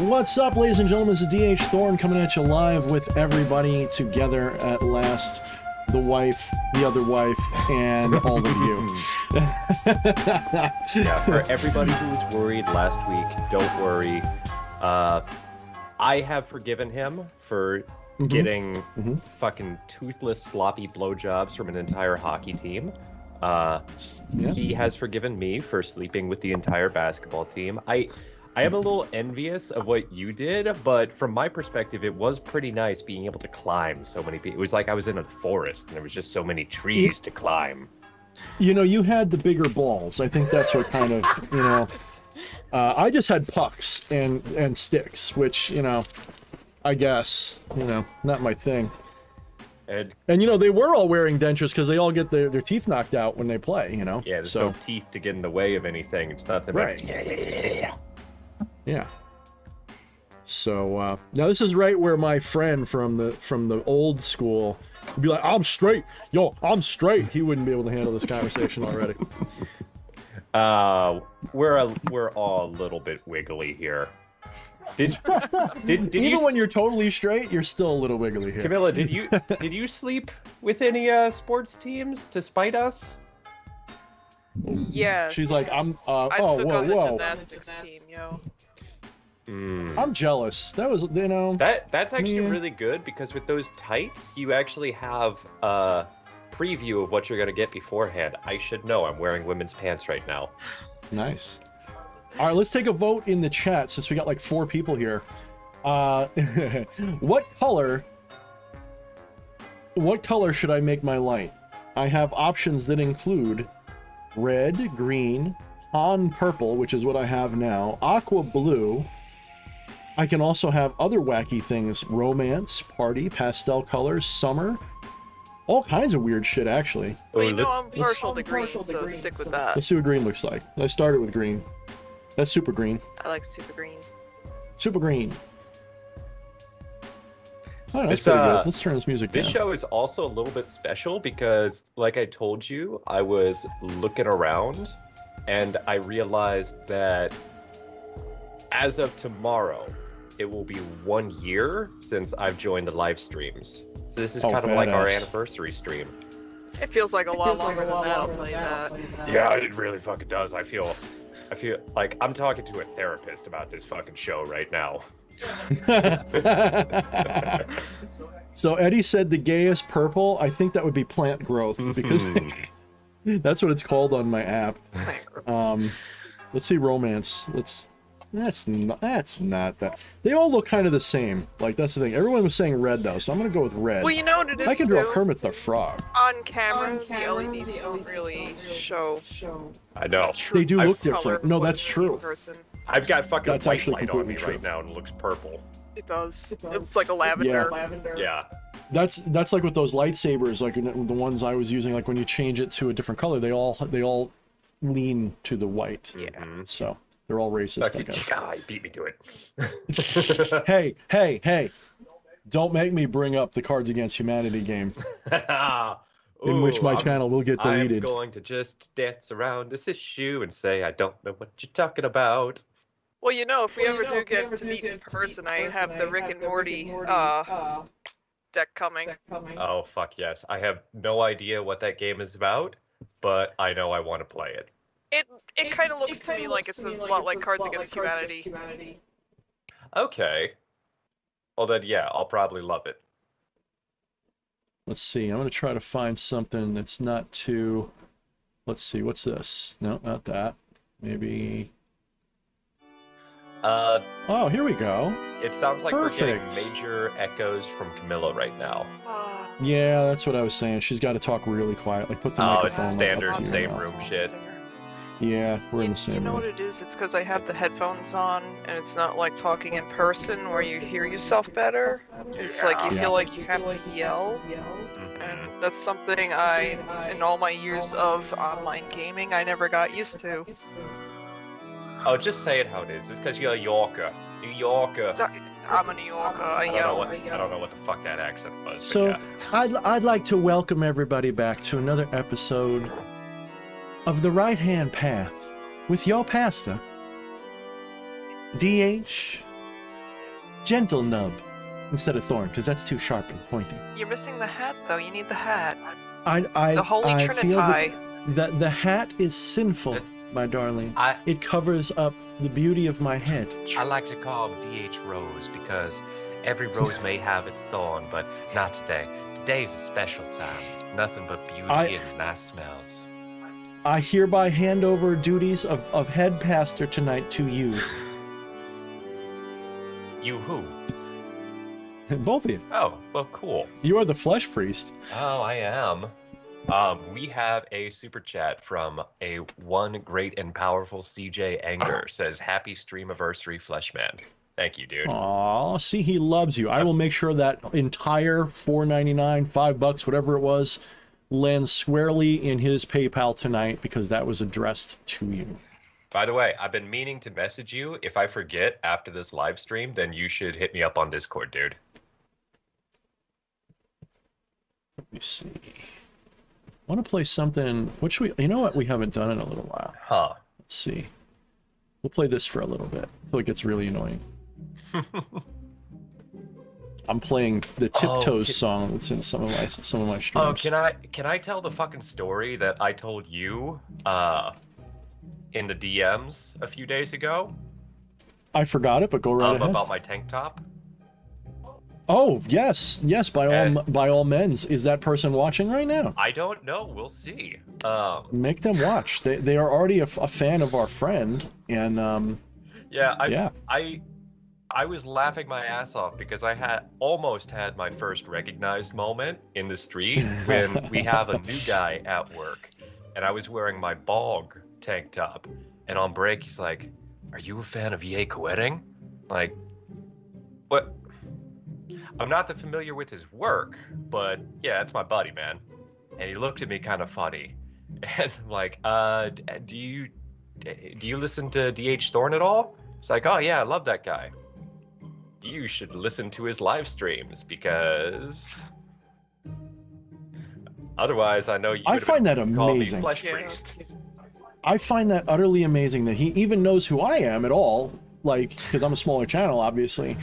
What's up, ladies and gentlemen? This is DH Thorne coming at you live with everybody together at last. The wife, the other wife, and all of you. Yeah, for everybody who was worried last week, don't worry. I have forgiven him for getting fucking toothless, sloppy blowjobs from an entire hockey team. He has forgiven me for sleeping with the entire basketball team. I am a little envious of what you did, but from my perspective, it was pretty nice being able to climb so many people. It was like I was in a forest, and there was just so many trees to climb. You know, you had the bigger balls. I think that's what kind of, you know... I just had pucks and sticks, which, you know, I guess, you know, not my thing. And you know, they were all wearing dentures because they all get their teeth knocked out when they play, you know? Yeah, there's no teeth to get in the way of anything. It's nothing right. Like, Yeah. So now this is right where my friend from the old school would be like, "I'm straight, yo, I'm straight." He wouldn't be able to handle this conversation already. We're all a little bit wiggly here. Did even when you're totally straight, you're still a little wiggly here. Camilla, did you sleep with any sports teams to spite us? Yeah. She's like, I'm. I took on the whoa. gymnastics team, yo. I'm jealous. That was, you know. That's actually really good because with those tights, you actually have a preview of what you're gonna get beforehand. I should know. I'm wearing women's pants right now. Nice. All right, let's take a vote in the chat since we got like 4 people here. What color should I make my light? I have options that include red, green, on purple, which is what I have now, aqua blue. I can also have other wacky things: romance, party, pastel colors, summer, all kinds of weird shit, actually. Well, you know, I'm partial to green, so stick with that. Let's see what green looks like. I started with green. That's super green. I like super green. Super green. Oh, that's pretty good. Let's turn this music down. This show is also a little bit special because, like I told you, I was looking around and I realized that as of tomorrow, it will be 1 year since I've joined the live streams. So this is kind of like our anniversary stream. It feels like a lot longer than that, I'll tell you that. Yeah, it really fucking does. I feel like I'm talking to a therapist about this fucking show right now. So Eddie said the gayest purple. I think that would be plant growth because that's what it's called on my app. Let's see romance. That's not that. They all look kind of the same. Like, that's the thing. Everyone was saying red though, so I'm gonna go with red. Well, you know what it is, I can draw Kermit the Frog. On camera, the LEDs don't really show. I know. They do look different. No, that's true. I've got fucking that's white actually light on me completely right now and it looks purple. It does. It's like a lavender. Yeah. That's like with those lightsabers, like the ones I was using. Like when you change it to a different color, they all lean to the white. Yeah. So they're all racist, I guess. You beat me to it. Hey! Don't make me bring up the Cards Against Humanity game, in which my channel will get deleted. I'm going to just dance around this issue and say I don't know what you're talking about. Well, you know, if we ever do get to meet in person, I have the Rick and Morty deck coming. Oh, fuck yes. I have no idea what that game is about, but I know I want to play it. It kind of looks to me like it's a lot like Cards Against Humanity. Okay. Well then, yeah, I'll probably love it. Let's see. I'm going to try to find something that's not too... Let's see. What's this? No, not that. Maybe... Oh, here we go. It sounds like we're Perfect. getting major echoes from Camilla right now. Yeah, that's what I was saying. She's got to talk really quiet. Like, put the Oh, microphone it's like, up standard to your same mouth. room shit. Yeah, we're in the You same know room. what it is? It's because I have the headphones on, and it's not like talking in person where you hear yourself better. It's like you Yeah. feel like you have to yell, and that's something in all my years of online gaming, I never got used to. Oh, just say it how it is. It's because you're a Yorker. New Yorker. I'm a New Yorker. I I don't yell. know what the fuck that accent was. So, but yeah. I'd like to welcome everybody back to another episode of The Right Hand Path with your pastor, DH Gentle Nub, instead of Thorne, because that's too sharp and pointy. You're missing the hat, though. You need the hat. The Holy feel Trinity. that the hat is sinful, It's- my darling. I It covers up the beauty of my head. like to call him DH Rose because every rose may have its thorn, but not today. Today's a special time. Nothing but beauty and nice smells. I hereby hand over duties of head pastor tonight to you. You who? Both of you. Oh, well, cool. You are the flesh priest. Oh, I am. We have a super chat from a one great and powerful CJ Anger. Says, "Happy stream anniversary, Fleshman." Thank you, dude. Aw, see, he loves you. I will make sure that entire $4.99, $5, whatever it was, lands squarely in his PayPal tonight because that was addressed to you. By the way, I've been meaning to message you. If I forget after this live stream, then you should hit me up on Discord, dude. Let me see. I want to play something. What should we? You know what? We haven't done in a little while. Huh. Let's see. We'll play this for a little bit until it gets really annoying. I'm playing the Tiptoes song that's in some of my streams. Oh, can I tell the fucking story that I told you in the DMs a few days ago? I forgot it, but go right ahead. About my tank top? Oh, yes, by all means. Is that person watching right now? I don't know. We'll see. Make them watch. They are already a fan of our friend, and I was laughing my ass off because I almost had my first recognized moment in the street when we have a new guy at work, and I was wearing my bog tank top, and on break he's like, "Are you a fan of Ye Wedding?" Like, what? I'm not that familiar with his work, but yeah, that's my buddy, man. And he looked at me kind of funny, and I'm like, do you listen to DH Thorne at all? It's like, oh yeah, I love that guy. You should listen to his live streams because otherwise, I know you. I find that call me amazing. Flesh Priest. I find that utterly amazing that he even knows who I am at all, like, because I'm a smaller channel, obviously.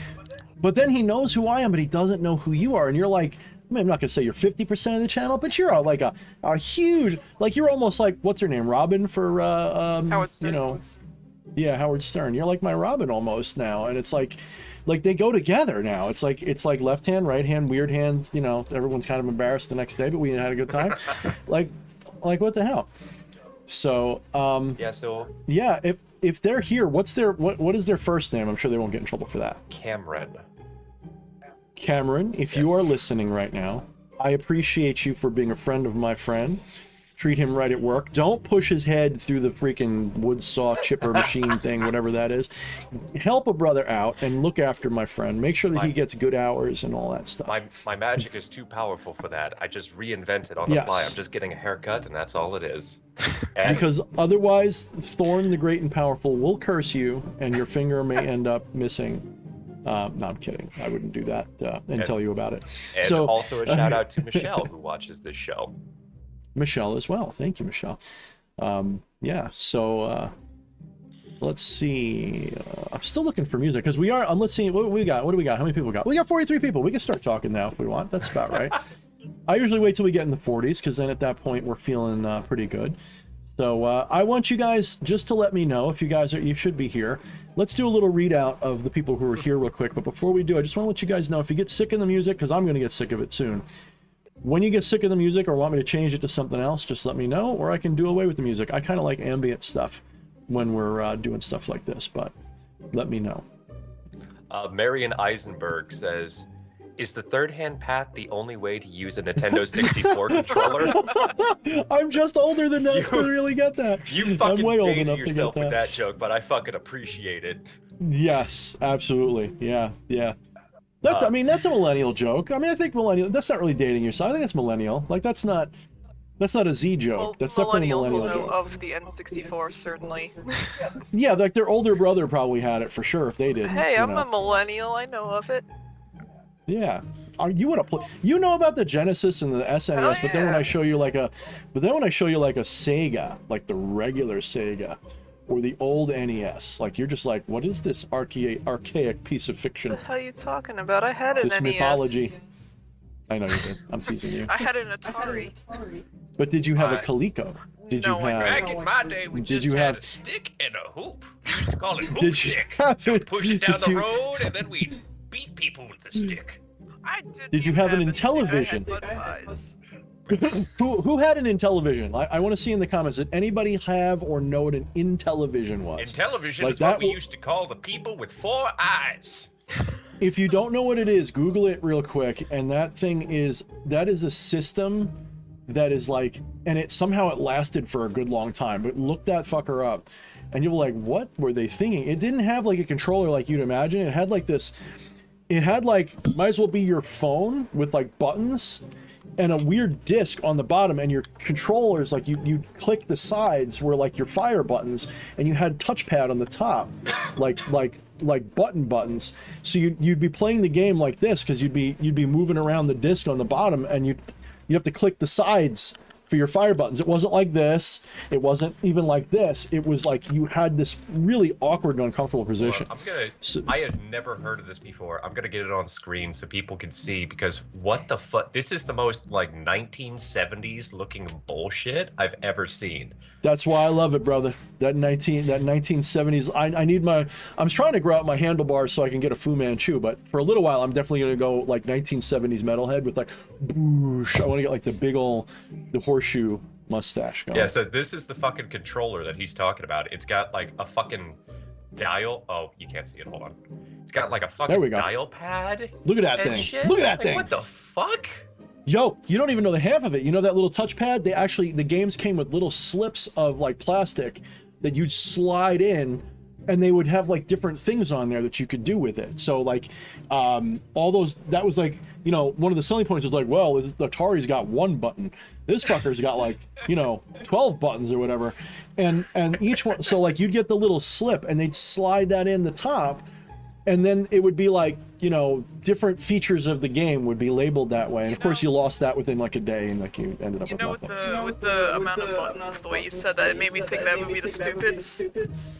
But then he knows who I am, but he doesn't know who you are. And you're like, I mean, I'm not going to say you're 50% of the channel, but you're like a huge, like, you're almost like, what's her name? Robin for, Howard Stern. you know, yeah, Howard Stern. You're like my Robin almost now. And it's like they go together now. It's like left hand, right hand, weird hand, you know, everyone's kind of embarrassed the next day, but we had a good time. like what the hell? So, yeah, if they're here, what is their first name? I'm sure they won't get in trouble for that. Cameron, if you are listening right now, I appreciate you for being a friend of my friend. Treat him right at work. Don't push his head through the freaking wood saw chipper machine thing, whatever that is. Help a brother out and look after my friend. Make sure that he gets good hours and all that stuff. My magic is too powerful for that. I just reinvent it on the fly. I'm just getting a haircut, and that's all it is. Because otherwise, Thorne the Great and Powerful will curse you, and your finger may end up missing. No, I'm kidding. I wouldn't do that and tell you about it. And so, also a shout out to Michelle, who watches this show. Michelle as well. Thank you, Michelle. Yeah, so let's see. I'm still looking for music because we are. Let's see. What do we got? How many people got? We got 43 people. We can start talking now if we want. That's about right. I usually wait till we get in the 40s because then at that point we're feeling pretty good. So I want you guys just to let me know if you should be here. Let's do a little readout of the people who are here real quick. But before we do, I just want to let you guys know if you get sick of the music, because I'm going to get sick of it soon. When you get sick of the music or want me to change it to something else, just let me know, or I can do away with the music. I kind of like ambient stuff when we're doing stuff like this. But let me know. Marion Eisenberg says, "Is the third hand path the only way to use a Nintendo 64 controller?" I'm just older than that to really get that. You fucking I'm way old dated enough to get yourself that. with that joke, but I fucking appreciate it. Yes, absolutely. Yeah, yeah. That's, I mean, that's a millennial joke. I mean, I think millennial, that's not really dating yourself. I think it's millennial. Like, that's not a Z joke. Well, That's definitely a millennials millennial will know joke. of the N64, certainly. Yeah, like their older brother probably had it for sure if they didn't. Hey, you I'm know. a millennial, I know of it. Yeah. You would have played. You know about the Genesis and the SNES, Hell but then when yeah. I show you like a Sega, like the regular Sega, or the old NES, like you're just like, what is this archaic piece of fiction? What the hell are you talking about? I had an This NES. mythology. I know you did. I'm teasing you. I had an Atari. But did you have a Coleco? Did you No, I have? didn't. Back in my day, we Did just you had have- a stick and a hoop. We used to call it hoop Did you stick. have it? Push it down Did the you- road, and then we'd beat people with the stick. I didn't Did you even have an a stick, I had Intellivision? Bud Pies. Who had an Intellivision? I want to see in the comments. Did anybody have or know what an Intellivision was? Intellivision Like is what that we will- used to call the people with 4 eyes. If you don't know what it is, Google it real quick. And that is a system that is like, and it somehow it lasted for a good long time. But look that fucker up, and you'll be like, what were they thinking? It didn't have like a controller like you'd imagine. It had like this. It had like, might as well be your phone with like buttons and a weird disc on the bottom, and your controllers, like you click the sides were like your fire buttons, and you had touchpad on the top, like buttons. So you'd be playing the game like this because you'd be moving around the disc on the bottom, and you have to click the sides for your fire buttons. It wasn't like this. It wasn't even like this. It was like you had this really awkward and uncomfortable position. I had never heard of this before. I'm gonna get it on screen so people can see, because what the fuck? This is the most like 1970s looking bullshit I've ever seen. That's why I love it, brother. That 1970s. I'm trying to grow out my handlebars so I can get a Fu Manchu, but for a little while I'm definitely gonna go like 1970s metalhead with like boosh. I want to get like the horseshoe mustache going. Yeah, so this is the fucking controller that he's talking about. It's got like a fucking dial. Oh, you can't see it. Hold on. It's got like a There we fucking go. dial pad. Look at that and thing. shit. Look at that Like, thing. What the fuck? Yo, you don't even know the half of it. You know that little touchpad? The games came with little slips of like plastic that you'd slide in, and they would have like different things on there that you could do with it. So like, all those, that was like, you know, one of the selling points was like, well, the Atari's got one button. This fucker's got like, 12 buttons or whatever. And each one, so like you'd get the little slip and they'd slide that in the top, and then it would be like, different features of the game would be labeled that way. And of course you lost that within like a day, and like you ended up with nothing. With the amount of buttons, the way you said that, it made me think that would be the Stupids.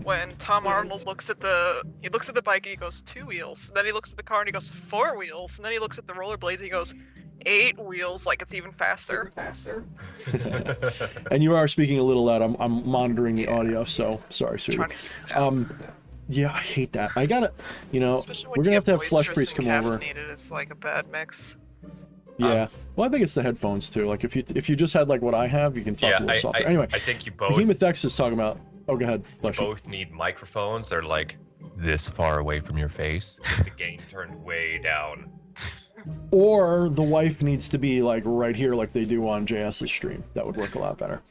When Tom Arnold looks at the bike and he goes 2 wheels, and then he looks at the car and he goes 4 wheels, and then he looks at the rollerblades and he goes 8 wheels, like it's even faster. And you are speaking a little loud. I'm monitoring the audio, so sorry, sweetie. Trying to keep it down. Yeah, I hate that. I gotta, Especially when we're gonna you have to get have Flesh boisterous Priest and come over. caffeinated, it's like a bad mix. Yeah. Well, I think it's the headphones too. Like if you just had like what I have, you can talk a little softer. Anyway, I think you both Behemoth X is talking about. Oh, go ahead. Flesh. both need microphones. They're like this far away from your face, with the gain turned way down. Or the wife needs to be like right here, like they do on JS's stream. That would work a lot better.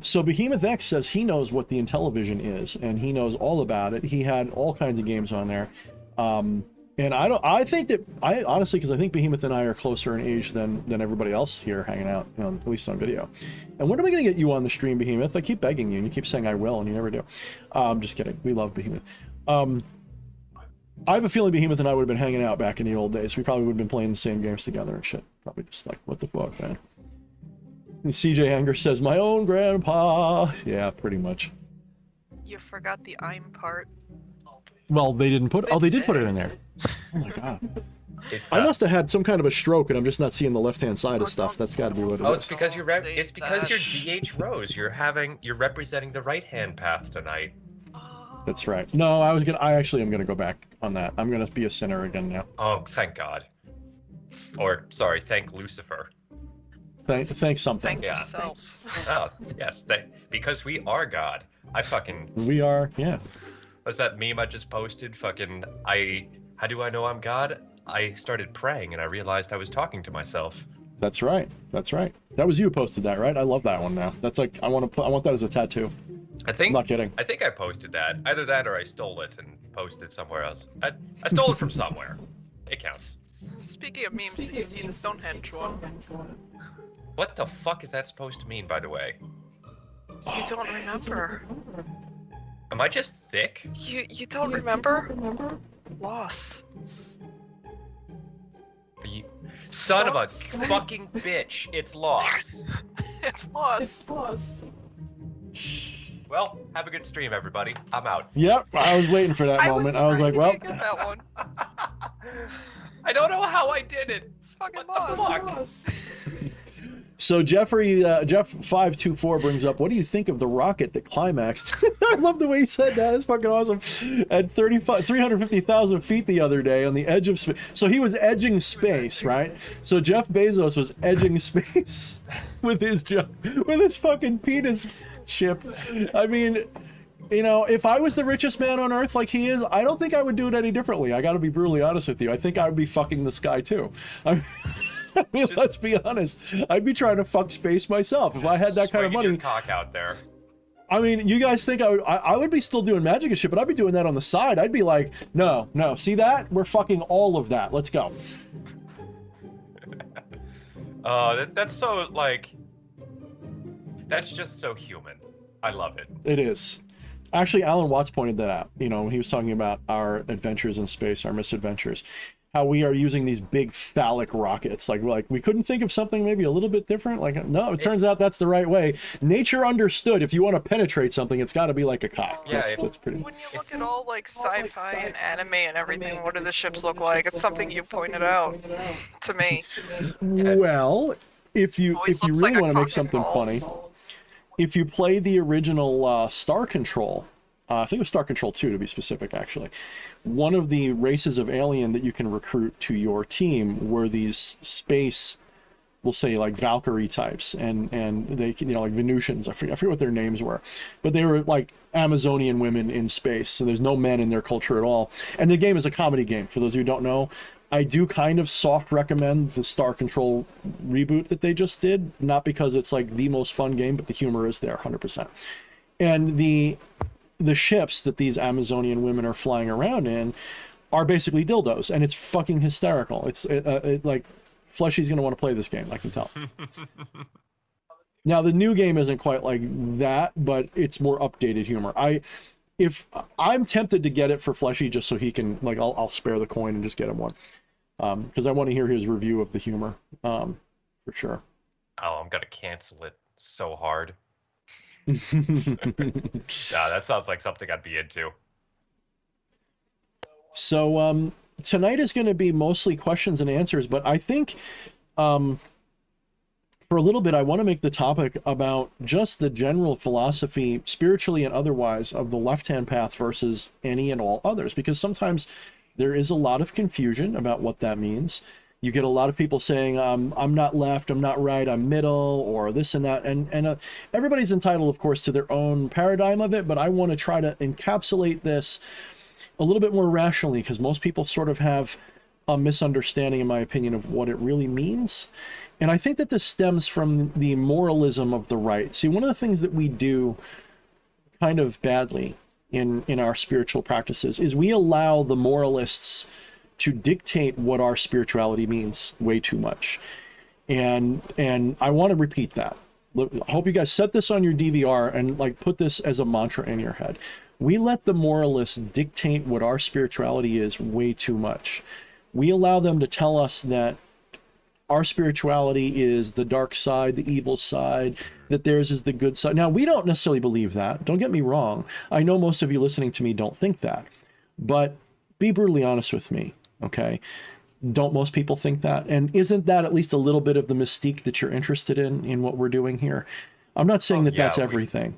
So Behemoth X says he knows what the Intellivision is, and he knows all about it. He had all kinds of games on there. And I think honestly, because I think Behemoth and I are closer in age than everybody else here hanging out, at least on video. And when are we going to get you on the stream, Behemoth? I keep begging you, and you keep saying I will, and you never do. Just kidding. We love Behemoth. I have a feeling Behemoth and I would have been hanging out back in the old days. We probably would have been playing the same games together and shit. Probably just like, what the fuck, man? And CJ Anger says, my own grandpa. Yeah, pretty much. You forgot the I'm part. Well, they didn't put. Oh, they did put it in there. Oh my god. I must have had some kind of a stroke, and I'm just not seeing the left-hand side of stuff. That's got to be what it Oh, is. it's because you're DH Rose. You're representing the right-hand path tonight. That's right. No, I actually am gonna go back on that. I'm gonna be a sinner again now. Oh, thank God. Or sorry, thank Lucifer. Thanks something. Thank yourself. Oh, yes, because we are God. We are, yeah. What's that meme I just posted? How do I know I'm God? I started praying and I realized I was talking to myself. That's right. That's right. That was you who posted that, right? I love that one now. That's like I want that as a tattoo. I'm not kidding. I think I posted that. Either that or I stole it and posted somewhere else. I stole it from somewhere. It counts. Speaking of memes, did you see the Stonehenge one? What the fuck is that supposed to mean, by the way? You don't remember. Am I just thick? You don't remember? Loss. Are you... Son of a fucking bitch! It's lost. It's lost. Well, have a good stream, everybody. I'm out. Yep, I was waiting for that moment. I was like, well. Get that one. I don't know how I did it. It's fucking What the lost. fuck? So Jeff524 brings up, what do you think of the rocket that climaxed? I love the way he said that. It's fucking awesome. At 350,000 feet the other day on the edge of space. So he was edging space, right? So Jeff Bezos was edging space with his fucking penis ship. I mean, you know, if I was the richest man on earth like he is, I don't think I would do it any differently. I got to be brutally honest with you. I think I would be fucking the sky too. I mean, let's be honest. I'd be trying to fuck space myself if I had that kind of money. Your cock out there. I mean, you guys think I would be still doing magic and shit, but I'd be doing that on the side. I'd be like, no, see that? We're fucking all of that. Let's go. That's so, like, that's just so human. I love it. It is. Actually, Alan Watts pointed that out. You know, when he was talking about our adventures in space, our misadventures. How we are using these big phallic rockets. Like we couldn't think of something maybe a little bit different. Like, no, it turns out that's the right way. Nature understood if you want to penetrate something, it's got to be like a cock. Yeah, that's pretty. When you look at all like sci-fi and anime and everything, what do the ships look like? It's something you pointed out to me. Well, if you really like want to make something funny, if you play the original Star Control, I think it was Star Control 2 to be specific, actually. One of the races of alien that you can recruit to your team were these space, we'll say like Valkyrie types, and they can, you know, like Venusians. I forget what their names were, but they were like Amazonian women in space. So there's no men in their culture at all. And the game is a comedy game. For those of you who don't know, I do kind of soft recommend the Star Control reboot that they just did, not because it's like the most fun game, but the humor is there 100%. And the ships that these Amazonian women are flying around in are basically dildos, and it's fucking hysterical. It's like Fleshy's gonna want to play this game, I can tell. Now the new game isn't quite like that, but it's more updated humor. I'm tempted to get it for Fleshy just so he can, like, I'll spare the coin and just get him one, because I want to hear his review of the humor, for sure. Oh, I'm gonna cancel it so hard. That sounds like something I'd be into. So tonight is going to be mostly questions and answers, but I think for a little bit I want to make the topic about just the general philosophy, spiritually and otherwise, of the left-hand path versus any and all others, because sometimes there is a lot of confusion about what that means. You get a lot of people saying, I'm not left, I'm not right, I'm middle, or this and that. And everybody's entitled, of course, to their own paradigm of it, but I want to try to encapsulate this a little bit more rationally, because most people sort of have a misunderstanding, in my opinion, of what it really means. And I think that this stems from the moralism of the right. See, one of the things that we do kind of badly in our spiritual practices is we allow the moralists to dictate what our spirituality means way too much. And I want to repeat that. I hope you guys set this on your DVR and like put this as a mantra in your head. We let the moralists dictate what our spirituality is way too much. We allow them to tell us that our spirituality is the dark side, the evil side, that theirs is the good side. Now, we don't necessarily believe that. Don't get me wrong. I know most of you listening to me don't think that. But be brutally honest with me, okay? Don't most people think that? And isn't that at least a little bit of the mystique that you're interested in what we're doing here? I'm not saying that's everything.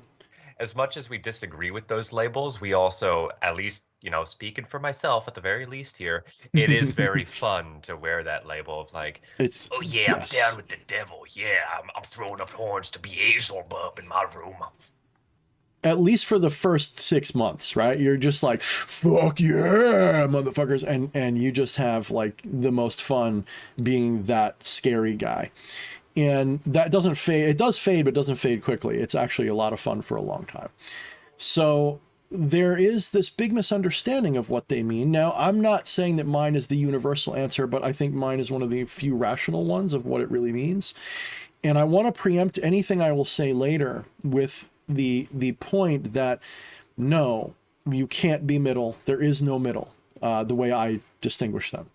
As much as we disagree with those labels, we also, at least, you know, speaking for myself at the very least here, it is very fun to wear that label of like, oh yeah, I'm down with the devil. Yeah, I'm throwing up horns to Beelzebub in my room. at least for the first 6 months, right? You're just like, fuck yeah, motherfuckers. And you just have like the most fun being that scary guy. And that doesn't fade. It does fade, but doesn't fade quickly. It's actually a lot of fun for a long time. So there is this big misunderstanding of what they mean. Now, I'm not saying that mine is the universal answer, but I think mine is one of the few rational ones of what it really means. And I want to preempt anything I will say later with the point that no, you can't be middle. There is no middle, the way I distinguish them.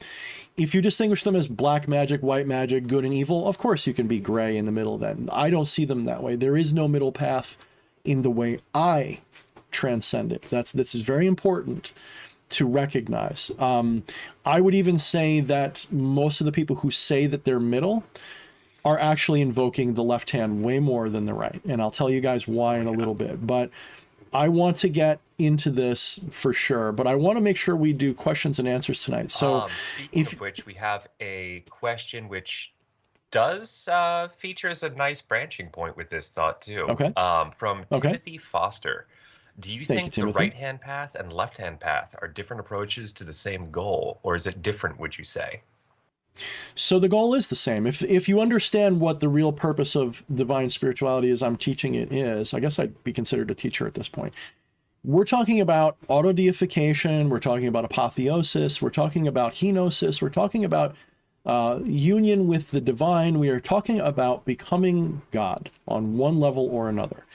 If you distinguish them as black magic, white magic, good and evil, of course you can be gray in the middle then. I don't see them that way. There is no middle path in the way I transcend it. This is very important to recognize. I would even say that most of the people who say that they're middle are actually invoking the left hand way more than the right. And I'll tell you guys why in a little bit. But I want to get into this for sure, but I want to make sure we do questions and answers tonight. So speaking of which, we have a question which does feature as a nice branching point with this thought too. Okay. From Timothy Foster. Do you think the Timothy. right-hand path and left-hand path are different approaches to the same goal, or is it different, would you say? So the goal is the same. If you understand what the real purpose of divine spirituality as I'm teaching it is, I guess I'd be considered a teacher at this point. We're talking about auto-deification, we're talking about apotheosis, we're talking about henosis, we're talking about union with the divine, we are talking about becoming God on one level or another.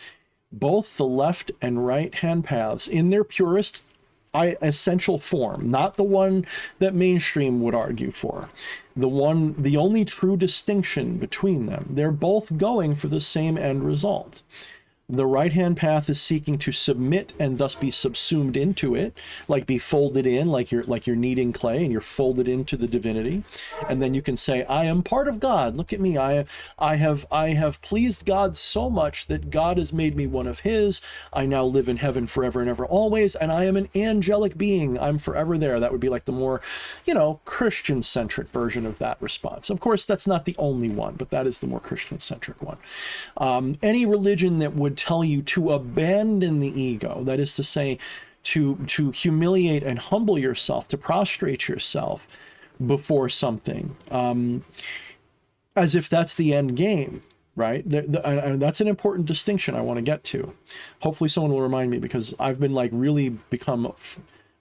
Both the left and right hand paths in their purest essential form, not the one that mainstream would argue for, the only true distinction between them, they're both going for the same end result. The right-hand path is seeking to submit and thus be subsumed into it, like be folded in, like you're kneading clay and you're folded into the divinity. And then you can say, I am part of God. Look at me. I have pleased God so much that God has made me one of his. I now live in heaven forever and ever always. And I am an angelic being. I'm forever there. That would be like the more, Christian-centric version of that response. Of course, that's not the only one, but that is the more Christian-centric one. Any religion that would tell you to abandon the ego, that is to say, to humiliate and humble yourself, to prostrate yourself before something, as if that's the end game, right? That's an important distinction I want to get to. Hopefully someone will remind me, because I've been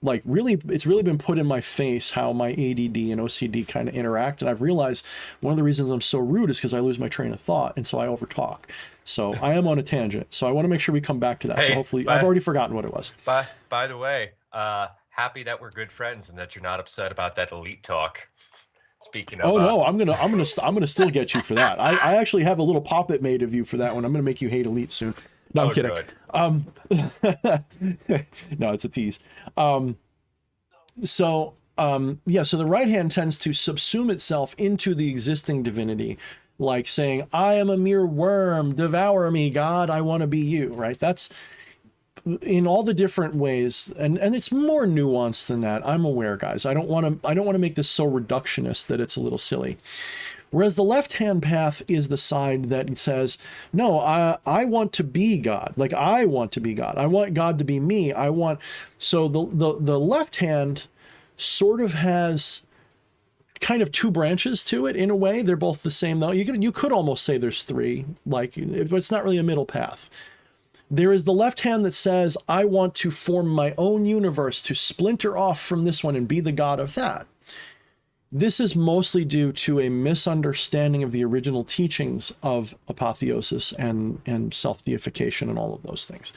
it's really been put in my face how my ADD and OCD kind of interact. And I've realized one of the reasons I'm so rude is because I lose my train of thought. And so I overtalk. So I am on a tangent. So I want to make sure we come back to that. So hopefully I've already forgotten what it was. By the way, happy that we're good friends and that you're not upset about that elite talk. Speaking of, no, I'm gonna still get you for that. I actually have a little pop-it made of you for that one. I'm gonna make you hate elite soon. No, I'm kidding. No, it's a tease. So the right hand tends to subsume itself into the existing divinity, like saying, I am a mere worm, devour me, God, I want to be you, right? That's in all the different ways, and it's more nuanced than that. I'm aware, guys. I don't want to make this so reductionist that it's a little silly. Whereas the left-hand path is the side that says, no, I want to be God. Like, I want to be God. I want God to be me. So the left hand sort of has kind of two branches to it in a way. They're both the same, though. You could almost say there's three, but it's not really a middle path. There is the left hand that says, I want to form my own universe, to splinter off from this one and be the God of that. This is mostly due to a misunderstanding of the original teachings of apotheosis and self-deification and all of those things.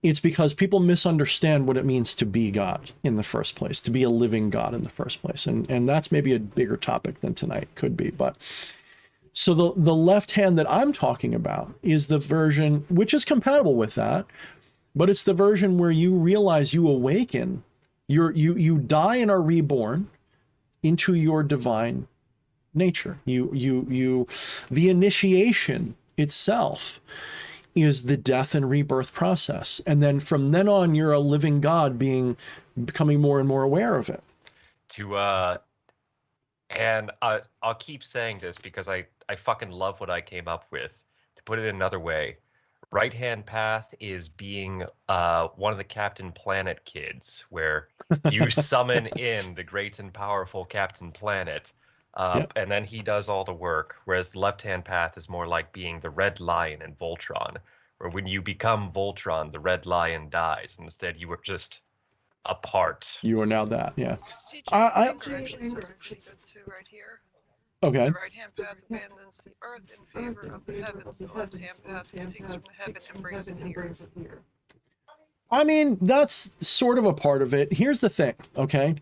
It's because people misunderstand what it means to be God in the first place, to be a living God in the first place. And that's maybe a bigger topic than tonight could be. But so the left hand that I'm talking about is the version which is compatible with that, but it's the version where you realize you awaken, you die and are reborn into your divine nature. The initiation itself is the death and rebirth process. And then from then on, you're a living God becoming more and more aware of it. And I'll keep saying this because I fucking love what I came up with. To put it another way, Right-hand path is being one of the Captain Planet kids, where you summon in the great and powerful Captain Planet, Yep. and then he does all the work. Whereas the left-hand path is more like being the Red Lion in Voltron, where when you become Voltron, the Red Lion dies. Instead, you were just a part. You are now that, yeah. CJ corrections is pretty good too, right here. Okay. The right-hand path abandons the earth in favor of the heavens. The left-hand path takes from the heaven and brings it here. I mean, that's sort of a part of it. Here's the thing, okay?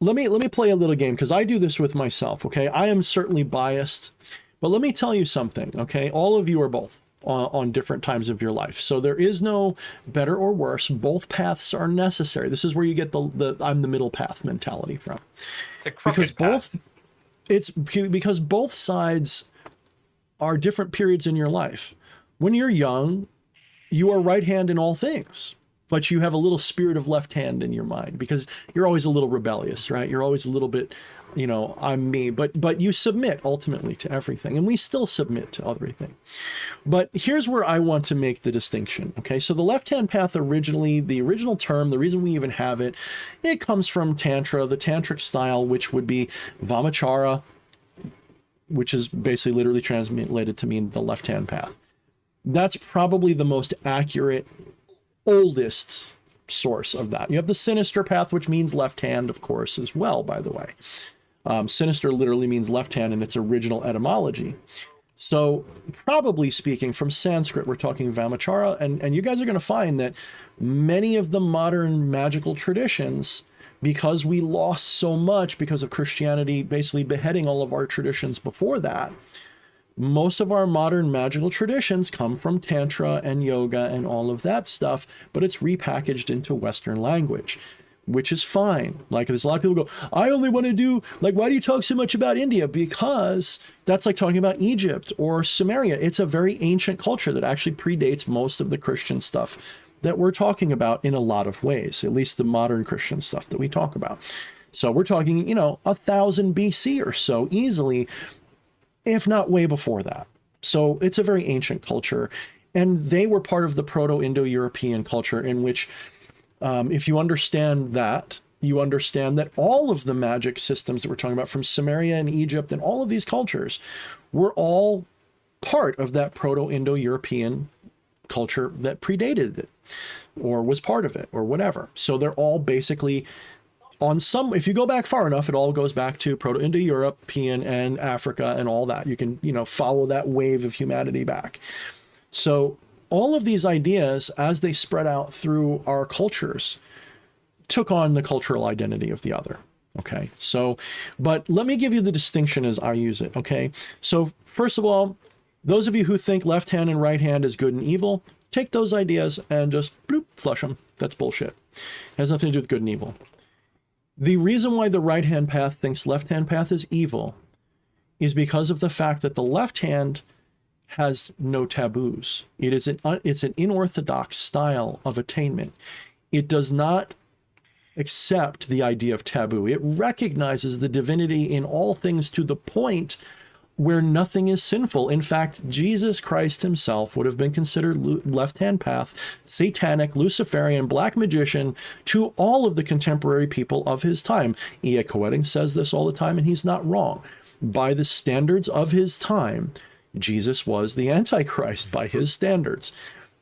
Let me play a little game, because I do this with myself, okay? I am certainly biased, but let me tell you something, okay? All of you are both on different times of your life. So there is no better or worse. Both paths are necessary. This is where you get the I'm the middle path mentality from. It's a crooked path. It's because both sides are different periods in your life. When you're young, you are right hand in all things, but you have a little spirit of left hand in your mind because you're always a little rebellious, right? You're always a little bit, you know, I'm me, but you submit ultimately to everything, and we still submit to everything. But here's where I want to make the distinction, okay? So the left-hand path originally, the original term, the reason we even have it, it comes from Tantra, the Tantric style, which would be Vamachara, which is basically literally translated to mean the left-hand path. That's probably the most accurate, oldest source of that. You have the sinister path, which means left hand, of course, as well, by the way. Sinister literally means left hand in its original etymology. So probably speaking from Sanskrit, we're talking Vamachara, and you guys are going to find that many of the modern magical traditions, because we lost so much because of Christianity basically beheading all of our traditions before that, most of our modern magical traditions come from Tantra and yoga and all of that stuff, but it's repackaged into Western language, which is fine. Like, there's a lot of people go, I only want to do, like, why do you talk so much about India? Because that's like talking about Egypt or Samaria. It's a very ancient culture that actually predates most of the Christian stuff that we're talking about in a lot of ways, at least the modern Christian stuff that we talk about. So we're talking, you know, 1000 BC or so easily, if not way before that. So it's a very ancient culture, and they were part of the Proto-Indo-European culture, in which if you understand that, you understand that all of the magic systems that we're talking about from Samaria and Egypt and all of these cultures were all part of that Proto-Indo-European culture that predated it or was part of it or whatever. So they're all basically on some, if you go back far enough, it all goes back to Proto-Indo-European and Africa and all that. You can, you know, follow that wave of humanity back. So all of these ideas, as they spread out through our cultures, took on the cultural identity of the other. Okay. So, but let me give you the distinction as I use it. Okay. So first of all, those of you who think left hand and right hand is good and evil, take those ideas and just bloop, flush them. That's bullshit. It has nothing to do with good and evil. The reason why the right-hand path thinks left-hand path is evil is because of the fact that the left hand has no taboos. It's an unorthodox style of attainment. It does not accept the idea of taboo. It recognizes the divinity in all things to the point where nothing is sinful. In fact, Jesus Christ himself would have been considered left-hand path, satanic, Luciferian, black magician to all of the contemporary people of his time. E.A. Coetting says this all the time, and he's not wrong. By the standards of his time, Jesus was the Antichrist by his standards.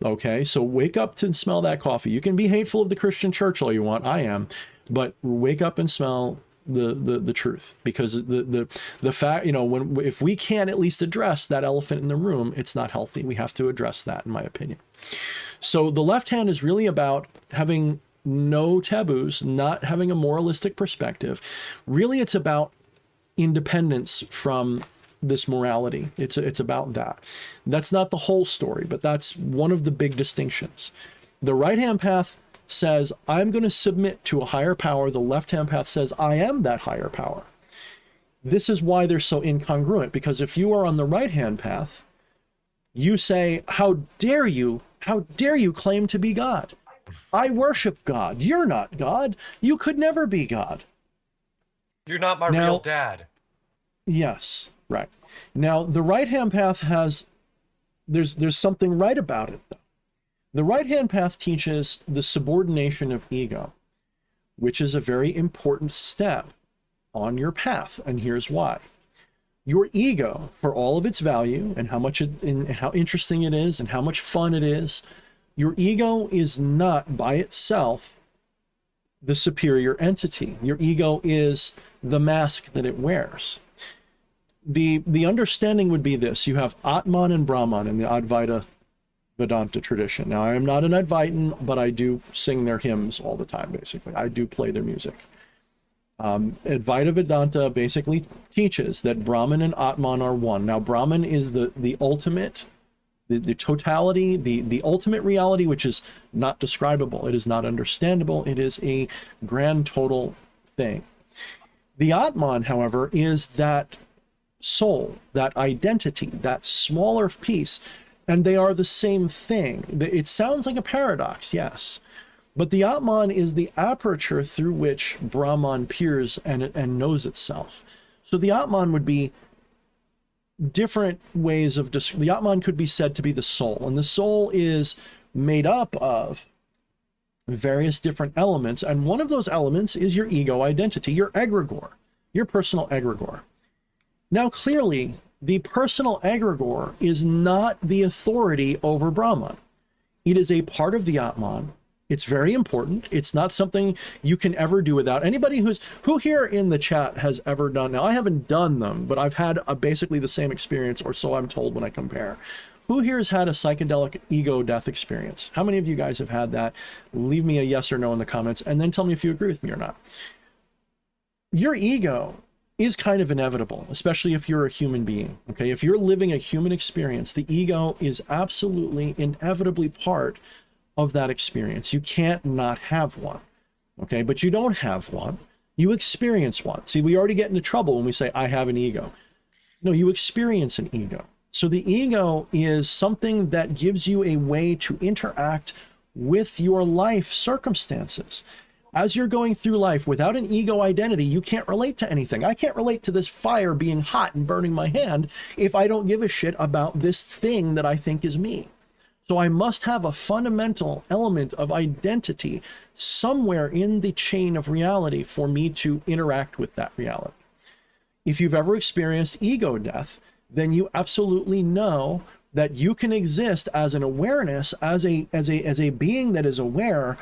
Okay, so wake up to smell that coffee. You can be hateful of the Christian church all you want. I am. But wake up and smell the truth, because the fact, you know, if we can't at least address that elephant in the room, it's not healthy. We have to address that, in my opinion. So the left hand is really about having no taboos, not having a moralistic perspective. Really, it's about independence from this morality. It's about that. That's not the whole story, but that's one of the big distinctions. The right-hand path says, I'm going to submit to a higher power. The left-hand path says, I am that higher power. This is why they're so incongruent, because if you are on the right-hand path, you say, how dare you claim to be God? I worship God. You're not God. You could never be God. You're not my real dad. Yes, right. Now, the right-hand path has there's something right about it, though. The right-hand path teaches the subordination of ego, which is a very important step on your path, and here's why. Your ego, for all of its value and how interesting it is and how much fun it is, your ego is not by itself the superior entity. Your ego is the mask that it wears. The understanding would be this: you have Atman and Brahman in the Advaita Vedanta tradition. Now, I am not an Advaitin, but I do sing their hymns all the time, basically. I do play their music. Advaita Vedanta basically teaches that Brahman and Atman are one. Now, Brahman is the ultimate, the totality, the ultimate reality, which is not describable. It is not understandable. It is a grand total thing. The Atman, however, is that soul, that identity, that smaller piece, and they are the same thing. It sounds like a paradox, yes, but the Atman is the aperture through which Brahman peers and knows itself. So the Atman would be different ways of the Atman could be said to be the soul, and the soul is made up of various different elements, and one of those elements is your ego identity, your egregore, your personal egregore. Now, clearly, the personal egregore is not the authority over Brahman. It is a part of the Atman. It's very important. It's not something you can ever do without. Anybody who here in the chat has ever done, now I haven't done them, but I've had basically the same experience, or so I'm told when I compare. Who here has had a psychedelic ego death experience? How many of you guys have had that? Leave me a yes or no in the comments, and then tell me if you agree with me or not. Your ego is kind of inevitable, especially if you're a human being, okay? If you're living a human experience, the ego is absolutely inevitably part of that experience. You can't not have one, okay? But you don't have one. You experience one. See, we already get into trouble when we say, I have an ego. No, you experience an ego. So the ego is something that gives you a way to interact with your life circumstances. As you're going through life without an ego identity, you can't relate to anything. I can't relate to this fire being hot and burning my hand if I don't give a shit about this thing that I think is me. So I must have a fundamental element of identity somewhere in the chain of reality for me to interact with that reality. If you've ever experienced ego death, then you absolutely know that you can exist as an awareness, as a being that is aware,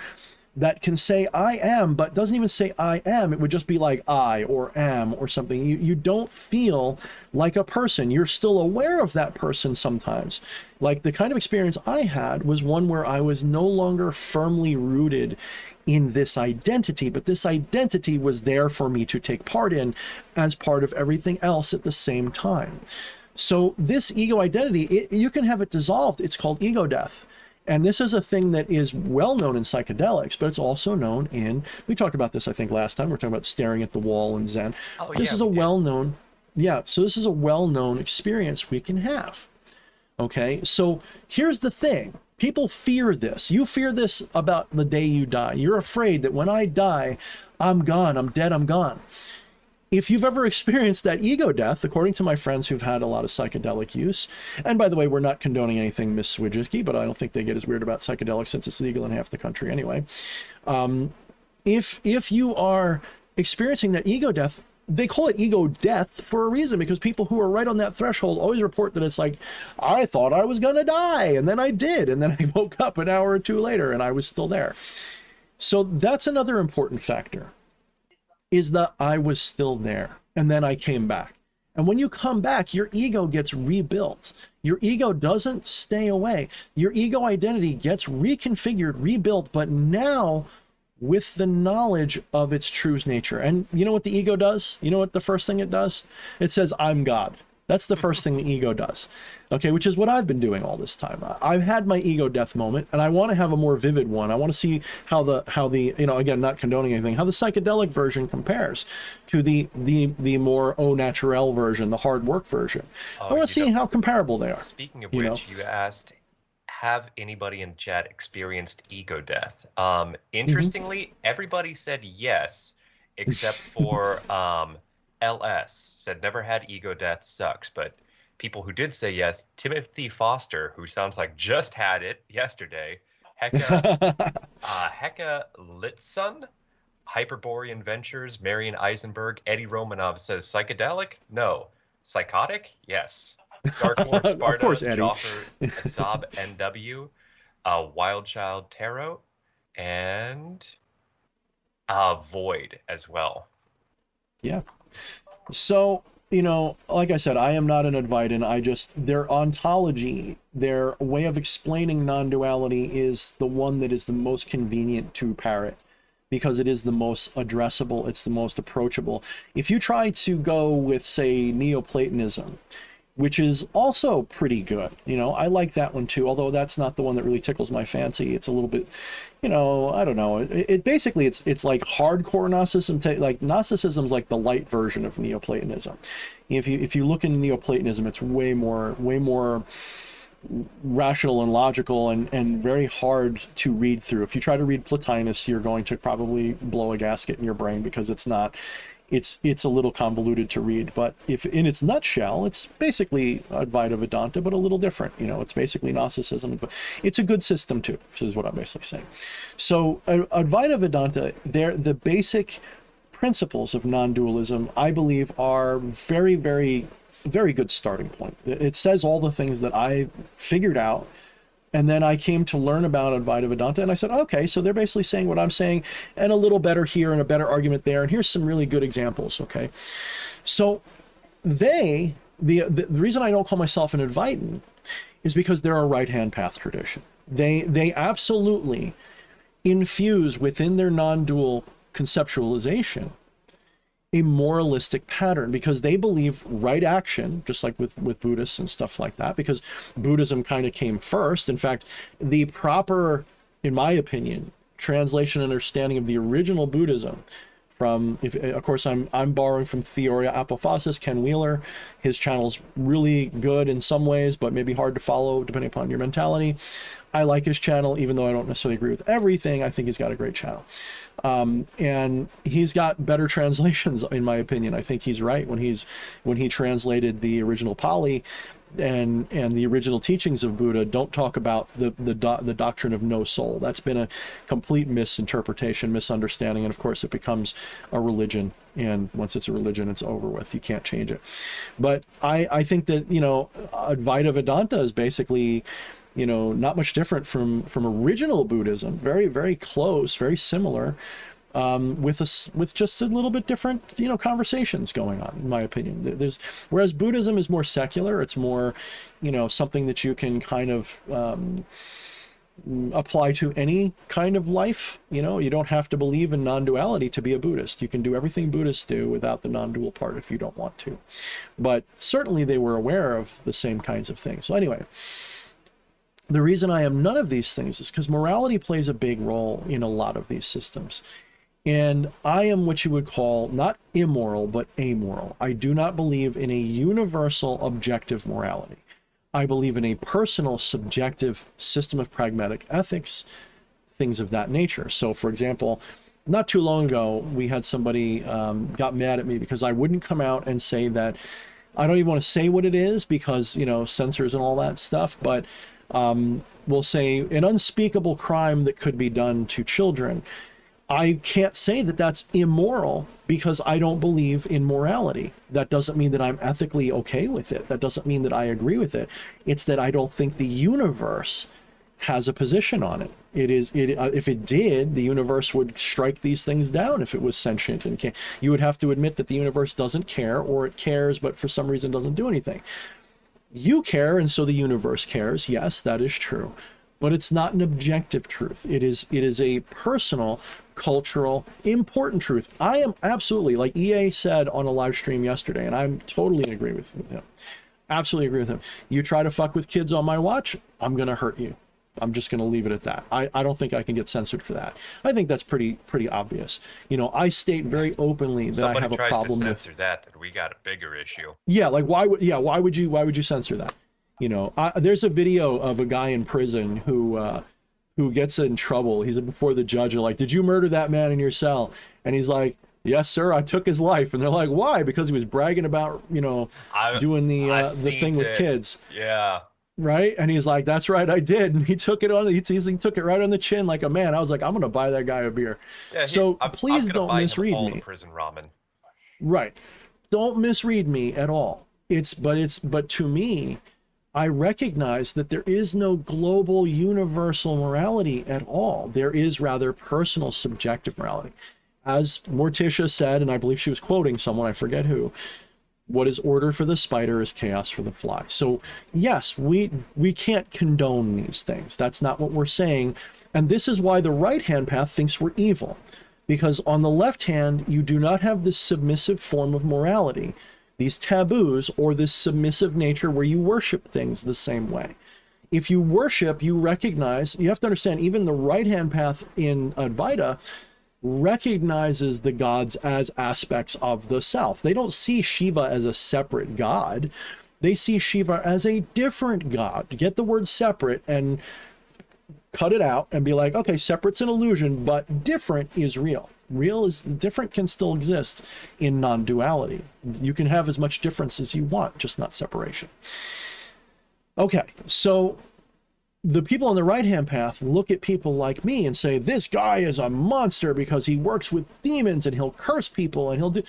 that can say I am, but doesn't even say I am. It would just be like I or am or something. You don't feel like a person. You're still aware of that person sometimes. Like the kind of experience I had was one where I was no longer firmly rooted in this identity, but this identity was there for me to take part in as part of everything else at the same time. So this ego identity, you can have it dissolved. It's called ego death. And this is a thing that is well known in psychedelics, but it's also known in, we talked about this, I think, last time. We're talking about staring at the wall in Zen. Oh, this is a well-known, so this is a well-known experience we can have. Okay, so here's the thing. People fear this. You fear this about the day you die. You're afraid that when I die, I'm gone, I'm dead, I'm gone. If you've ever experienced that ego death, according to my friends who've had a lot of psychedelic use, and by the way, we're not condoning anything Miss Swidzicki, but I don't think they get as weird about psychedelics since it's legal in half the country anyway. If you are experiencing that ego death, they call it ego death for a reason, because people who are right on that threshold always report that it's like, I thought I was gonna die, and then I did, and then I woke up an hour or two later, and I was still there. So that's another important factor, is that I was still there, and then I came back. And when you come back, your ego gets rebuilt. Your ego doesn't stay away. Your ego identity gets reconfigured, rebuilt, but now with the knowledge of its true nature. And you know what the ego does? You know what the first thing it does? It says, I'm God. That's the first thing the ego does. Okay, which is what I've been doing all this time. I've had my ego death moment, and I want to have a more vivid one. I want to see how the again, not condoning anything, how the psychedelic version compares to the more au naturel version, the hard work version. I want to see how comparable they are. Speaking of which, you asked, have anybody in chat experienced ego death? Interestingly, everybody said yes, except for LS said never had ego death, sucks. But people who did say yes, Timothy Foster, who sounds like just had it yesterday, Hecka Litson, Hyperborean Ventures, Marion Eisenberg, Eddie Romanov says psychedelic? No. Psychotic? Yes. Dark Lord Sparta, Of course, Eddie. Joffer, Asab NW, Wild Child Tarot, and Void as well. Yeah. So, you know, like I said, I am not an Advaitin. Their ontology, their way of explaining non-duality is the one that is the most convenient to parrot, because it is the most addressable, it's the most approachable. If you try to go with, say, Neoplatonism, which is also pretty good, you know, I like that one too, although that's not the one that really tickles my fancy. It's a little bit, you know, I don't know. It basically, it's like hardcore Gnosticism. Like Gnosticism's like the light version of Neoplatonism. If you look into Neoplatonism, it's way more rational and logical and very hard to read through. If you try to read Plotinus, you're going to probably blow a gasket in your brain, because it's a little convoluted to read. But if in its nutshell, it's basically Advaita Vedanta, but a little different. You know, it's basically Gnosticism, but it's a good system too, is what I'm basically saying. So Advaita Vedanta, the basic principles of non-dualism, I believe, are very, very, very good starting point. It says all the things that I figured out. And then I came to learn about Advaita Vedanta, and I said, okay, so they're basically saying what I'm saying, and a little better here and a better argument there, and here's some really good examples, okay? So the reason I don't call myself an Advaitin is because they're a right-hand path tradition. They absolutely infuse within their non-dual conceptualization a moralistic pattern, because they believe right action, just like with Buddhists and stuff like that, because Buddhism kind of came first. In fact, the proper, in my opinion, translation and understanding of the original Buddhism from, of course, I'm borrowing from Theoria Apophasis, Ken Wheeler. His channel's really good in some ways, but maybe hard to follow depending upon your mentality. I like his channel, even though I don't necessarily agree with everything. I think he's got a great channel. And he's got better translations, in my opinion. I think he's right when he translated the original Pali, and the original teachings of Buddha don't talk about the doctrine of no soul. That's been a complete misinterpretation, misunderstanding, and of course it becomes a religion. And once it's a religion, it's over with. You can't change it. But I think that, you know, Advaita Vedanta is basically, you know, not much different from original Buddhism. Very, very close, very similar, with just a little bit different, you know, conversations going on, in my opinion. Whereas Buddhism is more secular, it's more, you know, something that you can kind of apply to any kind of life. You know, you don't have to believe in non-duality to be a Buddhist. You can do everything Buddhists do without the non-dual part if you don't want to. But certainly they were aware of the same kinds of things. So anyway, the reason I am none of these things is because morality plays a big role in a lot of these systems. And I am what you would call not immoral, but amoral. I do not believe in a universal objective morality. I believe in a personal subjective system of pragmatic ethics, things of that nature. So for example, not too long ago, we had somebody got mad at me because I wouldn't come out and say that, I don't even want to say what it is because, you know, censors and all that stuff, but we'll say an unspeakable crime that could be done to children. I can't say that that's immoral because I don't believe in morality. That doesn't mean that I'm ethically okay with it. That doesn't mean that I agree with it. It's that I don't think the universe has a position on it. If it did, the universe would strike these things down if it was sentient and can. You would have to admit that the universe doesn't care, or it cares but for some reason doesn't do anything. You care, and so the universe cares. Yes, that is true. But it's not an objective truth. It is a personal, cultural, important truth. I am absolutely, like EA said on a live stream yesterday, and I'm totally in agreement with him. Absolutely agree with him. You try to fuck with kids on my watch, I'm going to hurt you. I'm just going to leave it at that. I don't think I can get censored for that. I think that's pretty obvious. You know, I state very openly that I have a problem with. Somebody tries to censor that, then we got a bigger issue. Yeah, like why would you censor that? You know, there's a video of a guy in prison who gets in trouble. He's before the judge, and like, did you murder that man in your cell? And he's like, yes, sir, I took his life. And they're like, why? Because he was bragging about, doing the thing with kids. Yeah. Right? And he's like, that's right, I did. And he took it he took it right on the chin like a man. I was like, I'm going to buy that guy a beer. Yeah, Please don't misread me. Prison ramen. Right. Don't misread me at all. But to me, I recognize that there is no global universal morality at all. There is rather personal subjective morality. As Morticia said, and I believe she was quoting someone, I forget who, what is order for the spider is chaos for the fly. So yes, we can't condone these things. That's not what we're saying. And this is why the right-hand path thinks we're evil. Because on the left hand, you do not have this submissive form of morality, these taboos, or this submissive nature where you worship things the same way. If you worship, you recognize, you have to understand, even the right-hand path in Advaita recognizes the gods as aspects of the self. They don't see Shiva as a separate god. They see Shiva as a different god. Get the word separate and cut it out and be like, okay, separate's an illusion, but different is real. Different can still exist in non-duality. You can have as much difference as you want, just not separation. Okay, so the people on the right-hand path look at people like me and say, this guy is a monster because he works with demons and he'll curse people and he'll do...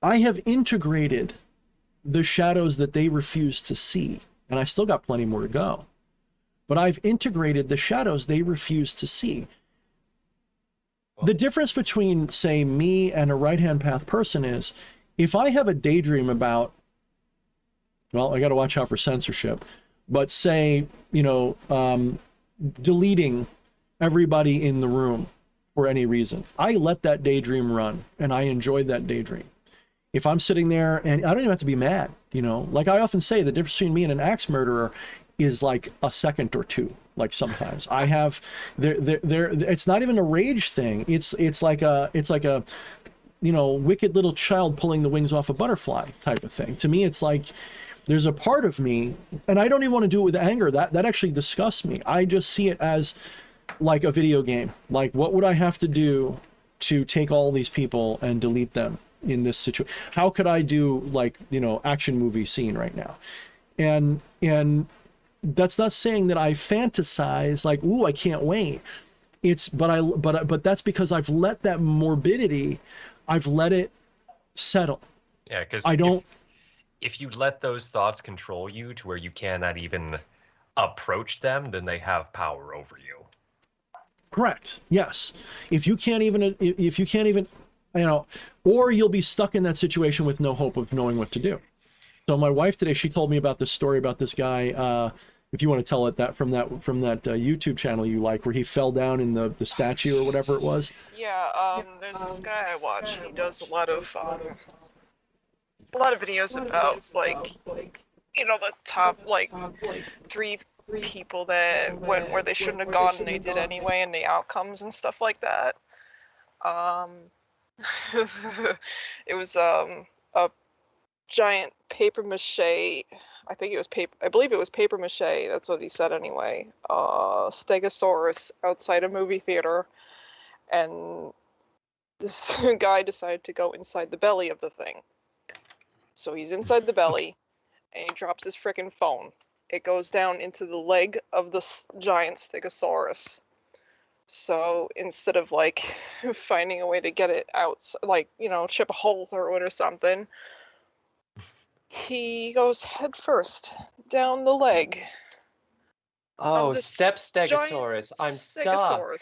I have integrated the shadows that they refuse to see, and I still got plenty more to go. But I've integrated the shadows they refuse to see. The difference between, say, me and a right-hand path person is, if I have a daydream about, well, I got to watch out for censorship, but say, deleting everybody in the room for any reason, I let that daydream run, and I enjoy that daydream. If I'm sitting there, and I don't even have to be mad, like I often say, the difference between me and an axe murderer is like a second or two. Like sometimes I have it's not even a rage thing. It's like a wicked little child pulling the wings off a butterfly type of thing. To me, it's like there's a part of me, and I don't even want to do it with anger. That actually disgusts me. I just see it as like a video game. Like, what would I have to do to take all these people and delete them in this situation? How could I do like, action movie scene right now? And that's not saying that I fantasize like, ooh, I can't wait. But that's because I've let that morbidity, I've let it settle. Yeah, because I don't. If you let those thoughts control you to where you cannot even approach them, then they have power over you. Correct. Yes. If you can't even, or you'll be stuck in that situation with no hope of knowing what to do. So my wife today, she told me about this story about this guy. If you want to tell it from that YouTube channel you like, where he fell down in the statue or whatever it was. Yeah, there's this guy I watch. He does a lot of videos about like, the top like 3 people that went where they shouldn't have gone and they did anyway, and the outcomes and stuff like that. It was a giant paper mache. I believe it was paper mache. That's what he said anyway. Stegosaurus outside a movie theater, and this guy decided to go inside the belly of the thing. So he's inside the belly, and he drops his frickin' phone. It goes down into the leg of the giant Stegosaurus. So instead of like finding a way to get it out, like, chip a hole through it or something, he goes head first down the leg. Oh, step Stegosaurus. I'm stuck.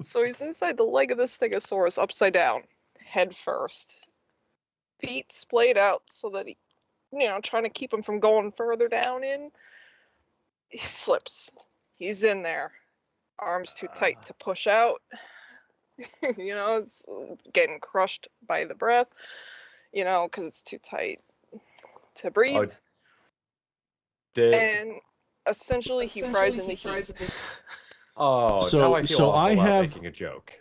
So he's inside the leg of the Stegosaurus upside down, head first. Feet splayed out so that he, trying to keep him from going further down in. He slips. He's in there. Arms too tight to push out. It's getting crushed by the breath. Because it's too tight to breathe. And essentially, he fries in the heat. Oh, so now I feel so I have making a joke.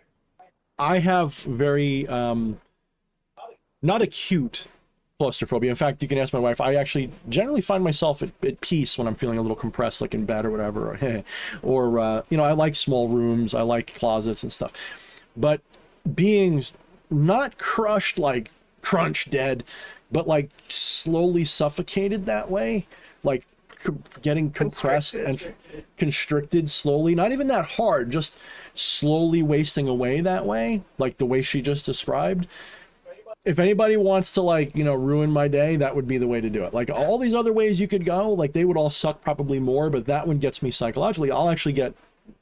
I have very not acute, claustrophobia. In fact, you can ask my wife. I actually generally find myself at peace when I'm feeling a little compressed, like in bed or whatever. Or you know, I like small rooms. I like closets and stuff. But being not crushed, like crunch dead, but like slowly suffocated that way, like getting compressed and constricted slowly, not even that hard, just slowly wasting away that way, like the way she just described. If anybody wants to, like, you know, ruin my day, that would be the way to do it. Like all these other ways you could go, like they would all suck probably more, but that one gets me psychologically. I'll actually get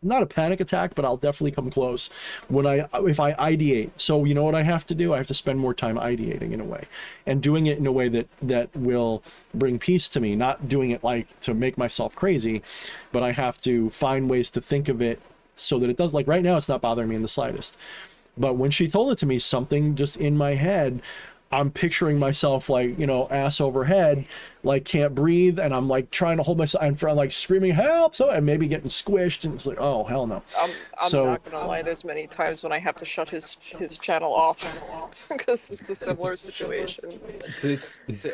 not a panic attack, but I'll definitely come close if I ideate. So you know what I have to do? I have to spend more time ideating in a way, and doing it in a way that will bring peace to me, not doing it like to make myself crazy, but I have to find ways to think of it so that it does. Like right now, it's not bothering me in the slightest. But when she told it to me, something just in my head, I'm picturing myself like, you know, ass over head, like can't breathe, and I'm like trying to hold myself, and I'm like screaming help, so and maybe getting squished, and it's like, oh hell no. I'm not gonna lie, there's many times when I have to shut his channel off because it's a similar situation.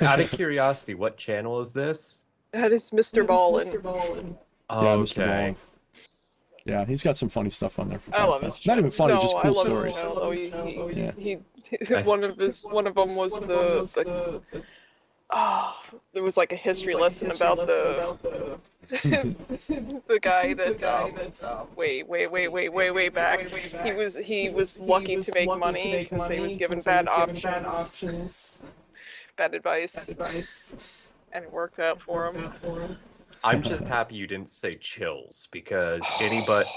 Out of curiosity, what channel is this? That is Mr. Ballin. Oh, Yeah, Mr. okay. Ballin. Yeah, he's got some funny stuff on there. For I love his not even funny, no, just I cool love stories. His channel, Yeah. he one of them was the there was like a history lesson about the the guy that way back. He was lucky to make money because he was given bad options, bad advice, and it worked out for him. I'm just happy you didn't say chills, because anybody.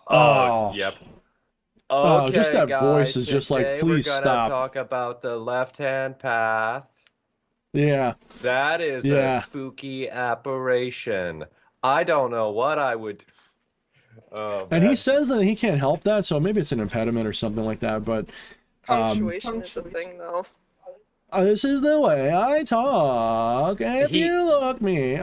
Oh. Yep. Oh, Okay, just that guys, voice is just like, today please we're stop. gonna talk about the left-hand path. Yeah. That is Yeah. a spooky apparition. I don't know what I would. Oh, And he man. says that he can't help that, so maybe it's an impediment or something like that. But Punctuation is a thing, though. this is the way I talk. If you look me,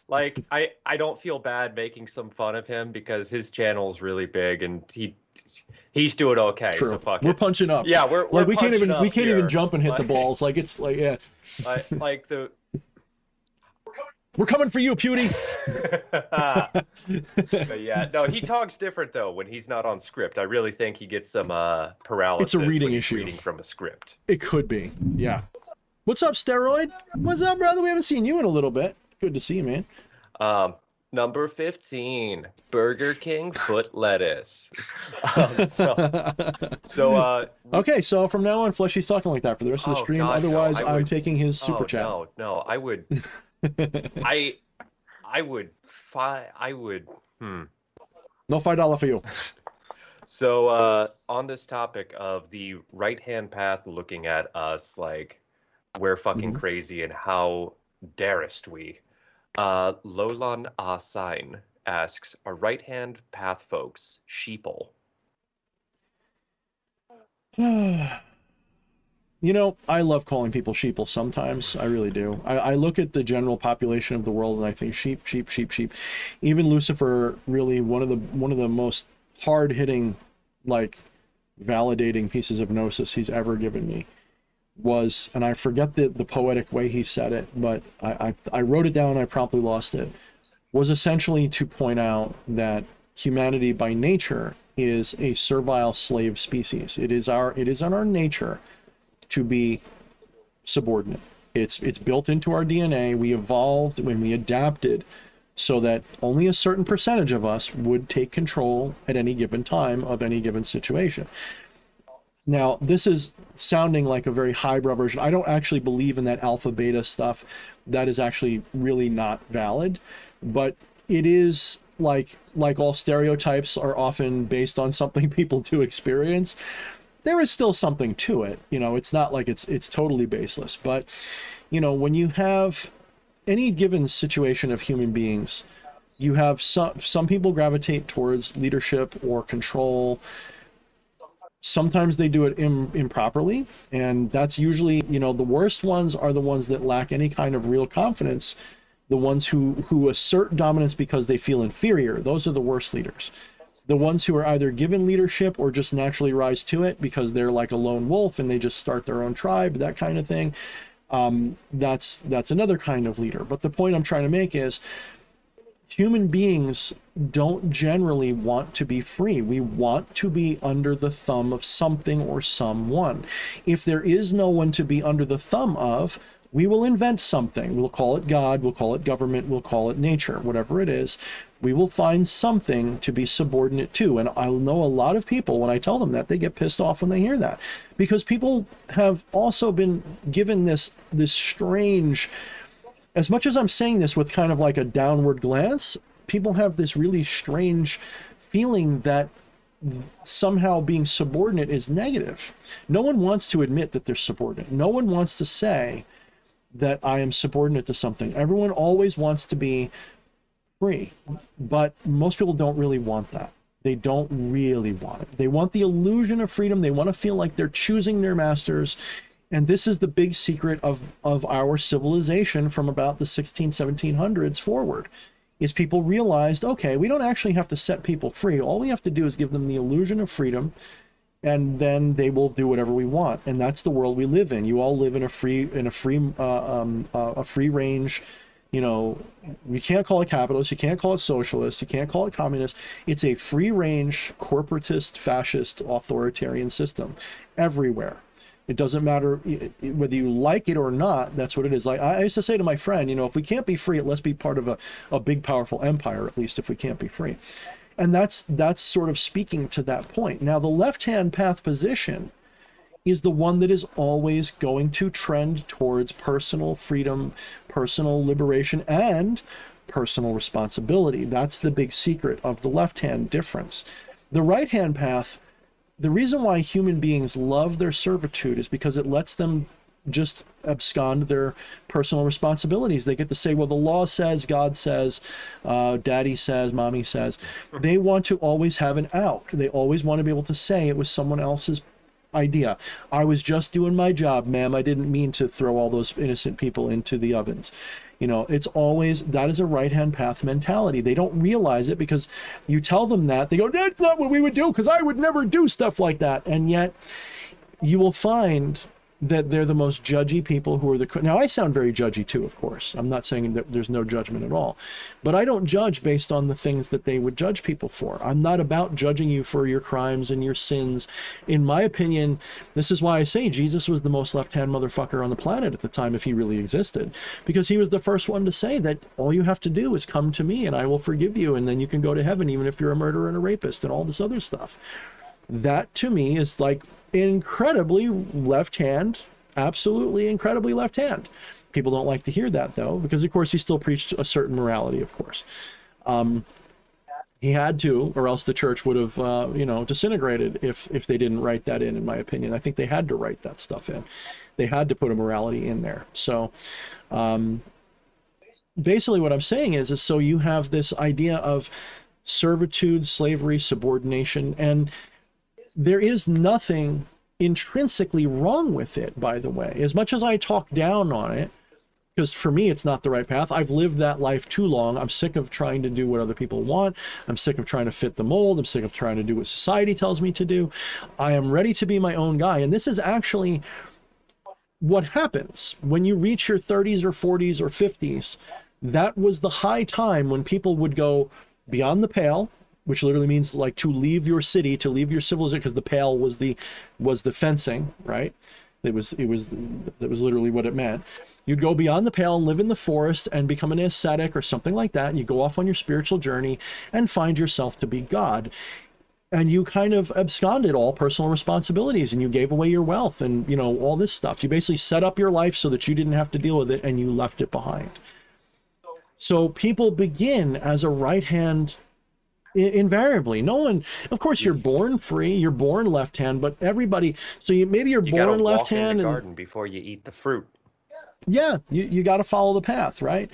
like I don't feel bad making some fun of him because his channel's really big and he's doing okay. True. So fuck We're it. punching up. Yeah, we're like we can't punching even up can't even here. jump and hit the balls. Like it's like yeah. Like the. We're coming for you, Pewdie. But yeah, no, he talks different though when he's not on script. I really think he gets some paralysis. It's a reading when he's issue. Reading from a script. It could be. Yeah. What's up, Steroid? What's up, brother? We haven't seen you in a little bit. Good to see you, man. Number 15, Burger King foot lettuce. Okay, so from now on, Fleshy's talking like that for the rest of the Oh, stream. God, no, Otherwise, I I'm would- taking his super chat. No, I would. I would. No $5 for you. So on this topic of the right-hand path looking at us like we're fucking crazy and how darest we. Lolan Asign asks, are right-hand path folks sheeple? You know, I love calling people sheeple sometimes. I really do. I look at the general population of the world and I think sheep. Even Lucifer, really one of the most hard-hitting, like, validating pieces of gnosis he's ever given me was, and I forget the poetic way he said it, but I wrote it down and I promptly lost it, was essentially to point out that humanity by nature is a servile slave species. It is in our nature to be subordinate. It's built into our DNA. We evolved when we adapted so that only a certain percentage of us would take control at any given time of any given situation. Now, this is sounding like a very highbrow version. I don't actually believe in that alpha beta stuff. That is actually really not valid, but it is like all stereotypes are often based on something people do experience. There is still something to it. You know, it's not like it's totally baseless, but you know, when you have any given situation of human beings, you have some people gravitate towards leadership or control. Sometimes they do it improperly, and that's usually, you know, the worst ones are the ones that lack any kind of real confidence, the ones who assert dominance because they feel inferior. Those are the worst leaders. The ones who are either given leadership or just naturally rise to it because they're like a lone wolf and they just start their own tribe, that kind of thing. That's another kind of leader. But the point I'm trying to make is human beings don't generally want to be free. We want to be under the thumb of something or someone. If there is no one to be under the thumb of, we will invent something. We'll call it God, we'll call it government, we'll call it nature, whatever it is. We will find something to be subordinate to. And I know a lot of people, when I tell them that, they get pissed off when they hear that. Because people have also been given this strange, as much as I'm saying this with kind of like a downward glance, people have this really strange feeling that somehow being subordinate is negative. No one wants to admit that they're subordinate. No one wants to say that I am subordinate to something. Everyone always wants to be free, but most people don't really want that. They don't really want it. They want the illusion of freedom. They want to feel like they're choosing their masters. And this is the big secret of our civilization from about the 1700s forward, is people realized, okay, we don't actually have to set people free. All we have to do is give them the illusion of freedom, and then they will do whatever we want. And that's the world we live in. You all live in a free range. You know, you can't call it capitalist, you can't call it socialist, you can't call it communist. It's a free range, corporatist, fascist, authoritarian system everywhere. It doesn't matter whether you like it or not. That's what it is. Like I used to say to my friend, you know, if we can't be free, let's be part of a big, powerful empire, at least if we can't be free. And that's sort of speaking to that point. Now, the left-hand path position is the one that is always going to trend towards personal freedom, personal liberation, and personal responsibility. That's the big secret of the left-hand difference. The right-hand path, the reason why human beings love their servitude is because it lets them just abscond their personal responsibilities. They get to say, well, the law says, God says, daddy says, mommy says. They want to always have an out. They always want to be able to say it was someone else's idea. I was just doing my job, ma'am. I didn't mean to throw all those innocent people into the ovens. You know, it's always, that is a right-hand path mentality. They don't realize it because you tell them that, they go, that's not what we would do because I would never do stuff like that. And yet you will find that they're the most judgy people who are the... Now, I sound very judgy too, of course. I'm not saying that there's no judgment at all. But I don't judge based on the things that they would judge people for. I'm not about judging you for your crimes and your sins. In my opinion, this is why I say Jesus was the most left-hand motherfucker on the planet at the time, if he really existed. Because he was the first one to say that all you have to do is come to me and I will forgive you, and then you can go to heaven even if you're a murderer and a rapist and all this other stuff. That, to me, is like incredibly left hand, absolutely incredibly left hand. People don't like to hear that, though, because of course he still preached a certain morality, of course. He had to, or else the church would have disintegrated if they didn't write that in my opinion. I think they had to write that stuff in. They had to put a morality in there. So basically what I'm saying is so you have this idea of servitude, slavery, subordination, and there is nothing intrinsically wrong with it, by the way. As much as I talk down on it, because for me, it's not the right path. I've lived that life too long. I'm sick of trying to do what other people want. I'm sick of trying to fit the mold. I'm sick of trying to do what society tells me to do. I am ready to be my own guy. And this is actually what happens when you reach your 30s or 40s or 50s. That was the high time when people would go beyond the pale, which literally means like to leave your city, to leave your civilization, because the pale was the fencing, right? That was literally what it meant. You'd go beyond the pale and live in the forest and become an ascetic or something like that. And you go off on your spiritual journey and find yourself to be God. And you kind of absconded all personal responsibilities and you gave away your wealth and, all this stuff. You basically set up your life so that you didn't have to deal with it and you left it behind. So people begin as a right hand invariably. No one, of course, you're born free, you're born left hand, but everybody, so maybe you're born left hand. In the garden before you eat the fruit. Yeah, you got to follow the path, right?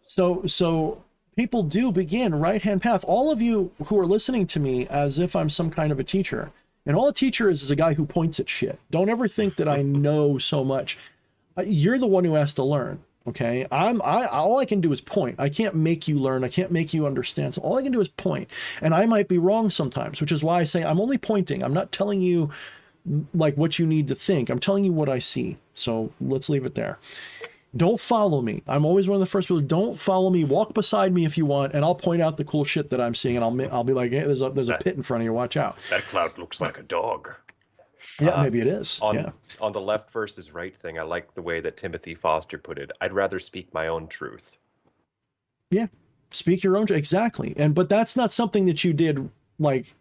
So people do begin right hand path. All of you who are listening to me as if I'm some kind of a teacher, and all a teacher is a guy who points at shit. Don't ever think that I know so much. You're the one who has to learn. Okay, all I can do is point. I can't make you learn. I can't make you understand. So all I can do is point, and I might be wrong sometimes, which is why I say I'm only pointing. I'm not telling you like what you need to think. I'm telling you what I see. So let's leave it there. Don't follow me. I'm always one of the first people. Don't follow me. Walk beside me if you want, and I'll point out the cool shit that I'm seeing, and I'll be like, hey, there's a pit in front of you. Watch out. That cloud looks like a dog. Yeah, maybe it is. On the left versus right thing, I like the way that Timothy Foster put it. I'd rather speak my own truth. Yeah, speak your own. Exactly. But that's not something that you did, like,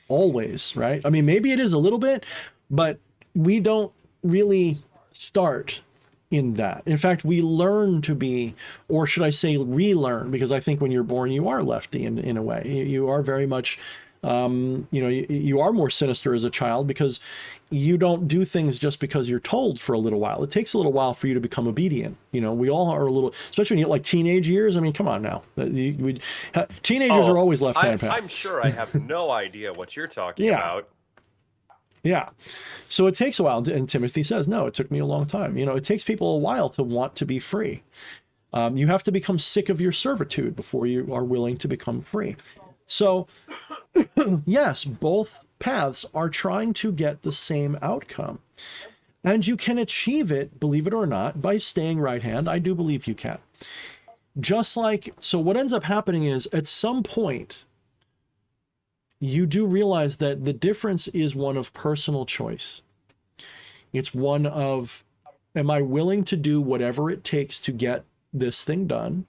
always, right? I mean, maybe it is a little bit, but we don't really start in that. In fact, we learn to be, or should I say relearn, because I think when you're born, you are lefty in a way. You are very much, you are more sinister as a child because you don't do things just because you're told for a little while. It takes a little while for you to become obedient. We all are a little, especially when you get like teenage years. I mean, come on now. Teenagers are always left-hand path. I'm sure I have no idea what you're talking about. Yeah. So it takes a while. And Timothy says, no, it took me a long time. It takes people a while to want to be free. You have to become sick of your servitude before you are willing to become free. So yes, both paths are trying to get the same outcome. And you can achieve it, believe it or not, by staying right hand. I do believe you can. Just like, so what ends up happening is at some point, you do realize that the difference is one of personal choice. It's one of, am I willing to do whatever it takes to get this thing done?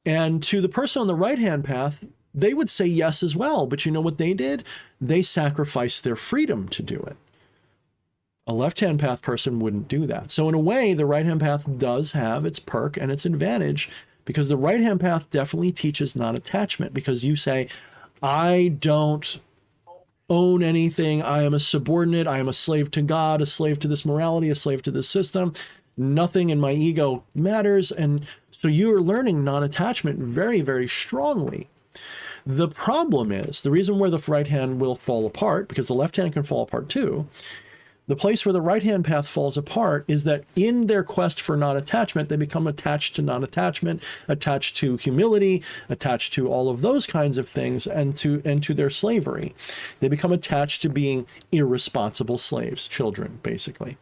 And to the person on the right-hand path, they would say yes as well. But you know what they did? They sacrificed their freedom to do it. A left-hand path person wouldn't do that. So in a way, the right-hand path does have its perk and its advantage, because the right-hand path definitely teaches non-attachment, because you say, I don't own anything. I am a subordinate. I am a slave to God, a slave to this morality, a slave to this system. Nothing in my ego matters. And so you're learning non-attachment very, very strongly. The problem is, the reason where the right hand will fall apart, because the left hand can fall apart too, the place where the right-hand path falls apart is that in their quest for non-attachment, they become attached to non-attachment, attached to humility, attached to all of those kinds of things, and to their slavery. They become attached to being irresponsible slaves, children, basically.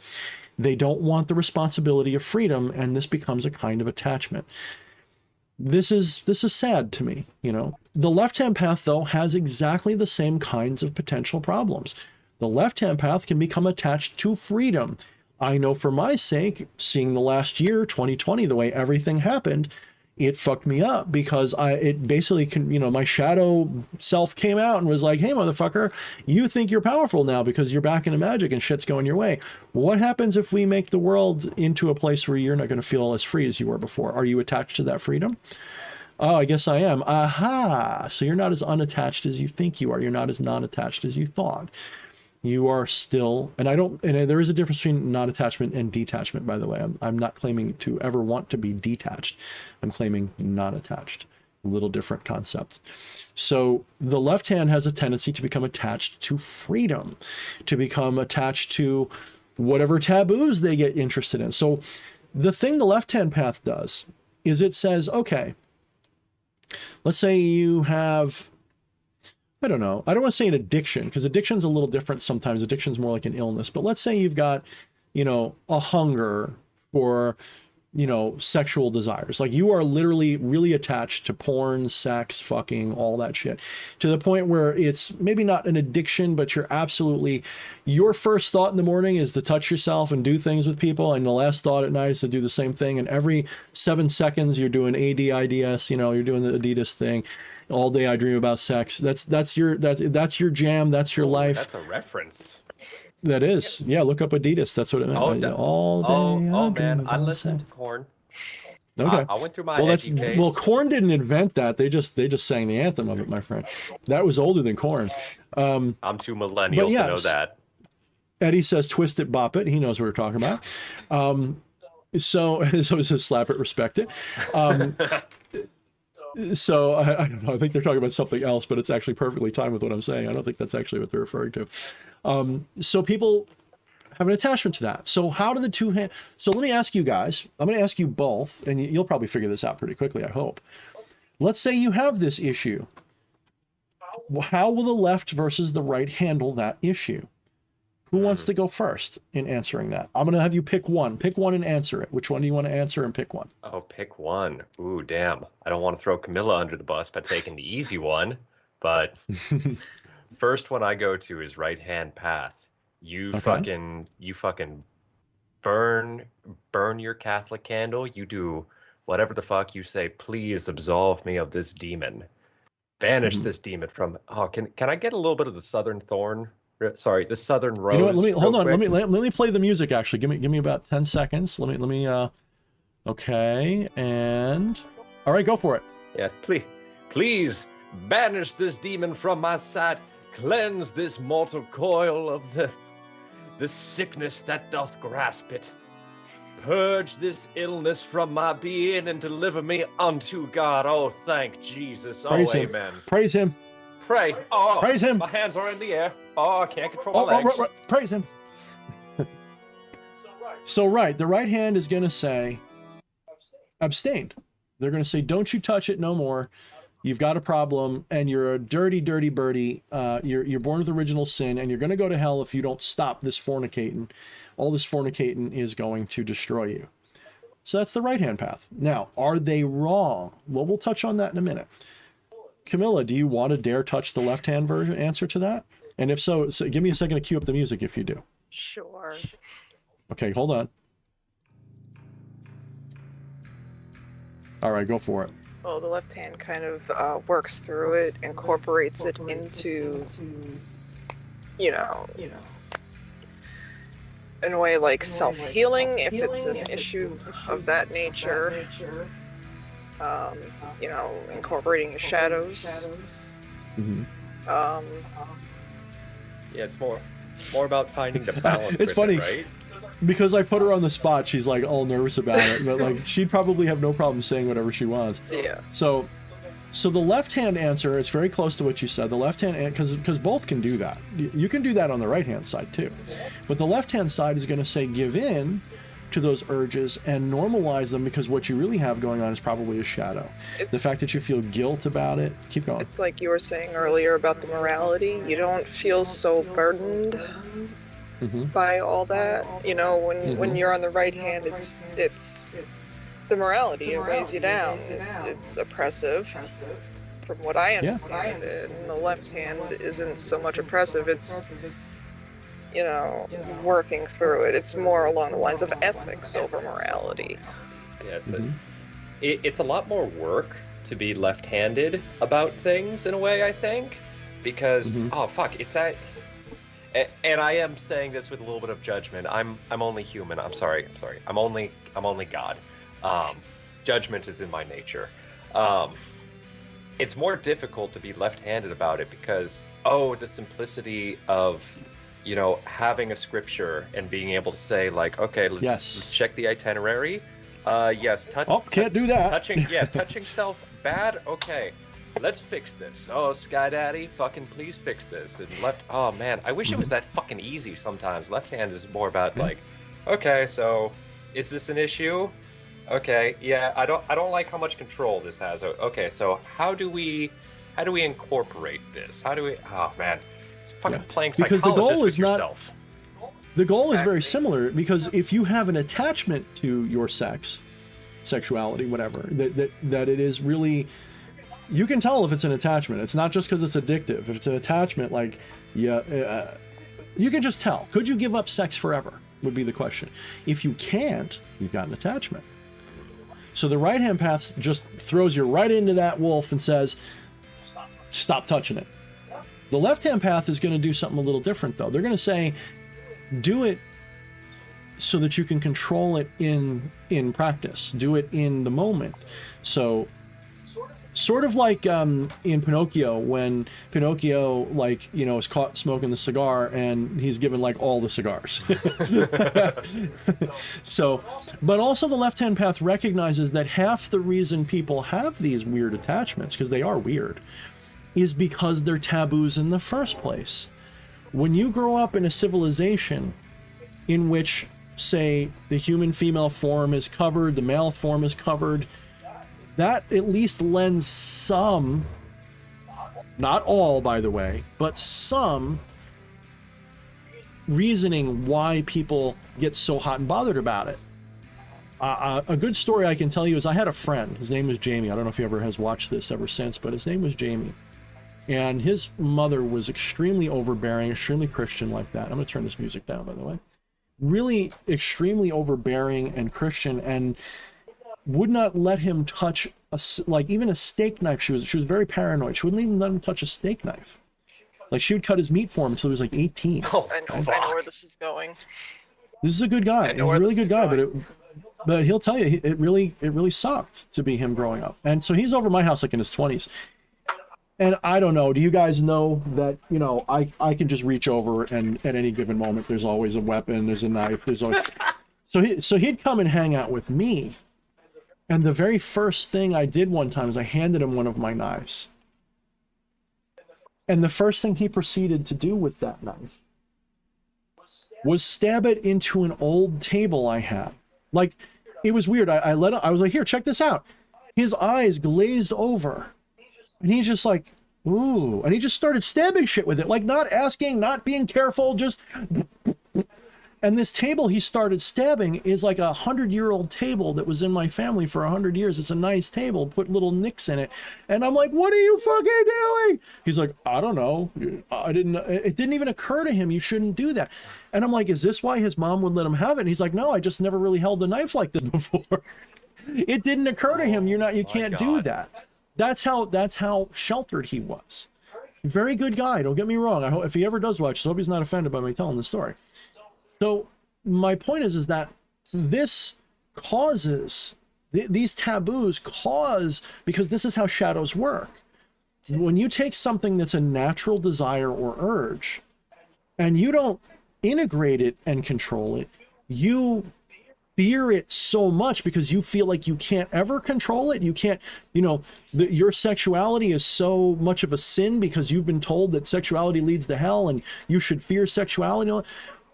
They don't want the responsibility of freedom, and this becomes a kind of attachment. This is sad to me, The left-hand path, though, has exactly the same kinds of potential problems. The left-hand path can become attached to freedom. I know for my sake, seeing the last year, 2020, the way everything happened, it fucked me up, because it basically my shadow self came out and was like, hey, motherfucker, you think you're powerful now because you're back into magic and shit's going your way. What happens if we make the world into a place where you're not going to feel as free as you were before? Are you attached to that freedom? Oh, I guess I am. Aha. So you're not as unattached as you think you are. You're not as non-attached as you thought. You are still, and there is a difference between non-attachment and detachment, by the way. I'm not claiming to ever want to be detached. I'm claiming non-attached. A little different concept. So the left hand has a tendency to become attached to freedom, to become attached to whatever taboos they get interested in. So the thing the left-hand path does is it says, okay, let's say you have, I don't know, I don't want to say an addiction, because addiction's a little different sometimes. Addiction's more like an illness. But let's say you've got, a hunger for, sexual desires. Like you are literally really attached to porn, sex, fucking, all that shit, to the point where it's maybe not an addiction, but your first thought in the morning is to touch yourself and do things with people. And the last thought at night is to do the same thing. And every 7 seconds you're doing ADIDS, you're doing the Adidas thing. All day I dream about sex. That's your jam. That's your life. That's a reference. That is. Yeah, look up Adidas. That's what it meant. All day. Man, I listened to Korn. Okay. I went through my edgy phase. Well, Korn didn't invent that. They just sang the anthem of it, my friend. That was older than Korn. I'm too millennial to know that. Eddie says, twist it, bop it. He knows what we're talking about. So it says, slap it, respect it. So I don't know. I think they're talking about something else, but it's actually perfectly timed with what I'm saying. I don't think that's actually what they're referring to. So people have an attachment to that. So how do the two hand? So let me ask you guys. I'm going to ask you both, and you'll probably figure this out pretty quickly, I hope. Let's say you have this issue. How will the left versus the right handle that issue? Who wants to go first in answering that? I'm going to have you pick one. Pick one and answer it. Which one do you want to answer and pick one? Oh, pick one. Ooh, damn. I don't want to throw Camilla under the bus by taking the easy one, but first one I go to is right-hand path. You fucking burn your Catholic candle. You do whatever the fuck you say. Please absolve me of this demon. Banish this demon from. Oh, can I get a little bit of the Southern Thorne? Sorry, the Southern Rose. You know what? Let me hold on. Quick. Let me play the music. Actually, give me about 10 seconds. Let me. Okay, and all right, go for it. Yeah, please banish this demon from my sight. Cleanse this mortal coil of the sickness that doth grasp it. Purge this illness from my being and deliver me unto God. Oh, thank Jesus. Praise oh, him. amen. Praise him. Pray. Oh, praise him. My hands are in the air. Oh, I can't control my legs. Right. Praise him. So the right hand is going to say, abstain. They're going to say, don't you touch it no more. You've got a problem, and you're a dirty, dirty birdie. You're born with original sin, and you're going to go to hell if you don't stop this fornicating. All this fornicating is going to destroy you. So that's the right-hand path. Now, are they wrong? Well, we'll touch on that in a minute. Camilla, do you want to dare touch the left-hand version answer to that? And if so, give me a second to cue up the music if you do. Sure. Okay, hold on. All right, go for it. Well, the left hand kind of works through it, incorporates it into, in a way like self-healing, if it's an issue of that nature. Incorporating the shadows. Mm-hmm. Yeah, it's more about finding the balance. It's funny, right? Because I put her on the spot. She's like all nervous about it, but like she'd probably have no problem saying whatever she wants. Yeah. So the left-hand answer is very close to what you said. The left-hand, because both can do that. You can do that on the right-hand side too, but the left-hand side is going to say give in to those urges and normalize them, because what you really have going on is probably a shadow. The fact that you feel guilt about it. Keep going. It's like you were saying earlier about the morality. You don't feel so burdened by all that. When you're on the right hand, it's the morality. It weighs you down. It's oppressive, from what I understand. And the left hand isn't so much oppressive. It's working through it. It's more along the lines of ethics over morality. Yeah, it's a lot more work to be left-handed about things in a way, I think, because and I am saying this with a little bit of judgment. I'm only human. I'm sorry. I'm only God. Judgment is in my nature. It's more difficult to be left-handed about it because the simplicity of having a scripture and being able to say like, okay, let's check the itinerary. Yes, can't do that. Touching self, bad. Okay, let's fix this. Oh, Sky Daddy, fucking please fix this. And left. Oh man, I wish it was that fucking easy. Sometimes left hand is more about like, okay, so is this an issue? Okay, yeah, I don't like how much control this has. Okay, so how do we incorporate this? How do we? Oh man. Playing because the goal is yourself. The goal is very similar, because if you have an attachment to your sexuality, whatever, that it is really, you can tell if it's an attachment. It's not just because it's addictive. If it's an attachment, like, you can just tell. Could you give up sex forever would be the question. If you can't, you've got an attachment. So the right-hand path just throws you right into that wolf and says, stop touching it. The left-hand path is going to do something a little different, though. They're going to say, do it so that you can control it in practice. Do it in the moment. So, sort of like in Pinocchio, when Pinocchio, is caught smoking the cigar and he's given, all the cigars. So, but also the left-hand path recognizes that half the reason people have these weird attachments, because they are weird, is because they're taboos in the first place. When you grow up in a civilization in which, say, the human female form is covered, the male form is covered, that at least lends some, not all, by the way, but some reasoning why people get so hot and bothered about it. A good story I can tell you is I had a friend. His name was Jamie. I don't know if he ever has watched this ever since, but his name was Jamie. And his mother was extremely overbearing, extremely Christian like that. I'm going to turn this music down, by the way. Really extremely overbearing and Christian, and would not let him touch like even a steak knife. She was very paranoid. She wouldn't even let him touch a steak knife. Like, she would cut his meat for him until he was like 18. Oh, I know where this is going. This is a good guy. He's a really good guy, but he'll tell you it really sucked to be him growing up. And so he's over my house like in his 20s. And I don't know, do you guys know that, you know, I can just reach over, and at any given moment there's always a weapon, there's a knife, there's always so he'd come and hang out with me. And the very first thing I did one time is I handed him one of my knives. And the first thing he proceeded to do with that knife was stab it into an old table I had. Like, it was weird. I was like, here, check this out. His eyes glazed over. And he's just like, ooh. And he just started stabbing shit with it. Like, not asking, not being careful, just... And this table he started stabbing is like 100-year-old table that was in my family for 100 years. It's a nice table, put little nicks in it. And I'm like, what are you fucking doing? He's like, I don't know. It didn't even occur to him you shouldn't do that. And I'm like, is this why his mom would let him have it? And he's like, no, I just never really held a knife like this before. It didn't occur to him, you can't do that. That's how sheltered he was. Very good guy, don't get me wrong. I hope if he ever does watch, I hope he's not offended by me telling the story. So my point is that this causes, these taboos cause, because this is how shadows work. When you take something that's a natural desire or urge, and you don't integrate it and control it, you fear it so much because you feel like you can't ever control it. You can't, your sexuality is so much of a sin because you've been told that sexuality leads to hell and you should fear sexuality.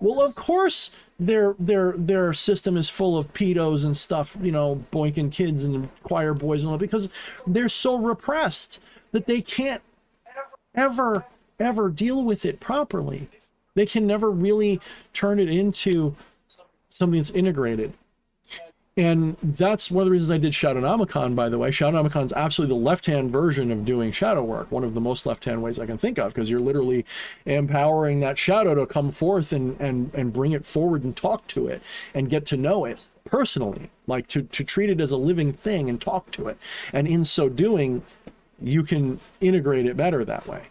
Well, of course, their system is full of pedos and stuff, boinking kids and choir boys and all, because they're so repressed that they can't ever deal with it properly. They can never really turn it into something that's integrated. And that's one of the reasons I did Shadownomicon, by the way. Shadownomicon is absolutely the left-hand version of doing shadow work, one of the most left-hand ways I can think of, because you're literally empowering that shadow to come forth and bring it forward and talk to it and get to know it personally, like to treat it as a living thing and talk to it. And in so doing, you can integrate it better that way,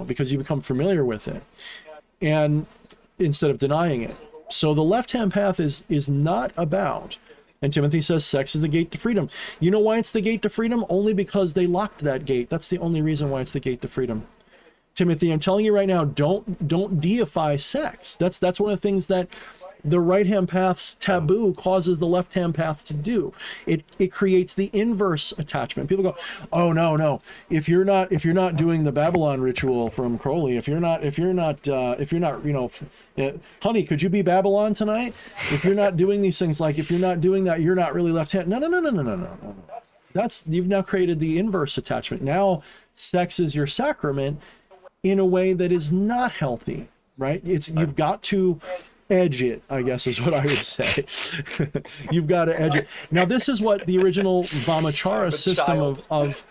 because you become familiar with it, and instead of denying it. So the left-hand path is not about, and Timothy says sex is the gate to freedom. You know why it's the gate to freedom? Only because they locked that gate. That's the only reason why it's the gate to freedom. Timothy, I'm telling you right now, don't deify sex. That's one of the things that the right-hand path's taboo causes the left-hand path to do. It creates the inverse attachment. People go, oh no, if you're not doing the Babylon ritual from Crowley, if you're not, honey, could you be Babylon tonight? If you're not doing these things, like if you're not doing that, you're not really left-hand. No. You've now created the inverse attachment. Now sex is your sacrament in a way that is not healthy, right? You've got to edge it, I guess is what I would say. You've got to edge it. Now, this is what the original Vamachara system of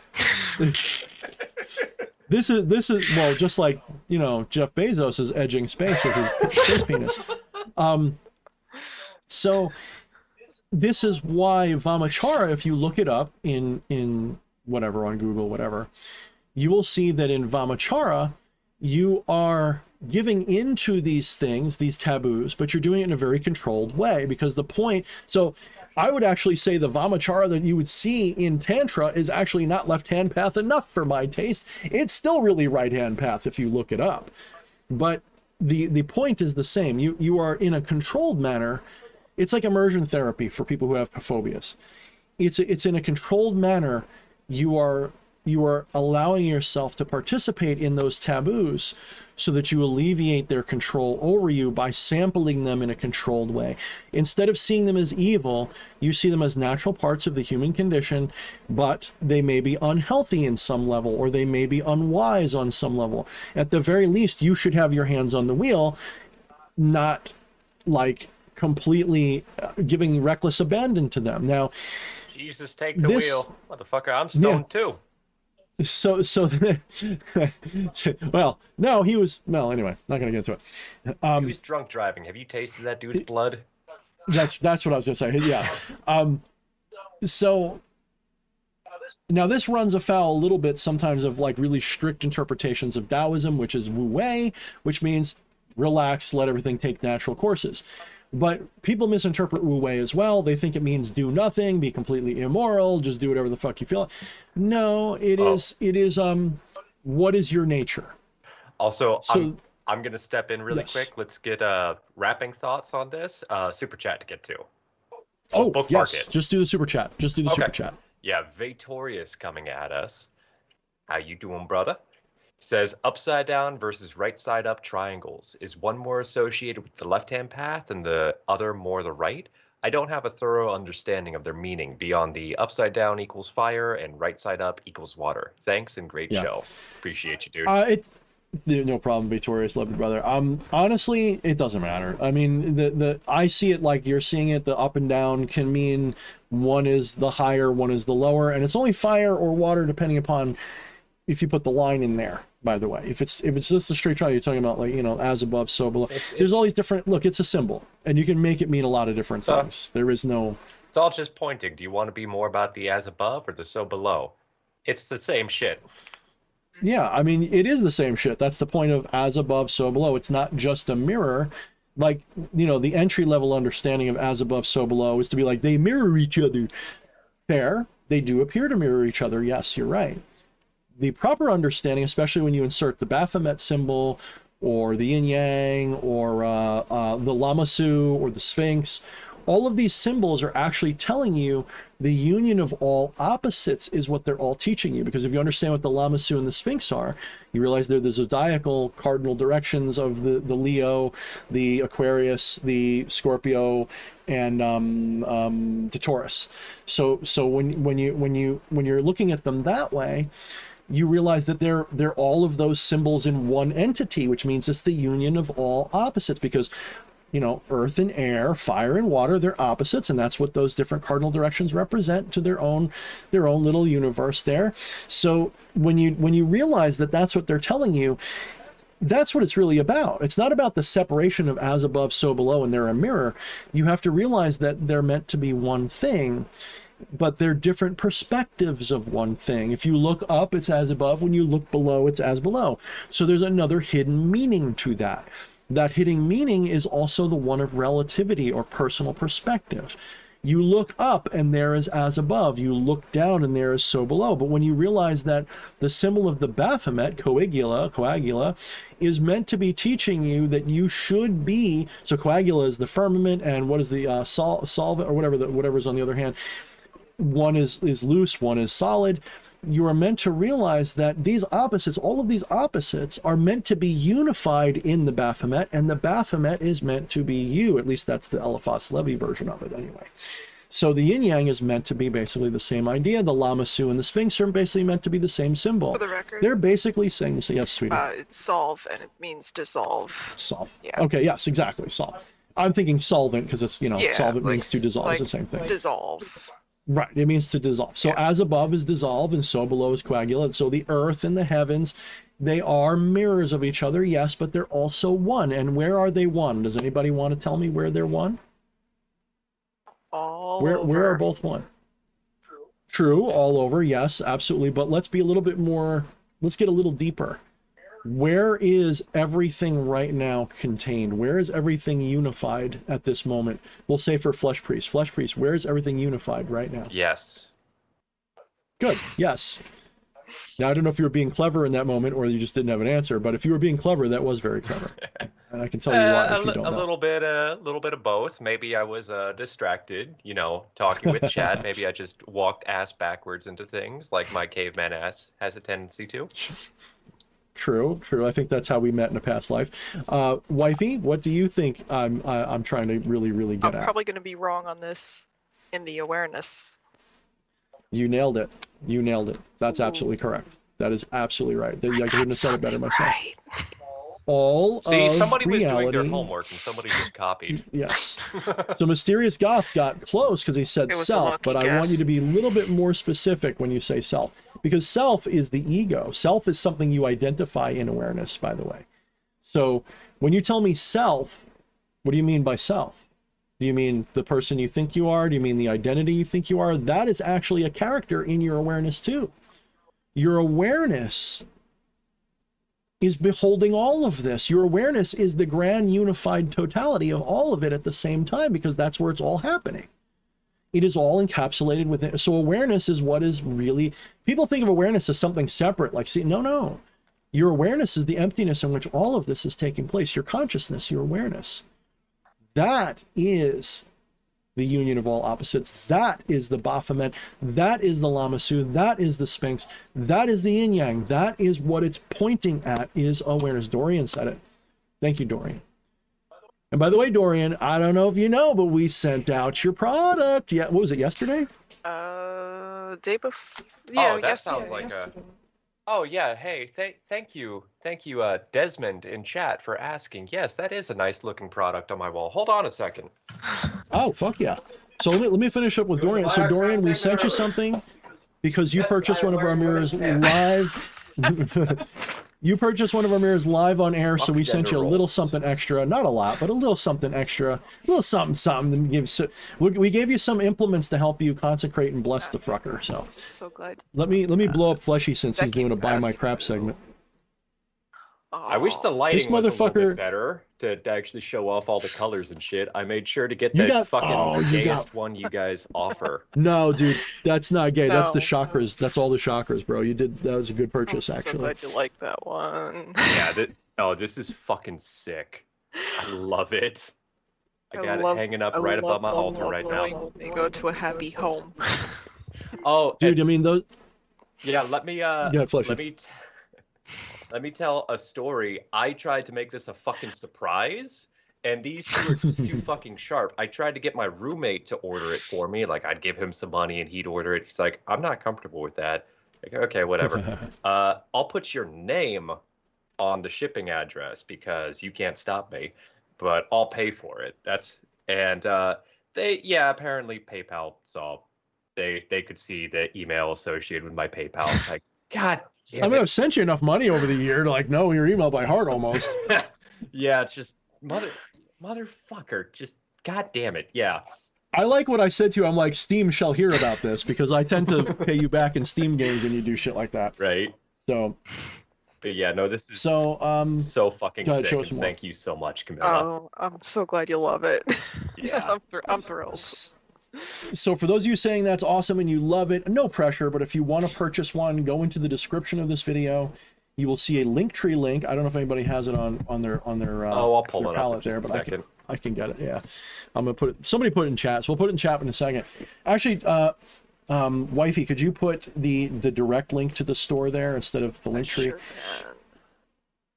this is well, just like Jeff Bezos is edging space with his space penis. So this is why Vamachara, if you look it up in whatever, on Google, whatever, you will see that in Vamachara you are giving into these things, these taboos, but you're doing it in a very controlled way, because the point, so I would actually say the Vamachara that you would see in Tantra is actually not left-hand path enough for my taste. It's still really right-hand path if you look it up. But the point is the same. You are in a controlled manner. It's like immersion therapy for people who have phobias. It's in a controlled manner. You are you are allowing yourself to participate in those taboos so that you alleviate their control over you by sampling them in a controlled way. Instead of seeing them as evil, you see them as natural parts of the human condition, but they may be unhealthy in some level, or they may be unwise on some level. At the very least, you should have your hands on the wheel, not like completely giving reckless abandon to them. Now, Jesus, take the wheel. Motherfucker, I'm stoned too. So well, no, he was, well, anyway, not gonna get into it. He was drunk driving. Have you tasted that dude's blood? That's what I was gonna say. Yeah. So now this runs afoul a little bit sometimes of like really strict interpretations of Taoism, which is Wu Wei, which means relax, let everything take natural courses. But people misinterpret Wu Wei as well. They think it means do nothing, be completely immoral, just do whatever the fuck you feel. No, it is what is your nature? Also, I'm gonna step in really quick. Let's get wrapping thoughts on this. Super chat to get to. Oh, bookmark yes. it. Just do the super chat. Just do the super chat. Yeah, Victorious coming at us. How you doing, brother? Says upside down versus right side up triangles. Is one more associated with the left-hand path and the other more the right? I don't have a thorough understanding of their meaning beyond the upside down equals fire and right side up equals water. Thanks and great show. Appreciate you, dude. No problem, Victorious. Love you, brother. Honestly, it doesn't matter. I mean, I see it like you're seeing it. The up and down can mean one is the higher, one is the lower, and it's only fire or water depending upon if you put the line in there. By the way, if it's just a straight triangle, you're talking about, like, you know, as above, so below. There's all these different. Look, it's a symbol, and you can make it mean a lot of different things. There is no. It's all just pointing. Do you want to be more about the as above or the so below? It's the same shit. Yeah, I mean, it is the same shit. That's the point of as above, so below. It's not just a mirror. Like, you know, the entry level understanding of as above, so below is to be like, they mirror each other. Fair. They do appear to mirror each other. Yes, you're right. The proper understanding, especially when you insert the Baphomet symbol or the yin yang or the Lamassu or the Sphinx, all of these symbols are actually telling you the union of all opposites is what they're all teaching you. Because if you understand what the Lamassu and the Sphinx are, you realize they're the zodiacal cardinal directions of the Leo, the Aquarius, the Scorpio, and the Taurus. So when you're looking at them that way, you realize that they're all of those symbols in one entity, which means it's the union of all opposites, because, you know, earth and air, fire and water, they're opposites, and that's what those different cardinal directions represent to their own little universe there. So when you realize that that's what they're telling you, that's what it's really about. It's not about the separation of as above, so below, and they're a mirror. You have to realize that they're meant to be one thing, but they're different perspectives of one thing. If you look up, it's as above. When you look below, it's as below. So there's another hidden meaning to that. That hidden meaning is also the one of relativity or personal perspective. You look up and there is as above. You look down and there is so below. But when you realize that the symbol of the Baphomet, coagula, is meant to be teaching you that you should be, so coagula is the firmament, and what is the solvent, or whatever's on the other hand, one is loose, one is solid. You are meant to realize that these opposites, all of these opposites, are meant to be unified in the Baphomet, and the Baphomet is meant to be you. At least that's the Eliphas Levi version of it anyway. So the yin yang is meant to be basically the same idea. The Lamassu and the Sphinx are basically meant to be the same symbol. For the record, they're basically saying the same. Yes, sweetie. It's solve, and it means dissolve. Solve. Yeah. Okay, yes, exactly. Solve. I'm thinking solvent because it's, you know, Yeah, solvent like, means to dissolve. like It's the same thing. Dissolve. Right, it means to dissolve. So as above is dissolve, and so below is coagulate. So the earth and the heavens, they are mirrors of each other, yes, but they're also one. And where are they one? Does anybody want to tell me where they're one? Where are both one? True, all over, yes, absolutely. But let's be a little bit more, let's get a little deeper. Where is everything right now contained? Where is everything unified at this moment? We'll say for Flesh Priest. Flesh Priest, where is everything unified right now? Yes. Good, yes. Now, I don't know if you were being clever in that moment or you just didn't have an answer, but if you were being clever, that was very clever. And I can tell you why if you don't a know. little bit of both. Maybe I was distracted, you know, talking with Chad. Maybe I just walked ass backwards into things like my caveman ass has a tendency to. True. I think that's how we met in a past life. Wifey, what do you think I'm trying to really get I'm at? probably going to be wrong on this in the awareness. You nailed it. That's absolutely correct. That is absolutely right. I couldn't have said it better myself. Right. All See, of somebody was doing reality, their homework and somebody just copied. Yes. So Mysterious Goth got close because he said It was a self, lucky but I want you guess. to be a little bit more specific when you say self, because self is the ego. Self is something you identify in awareness, by the way. So when you tell me self, what do you mean by self? Do you mean the person you think you are? Do you mean the identity you think you are? That is actually a character in your awareness too. Your awareness is beholding all of this. Your awareness is the grand unified totality of all of it at the same time, because that's where it's all happening. It is all encapsulated within. So awareness is what is really, people think of awareness as something separate, like, see, no. Your awareness is the emptiness in which all of this is taking place. Your consciousness, your awareness. That is the union of all opposites. That is the Baphomet. That is the Lamassu. That is the Sphinx. That is the yin yang. That is what it's pointing at, is awareness. Dorian said it. Thank you, Dorian. And by the way, Dorian, I don't know if you know, but we sent out your product. Yeah, what was it, yesterday? Day before. Yeah, Oh, that sounds like a. Oh yeah, hey, thank you, Desmond in chat for asking. Yes, that is a nice looking product on my wall. Hold on a second. Oh, fuck yeah. So let me finish up with Dorian. So Dorian, we sent you something because you purchased one of our mirrors live. You purchased one of our mirrors live on air, so we sent you a little something extra. Not a lot, but a little something extra. A little something. We gave you some implements to help you consecrate and bless the fucker. So glad. Let me blow up Fleshy since That he's doing a came buy my fast. crap segment. I wish the lighting was a little motherfucker- bit better to actually show off all the colors and shit. I made sure to get You the got- fucking oh, you gayest got- one you guys offer. No, dude, that's not gay. That's the No. chakras. That's all the chakras, bro. That was a good purchase, I'm so actually. glad you like that one. Yeah, this is fucking sick. I love it. I got it hanging up right above my altar right now. When you go to a happy home. Oh, Dude, I mean, those. yeah, let me Fleshy. let me tell a story. I tried to make this a fucking surprise, and these two are just too fucking sharp. I tried to get my roommate to order it for me. Like, I'd give him some money and he'd order it. He's like, I'm not comfortable with that. Like, okay, whatever. I'll put your name on the shipping address because you can't stop me, but I'll pay for it. Apparently PayPal saw. They could see the email associated with my PayPal. Like, God damn I mean, it. I've sent you enough money over the year to like know your email by heart almost. Yeah, it's just motherfucker. Just God damn it. Yeah. I like what I said to you. I'm like, Steam shall hear about this because I tend to pay you back in Steam games when you do shit like that. Right. So, But yeah, no, this is so fucking go ahead, sick. show us And more. thank you so much, Camilla. Oh, I'm so glad you love it. Yeah. I'm thrilled. So for those of you saying that's awesome and you love it, no pressure, but if you want to purchase one, go into the description of this video. You will see a Linktree link. I don't know if anybody has it on their I'll pull their it up palette in there, just but a second. I can get it. Yeah, I'm gonna put it. Somebody put it in chat, so we'll put it in chat in a second. Actually, Wifey, could you put the direct link to the store there instead of the Linktree? Sure can.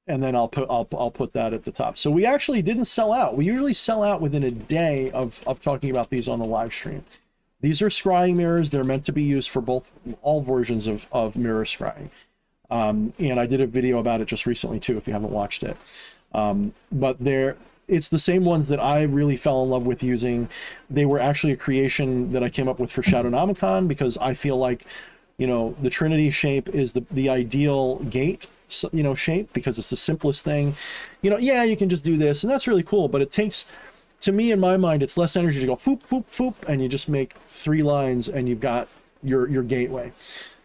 And then I'll put that at the top. So we actually didn't sell out. We usually sell out within a day of talking about these on the live stream. These are scrying mirrors. They're meant to be used for all versions of mirror scrying. And I did a video about it just recently too, if you haven't watched it. But it's the same ones that I really fell in love with using. They were actually a creation that I came up with for Shadownomicon because I feel like, the Trinity shape is the ideal gate, shape, because it's the simplest thing. Yeah, you can just do this and that's really cool, but it takes, to me, in my mind, it's less energy to go foop, foop, foop, and you just make 3 lines and you've got your gateway.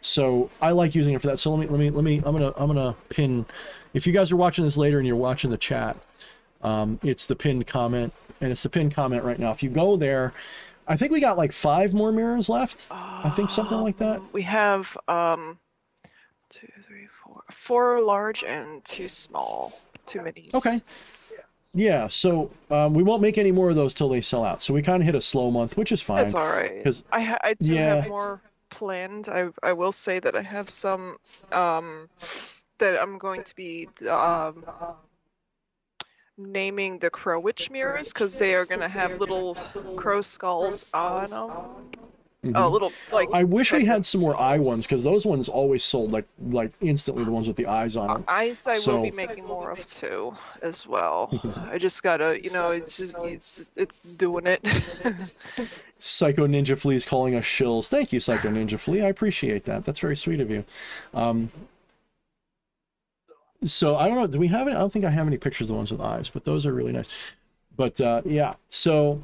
So I like using it for that. So let me, I'm gonna pin, if you guys are watching this later and you're watching the chat, it's the pinned comment, and it's the pinned comment right now. If you go there, I think we got like 5 more mirrors left. I think something like that. We have 2, 3, 4 large and 2 small, 2 minis. Okay. Yeah, so we won't make any more of those till they sell out. So we kind of hit a slow month, which is fine. That's all right. 'Cause- I do yeah. have more planned. I will say that I have some that I'm going to be naming the Crow Witch mirrors because they are going to have little crow skulls on them. Little like. I wish we had some more eye skulls. ones because those ones always sold like instantly. The ones with the eyes on them. Eyes I So- will be making more of too, as well. I just gotta, it's just it's doing it. Psycho Ninja Flea is calling us shills. Thank you, Psycho Ninja Flea. I appreciate that. That's very sweet of you. So I don't know. Do we have it? I don't think I have any pictures of the ones with eyes, but those are really nice. But yeah, so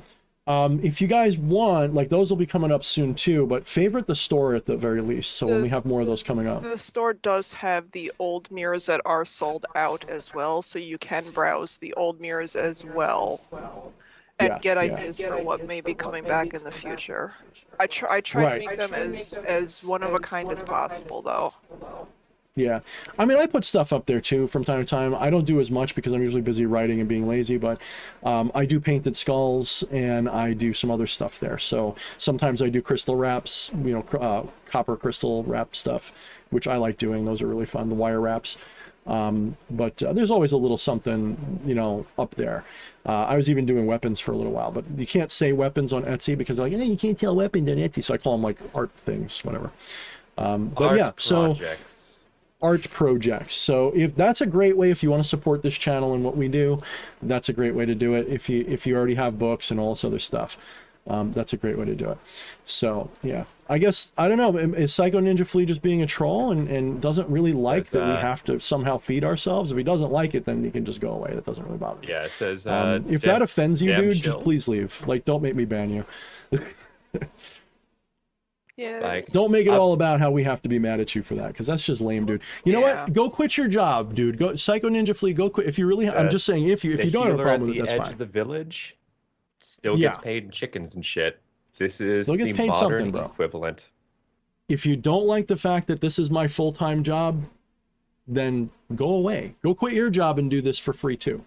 if you guys want, like, those will be coming up soon too, but favorite the store at the very least. So when we have more of those coming up. The store does have the old mirrors that are sold out as well, so you can browse the old mirrors as well. And Yeah, get yeah. ideas for what may be coming back in the future. I try Right. to make them as one of a kind as possible, though. Yeah, I mean, I put stuff up there too from time to time. I don't do as much because I'm usually busy writing and being lazy, but I do painted skulls and I do some other stuff there. So sometimes I do crystal wraps, copper crystal wrap stuff, which I like doing. Those are really fun, the wire wraps. But there's always a little something, up there. I was even doing weapons for a little while, but you can't say weapons on Etsy because they're like, you can't tell weapons on Etsy. So I call them like art things, whatever. But Art yeah, so projects. art projects. So if that's a great way, if you want to support this channel and what we do, that's a great way to do it. If you already have books and all this other stuff, that's a great way to do it. So yeah, I guess, I don't know, is Psycho Ninja Flea just being a troll and doesn't really like Says that we that. have to somehow feed ourselves? If he doesn't like it, then he can just go away. That doesn't really bother me. Yeah, it says. If that offends you, damn dude, just shills. please leave. Like, don't make me ban you. Yeah. Like, Don't make it all about how we have to be mad at you for that, because that's just lame, dude. You know Yeah. what? Go quit your job, dude. Go, Psycho Ninja Flea. Go quit. If you really, I'm just saying, if you the don't have a healer problem at with it, the that's edge fine. of the village still Yeah. gets paid in chickens and shit. This is Still gets the paid modern something, bro. equivalent. If you don't like the fact that this is my full-time job, then go away. Go quit your job and do this for free too.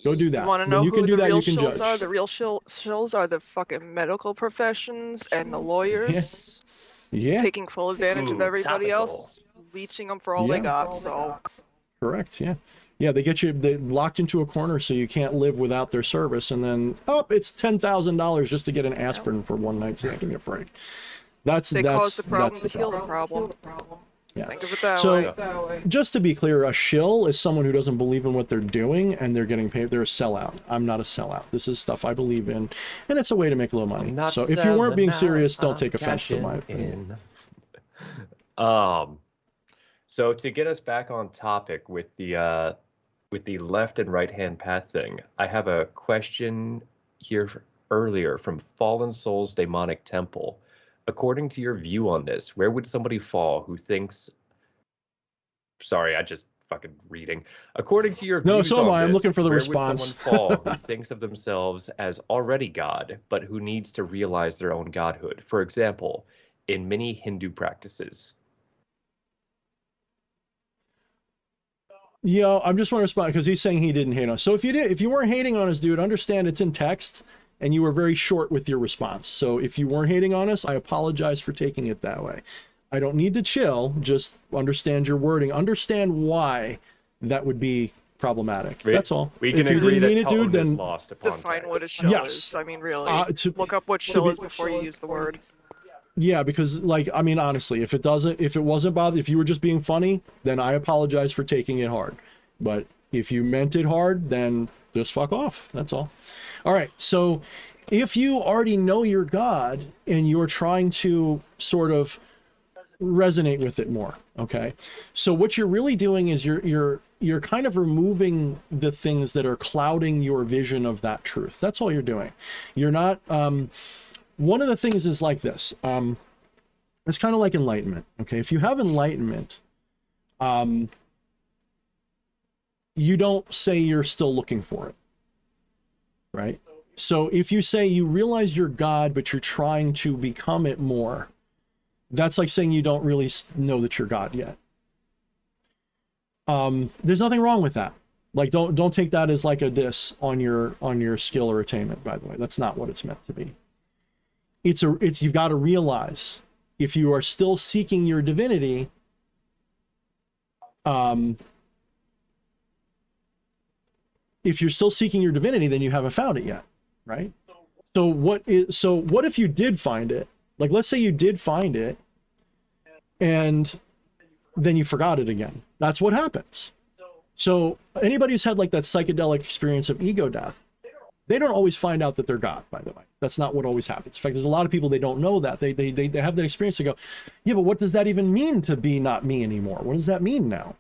Go do that. You want to When know you who can do the that, real you can shills judge. are? The real shills are the fucking medical professions and the lawyers Yeah, taking full advantage of Ooh, everybody topical. else, leeching them for all they Yeah. got. So correct. Yeah. Yeah, they get you locked into a corner so you can't live without their service, and then it's $10,000 just to get an aspirin for one night. So give me a break. they That's cause the problem that's to the heal the problem. problem. Yeah. Think of it that So- way. Just to be clear, a shill is someone who doesn't believe in what they're doing and they're getting paid. They're a sellout. I'm not a sellout. This is stuff I believe in, and it's a way to make a little money. Not So if you weren't being selling serious, out, don't I'm take offense to my cashing opinion. in. So to get us back on topic with the left and right hand path thing, I have a question here earlier from Fallen Souls Demonic Temple. According to your view on this, where would somebody fall who thinks? Sorry, I just fucking reading. According to your No, views so am on I. I'm this, looking for the where response. would someone fall who thinks of themselves as already God, but who needs to realize their own godhood? For example, in many Hindu practices. Yeah, I'm just want to respond because he's saying he didn't hate on us. So if you weren't hating on us, dude, understand it's in text, and you were very short with your response. So if you weren't hating on us, I apologize for taking it that way. I don't need to chill. Just understand your wording. Understand why that would be problematic. That's all. We can if you agree didn't that mean it, dude, tone is then lost upon Define text. what a shill Yes. is. I mean, really. to- Look up what to shill be- is before you use the word. yeah, because I mean, honestly, if it wasn't bothered, if you were just being funny, then I apologize for taking it hard. But if you meant it hard, then just fuck off. That's all. All right. So if you already know your God and you're trying to sort of resonate with it more, okay? So what you're really doing is you're kind of removing the things that are clouding your vision of that truth. That's all you're doing. You're not one of the things is like this. It's kind of like enlightenment, okay? If you have enlightenment, you don't say you're still looking for it, right? So if you say you realize you're God, but you're trying to become it more, that's like saying you don't really know that you're God yet. There's nothing wrong with that. Like, don't take that as like a diss on your skill or attainment, by the way. That's not what it's meant to be. It's you've got to realize, if you are still seeking your divinity, if you're still seeking your divinity, then you haven't found it yet, right? So what if you did find it? Like, let's say you did find it and then you forgot it again. That's what happens. So anybody who's had like that psychedelic experience of ego death, they don't always find out that they're God, by the way. That's not what always happens. In fact, there's a lot of people, they don't know that. They have that experience to go, yeah, but what does that even mean to be not me anymore? What does that mean now?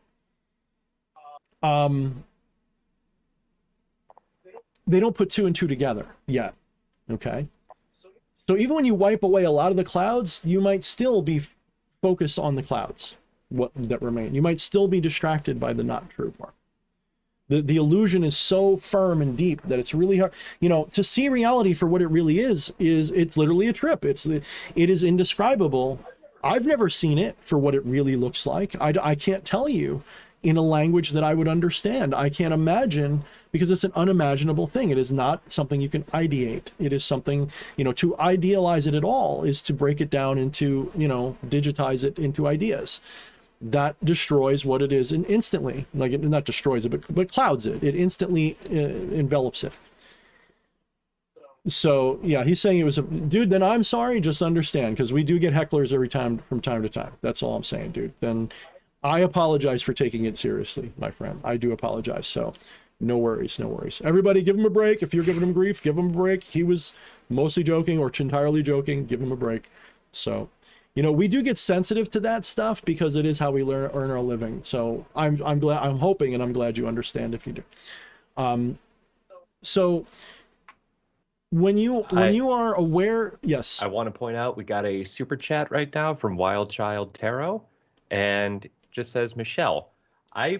They don't put 2 and 2 together yet. Okay. So even when you wipe away a lot of the clouds, you might still be focused on the clouds that remain. You might still be distracted by the not true part. The illusion is so firm and deep that it's really hard, to see reality for what it really is it's literally a trip. It is indescribable. I've never seen it for what it really looks like. I can't tell you in a language that I would understand. I can't imagine, because it's an unimaginable thing. It is not something you can ideate. It is something, to idealize it at all is to break it down into, digitize it into ideas. That destroys what it is, and instantly, like, it not destroys it, but clouds it. It instantly envelops it. So yeah, he's saying it was dude. Then I'm sorry. Just understand, because we do get hecklers from time to time. That's all I'm saying, dude. Then I apologize for taking it seriously, my friend. I do apologize. So no worries, no worries. Everybody, give him a break. If you're giving him grief, give him a break. He was mostly joking or entirely joking. Give him a break. So. We do get sensitive to that stuff because it is how we earn our living. So I'm hoping and I'm glad you understand if you do. So when you are aware, yes. I want to point out we got a super chat right now from Wild Child Tarot, and just says, Michelle, I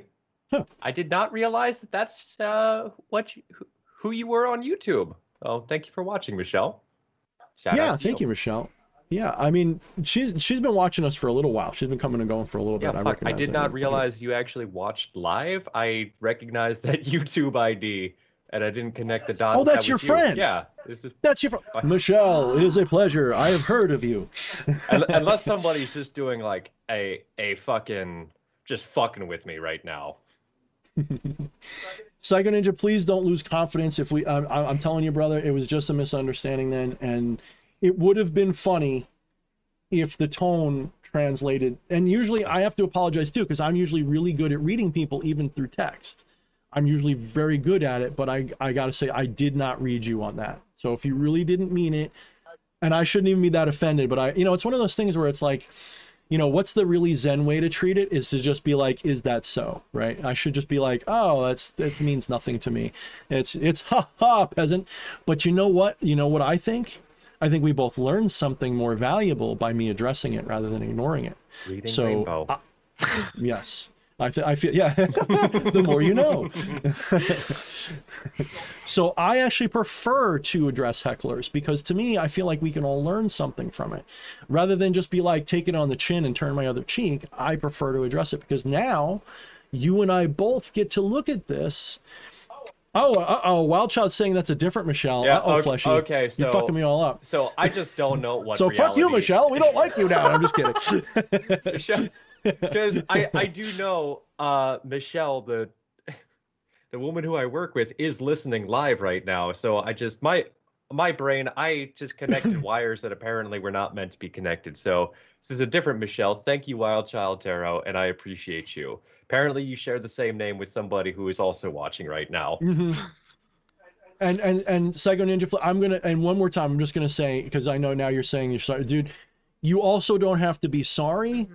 did not realize that's who you were on YouTube. Oh, thank you for watching, Michelle. Shout out to thank you, Michelle. Yeah, I mean, she's been watching us for a little while. She's been coming and going for a little bit. I did not realize you actually watched live. I recognized that YouTube ID, and I didn't connect the dots. Oh, that's your friend. Yeah, that's your friend. Michelle, it is a pleasure. I have heard of you. Unless somebody's just doing like a fucking just fucking with me right now. Psycho Ninja, please don't lose confidence. If I'm telling you, brother, it was just a misunderstanding then, and it would have been funny if the tone translated. And usually I have to apologize too, because I'm usually really good at reading people even through text. I'm usually very good at it, but I gotta say, I did not read you on that. So if you really didn't mean it, and I shouldn't even be that offended, but it's one of those things where it's like, what's the really Zen way to treat it is to just be like, is that so, right? I should just be like, oh, that means nothing to me. It's ha ha, peasant. But you know what I think? I think we both learned something more valuable by me addressing it rather than ignoring it. Reading rainbow. Yes. I feel, yeah, the more you know. So I actually prefer to address hecklers, because to me, I feel like we can all learn something from it. Rather than just be like, take it on the chin and turn my other cheek, I prefer to address it, because now you and I both get to look at this. Oh, Wild Child's saying that's a different Michelle. Yeah, okay, Fleshy. Okay, so you're fucking me all up. So I just don't know what. So fuck you, Michelle. We don't like you now. I'm just kidding. Because I do know Michelle, the woman who I work with, is listening live right now. So I just my brain, I just connected wires that apparently were not meant to be connected. So this is a different Michelle. Thank you, Wild Child Tarot, and I appreciate you. Apparently you share the same name with somebody who is also watching right now. Mm-hmm. And Psycho Ninja, and one more time, I'm just gonna say, because I know now you're saying you're sorry, dude, you also don't have to be sorry,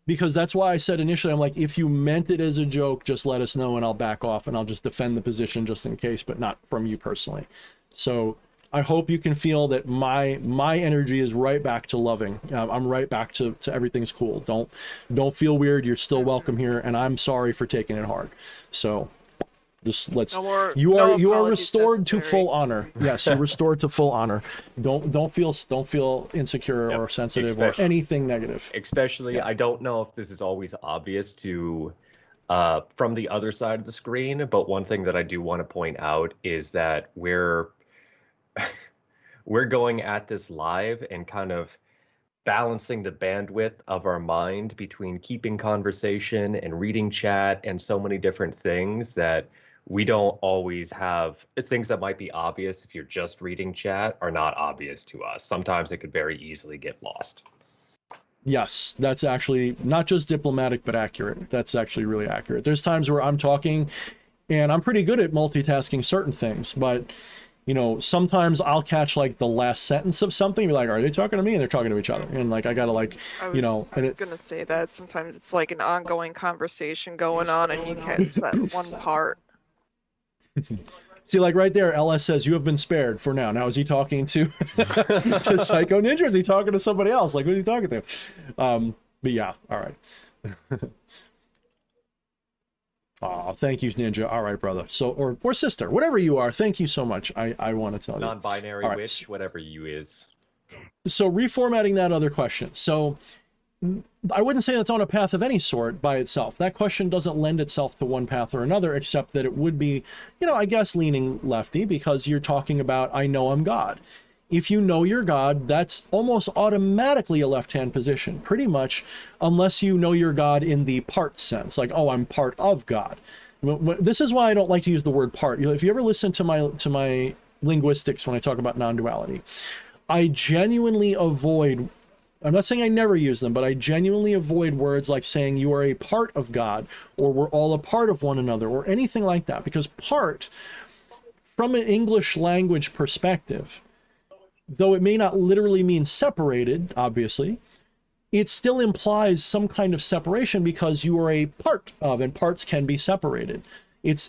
because that's why I said initially, I'm like, if you meant it as a joke, just let us know and I'll back off and I'll just defend the position just in case, but not from you personally. So I hope you can feel that my energy is right back to loving. I'm right back to everything's cool. Don't feel weird. You're still welcome here, and I'm sorry for taking it hard. So just you are restored to full honor. Yes, you're restored to full honor. Don't feel insecure or sensitive or anything negative. Especially, I don't know if this is always obvious to from the other side of the screen. But one thing that I do want to point out is that we're going at this live and kind of balancing the bandwidth of our mind between keeping conversation and reading chat and so many different things that we don't always have. Things that might be obvious if you're just reading chat are not obvious to us. Sometimes it could very easily get lost. Yes, that's actually not just diplomatic, but accurate. That's actually really accurate. There's times where I'm talking and I'm pretty good at multitasking certain things, but you know, sometimes I'll catch like the last sentence of something and be like, are they talking to me? And they're talking to each other. And like, I gotta like, you know, and I was gonna say that sometimes it's like an ongoing conversation going on and you catch that one part. See, like right there, LS says, you have been spared for now. Now, is he talking to, to Psycho Ninja? Or is he talking to somebody else? Like, who's he talking to? But yeah, all right. Oh, thank you, Ninja. All right, brother. So, or sister, whatever you are, thank you so much. I want to tell you. Non-binary, right. witch, whatever you is. So reformatting that other question. So I wouldn't say that's on a path of any sort by itself. That question doesn't lend itself to one path or another, except that it would be, you know, I guess leaning lefty because you're talking about, I know I'm God. If you know you're God, that's almost automatically a left-hand position, pretty much, unless you know you're God in the part sense, like, oh, I'm part of God. This is why I don't like to use the word part. You know, if you ever listen to my linguistics when I talk about non-duality, I genuinely avoid, I'm not saying I never use them, but I genuinely avoid words like saying you are a part of God, or we're all a part of one another, or anything like that, because part, from an English language perspective, though it may not literally mean separated, obviously, it still implies some kind of separation because you are a part of, and parts can be separated. It's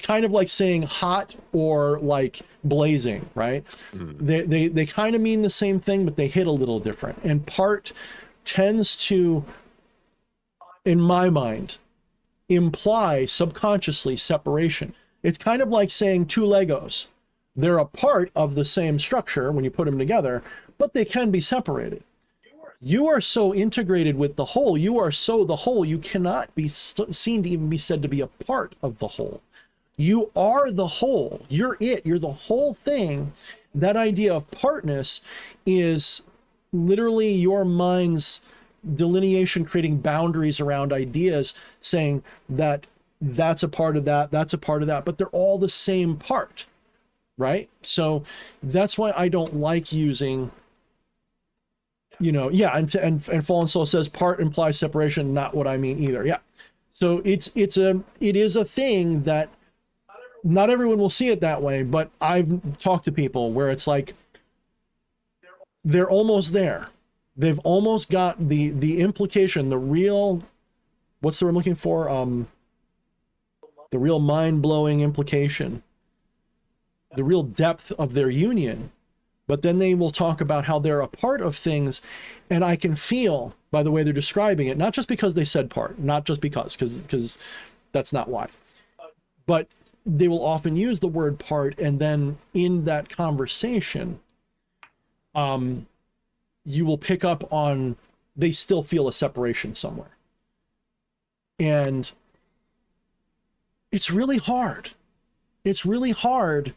kind of like saying hot or like blazing, right? They kind of mean the same thing, but they hit a little different. And part tends to, in my mind, imply subconsciously separation. It's kind of like saying two Legos. They're a part of the same structure when you put them together, but they can be separated. You are so integrated with the whole, you are so the whole, you cannot be seen to even be said to be a part of the whole. You are the whole. You're it. You're the whole thing. That idea of partness is literally your mind's delineation, creating boundaries around ideas, saying that that's a part of that, that's a part of that, but they're all the same part. Right? So that's why I don't like using, you know, yeah, and Fallen Soul says part implies separation, not what I mean either. Yeah. So it is a thing that not everyone will see it that way, but I've talked to people where it's like they're almost there. They've almost got the implication, the real, what's the word I'm looking for? The real mind-blowing implication, the real depth of their union, but then they will talk about how they're a part of things, and I can feel by the way they're describing it, not just because they said part, not just because that's not why, but they will often use the word part, and then in that conversation, you will pick up on they still feel a separation somewhere. And it's really hard. It's really hard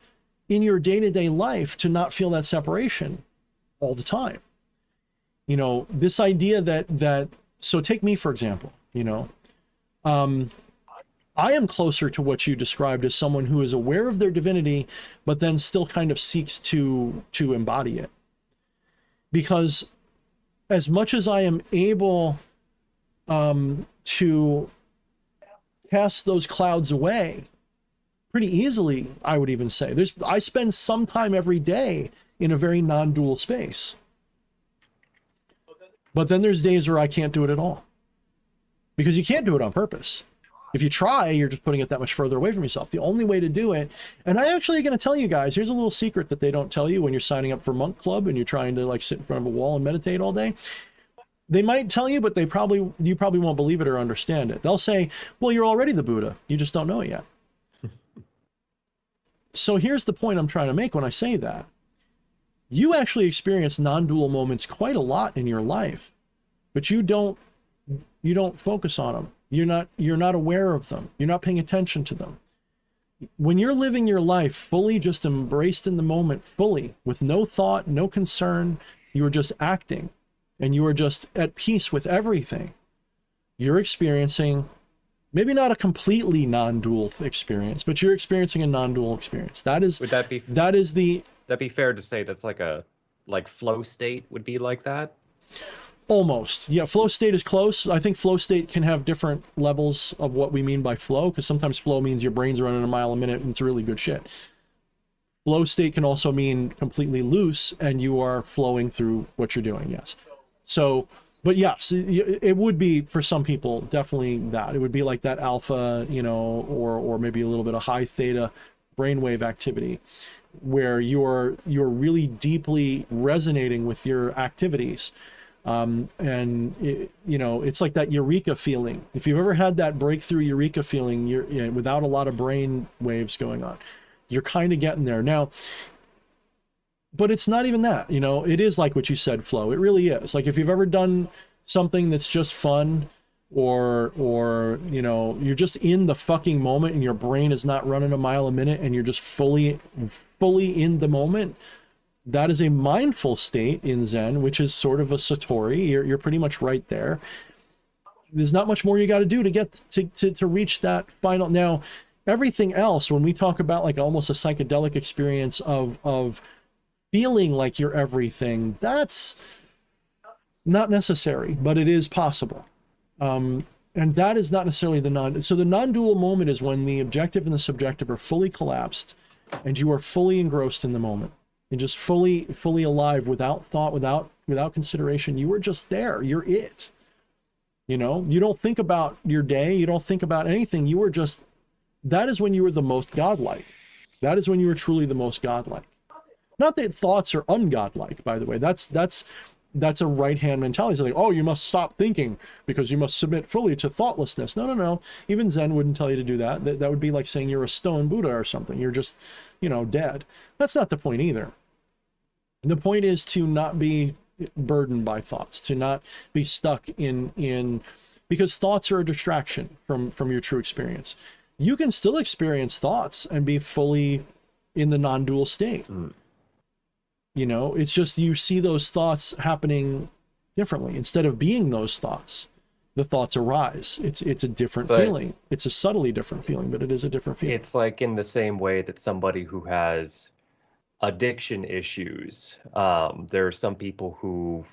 in your day-to-day life to not feel that separation all the time. You know, this idea that so take me, for example, you know, I am closer to what you described as someone who is aware of their divinity, but then still kind of seeks to embody it. Because as much as I am able to cast those clouds away pretty easily, I would even say, I spend some time every day in a very non-dual space. But then there's days where I can't do it at all. Because you can't do it on purpose. If you try, you're just putting it that much further away from yourself. The only way to do it, and I actually going to tell you guys, here's a little secret that they don't tell you when you're signing up for Monk Club and you're trying to like sit in front of a wall and meditate all day. They might tell you, but you probably won't believe it or understand it. They'll say, well, you're already the Buddha. You just don't know it yet. So here's the point I'm trying to make when I say that. You actually experience non-dual moments quite a lot in your life, but you don't focus on them. You're not aware of them. You're not paying attention to them. When you're living your life fully, just embraced in the moment, fully, with no thought, no concern, you are just acting, and you are just at peace with everything. You're experiencing maybe not a completely non-dual experience, but you're experiencing a non-dual experience. That is That'd be fair to say that's like flow state would be like that? Almost. Yeah, flow state is close. I think flow state can have different levels of what we mean by flow, because sometimes flow means your brain's running a mile a minute and it's really good shit. Flow state can also mean completely loose and you are flowing through what you're doing, yes. So, but yes, it would be for some people definitely that. It would be like that alpha, you know, or maybe a little bit of high theta brainwave activity, where you're really deeply resonating with your activities. And you know, it's like that eureka feeling. If you've ever had that breakthrough eureka feeling, without a lot of brain waves going on, you're kind of getting there now. But it's not even that, you know, it is like what you said, flow. It really is. Like if you've ever done something that's just fun, or you know, you're just in the fucking moment and your brain is not running a mile a minute and you're just fully in the moment. That is a mindful state in Zen, which is sort of a satori. You're pretty much right there. There's not much more you got to do to get to reach that final. Now, everything else, when we talk about like almost a psychedelic experience of feeling like you're everything, that's not necessary, but it is possible. And that is not necessarily so the non-dual moment is when the objective and the subjective are fully collapsed and you are fully engrossed in the moment. And just fully alive, without thought, without consideration. You were just there. You're it. You know, you don't think about your day. You don't think about anything. You were just, that is when you were the most godlike. That is when you were truly the most godlike. Not that thoughts are ungodlike, by the way. That's a right-hand mentality. It's like, oh, you must stop thinking because you must submit fully to thoughtlessness. No. Even Zen wouldn't tell you to do that. That would be like saying you're a stone Buddha or something. You're just, you know, dead. That's not the point either. The point is to not be burdened by thoughts, to not be stuck in because thoughts are a distraction from your true experience. You can still experience thoughts and be fully in the non-dual state. You know, it's just you see those thoughts happening differently. Instead of being those thoughts, the thoughts arise. It's a different feeling. It's a subtly different feeling, but it is a different feeling. It's like in the same way that somebody who has addiction issues, there are some people who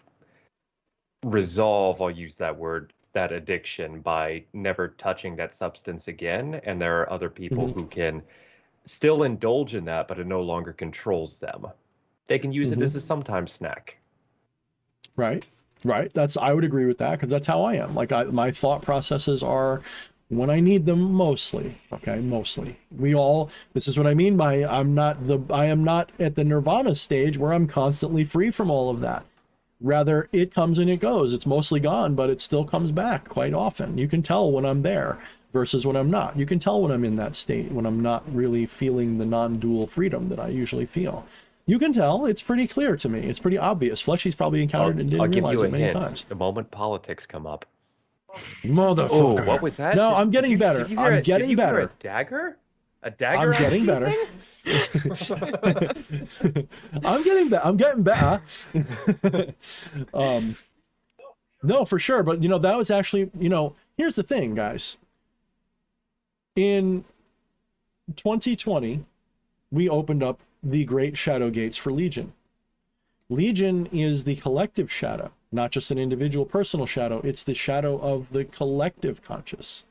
resolve, I'll use that word, that addiction by never touching that substance again. And there are other people who can still indulge in that, but it no longer controls them. They can use it as a sometimes snack. Right. I would agree with that, because that's how I am. Like my thought processes are when I need them mostly. Okay, mostly. This is what I mean by I am not at the nirvana stage where I'm constantly free from all of that. Rather, it comes and it goes. It's mostly gone, but it still comes back quite often. You can tell when I'm there versus when I'm not. You can tell when I'm in that state, when I'm not really feeling the non-dual freedom that I usually feel. You can tell. It's pretty clear to me. It's pretty obvious. Fleshy's probably encountered and didn't realize it many times. The moment politics come up. Motherfucker. Oh, what was that? No, I'm getting better. I'm getting better. A dagger? A dagger? I'm getting better. I'm getting better. No, for sure. But, you know, that was actually, you know, here's the thing, guys. In 2020, we opened up the great shadow gates for Legion. Legion is the collective shadow, not just an individual personal shadow. It's the shadow of the collective conscious.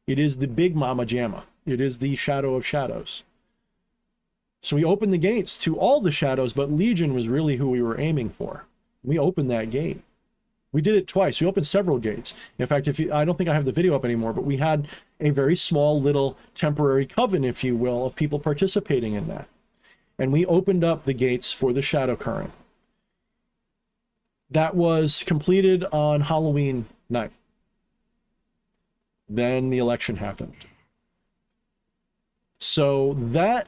It is the big mama jamma. It is the shadow of shadows. So we opened the gates to all the shadows, but Legion was really who we were aiming for. We opened that gate. We did it twice. We opened several gates. In fact, I don't think I have the video up anymore, but we had a very small little temporary coven, if you will, of people participating in that. And we opened up the gates for the shadow current. That was completed on Halloween night. Then the election happened. So that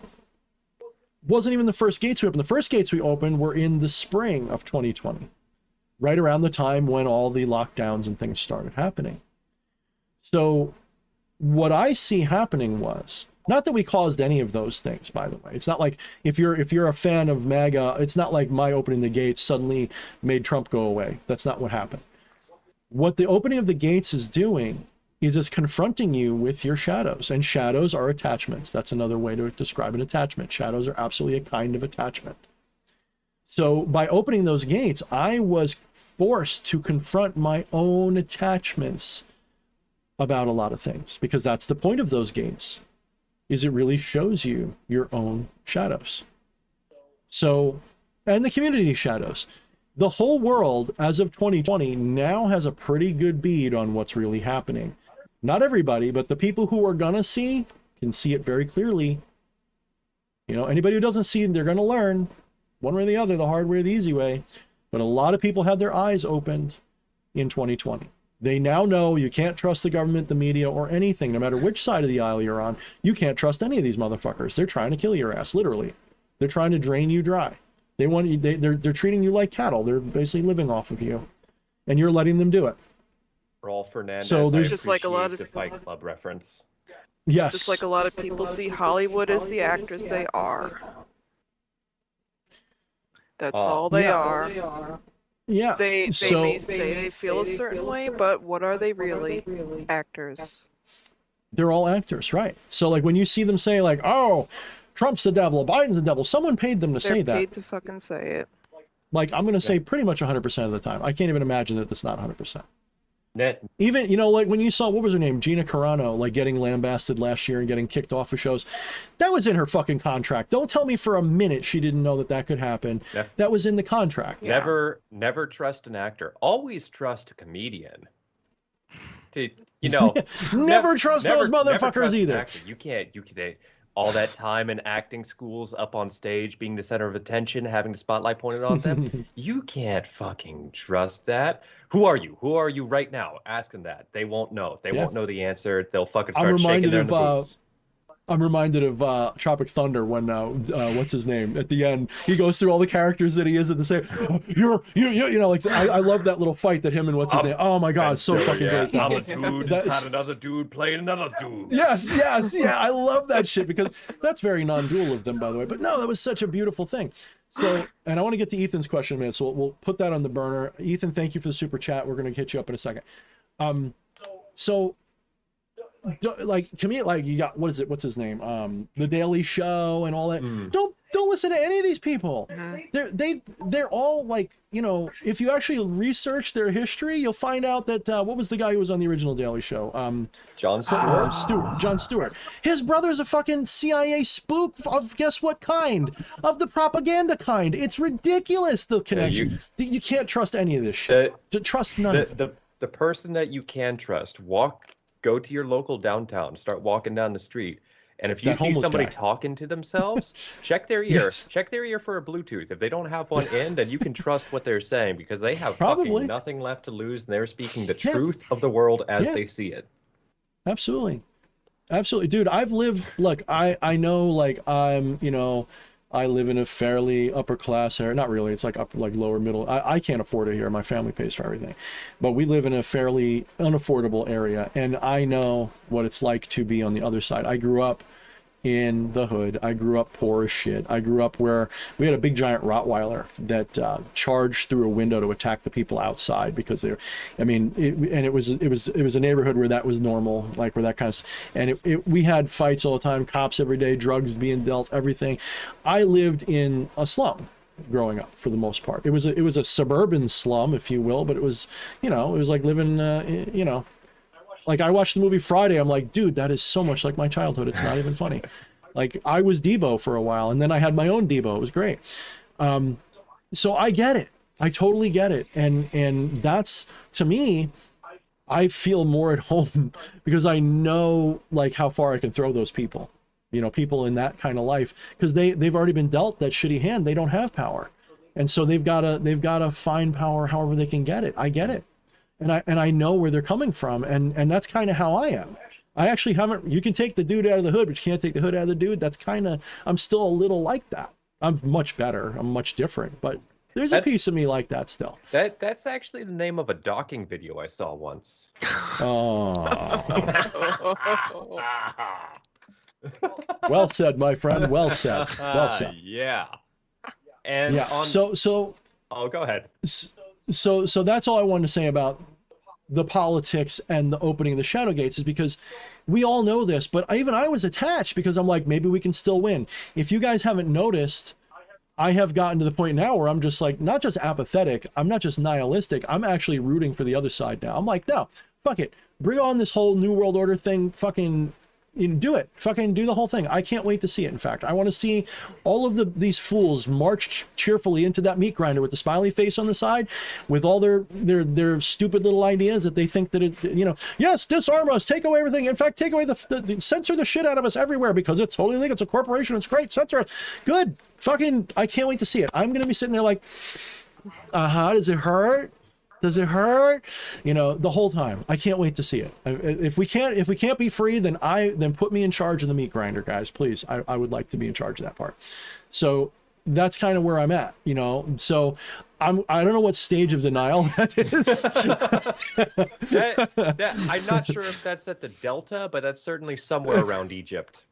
wasn't even the first gates we opened. The first gates we opened were in the spring of 2020, right around the time when all the lockdowns and things started happening. So what I see happening was, not that we caused any of those things, by the way. It's not like if you're a fan of MAGA, it's not like my opening the gates suddenly made Trump go away. That's not what happened. What the opening of the gates is doing is it's confronting you with your shadows, and shadows are attachments. That's another way to describe an attachment. Shadows are absolutely a kind of attachment. So by opening those gates, I was forced to confront my own attachments about a lot of things, because that's the point of those gates, is it really shows you your own shadows. So, and the community shadows. The whole world, as of 2020, now has a pretty good bead on what's really happening. Not everybody, but the people who are gonna see can see it very clearly. You know, anybody who doesn't see, they're gonna learn one way or the other, the hard way or the easy way. But a lot of people had their eyes opened in 2020. They now know you can't trust the government, the media, or anything, no matter which side of the aisle you're on. You can't trust any of these motherfuckers. They're trying to kill your ass, literally. They're trying to drain you dry. They want you, they're treating you like cattle. They're basically living off of you, and you're letting them do it. Raul Fernandez. So there's just like a lot of the Fight Club reference. Yes. Just like a lot of people see Hollywood as the actors they are. That's all they are. Yeah. They may say they feel a certain way, but what are they really? Actors. They're all actors, right? So like when you see them say like, "Oh, Trump's the devil, Biden's the devil," someone paid them to say that. They're paid to fucking say it. Like I'm going to say pretty much 100% of the time. I can't even imagine that it's not 100%. Net. Even, you know, like when you saw, what was her name? Gina Carano, like getting lambasted last year and getting kicked off of shows. That was in her fucking contract. Don't tell me for a minute she didn't know that that could happen. Yeah. That was in the contract. Never trust an actor. Always trust a comedian. You know, never trust those motherfuckers either. You can't. All that time in acting schools, up on stage, being the center of attention, having the spotlight pointed on them. You can't fucking trust that. Who are you? Who are you right now? Ask them that. They won't know. They won't know the answer. They'll fucking start shaking there in the boots. I'm reminded of Tropic Thunder when what's his name at the end, he goes through all the characters that he is at the same. You know, like I love that little fight that him and what's his name. Oh my god, so fucking great. I'm a dude. That's not another dude playing another dude. Yes, yeah, I love that shit because that's very non-dual of them, by the way. But no, that was such a beautiful thing. So, and I want to get to Ethan's question in a minute, so we'll put that on the burner. Ethan, thank you for the super chat. We're going to hit you up in a second. So. Like to me, like you got what's his name, The Daily Show and all that. Don't listen to any of these people. They're all like, you know, if you actually research their history, you'll find out that what was the guy who was on the original Daily Show, Jon Stewart. His brother's a fucking CIA spook of guess what kind, of the propaganda kind. It's ridiculous, the connection. You can't trust any of this shit. Trust none of it. The person that you can trust, go to your local downtown, start walking down the street, and if you see somebody talking to themselves, check their ear. Yes. Check their ear for a Bluetooth. If they don't have one in, then you can trust what they're saying because they have fucking nothing left to lose, and they're speaking the truth of the world as they see it. Absolutely. Dude, I've lived, look, I know, like, I'm, you know, I live in a fairly upper class area. Not really. It's like lower middle. I can't afford it here. My family pays for everything. But we live in a fairly unaffordable area. And I know what it's like to be on the other side. I grew up in the hood. I grew up poor as shit. I grew up where we had a big giant Rottweiler that charged through a window to attack the people outside because they're, I mean, it was a neighborhood where that was normal, like where that kind of, and we had fights all the time, cops every day, drugs being dealt, everything. I lived in a slum growing up for the most part. It was a suburban slum, if you will, but it was, you know, it was like living, you know, like I watched the movie Friday. I'm like, dude, that is so much like my childhood. It's not even funny. Like I was Debo for a while and then I had my own Debo. It was great. So I get it. I totally get it. And that's, to me, I feel more at home because I know like how far I can throw those people, you know, people in that kind of life, because they've already been dealt that shitty hand. They don't have power. And so they've got to find power however they can get it. I get it. And I know where they're coming from, and that's kind of how I am. I actually haven't. You can take the dude out of the hood, but you can't take the hood out of the dude. That's kind of. I'm still a little like that. I'm much better. I'm much different, but There's a piece of me like that still. That's actually the name of a docking video I saw once. Oh. Well said, my friend. Well said. Well said. Yeah. And Yeah. So. Oh, go ahead. So that's all I wanted to say about the politics and the opening of the Shadow Gates, is because we all know this, but even I was attached because I'm like, maybe we can still win. If you guys haven't noticed, I have gotten to the point now where I'm just like, not just apathetic, I'm not just nihilistic, I'm actually rooting for the other side now. I'm like, no, fuck it. Bring on this whole New World Order thing, fucking do it. Fucking do the whole thing. I can't wait to see it. In fact, I want to see all of these fools march cheerfully into that meat grinder with the smiley face on the side, with all their stupid little ideas that they think that it, yes, disarm us, take away everything. In fact, take away the censor the shit out of us everywhere because it's totally legal. It's a corporation. It's great. Censor it. Good. Fucking, I can't wait to see it. I'm gonna be sitting there like, does it hurt? Does it hurt? The whole time. I can't wait to see it. If we can't be free, then put me in charge of the meat grinder, guys, please. I would like to be in charge of that part. So that's kind of where I'm at, So I don't know what stage of denial that is. I'm not sure if that's at the Delta, but that's certainly somewhere around Egypt.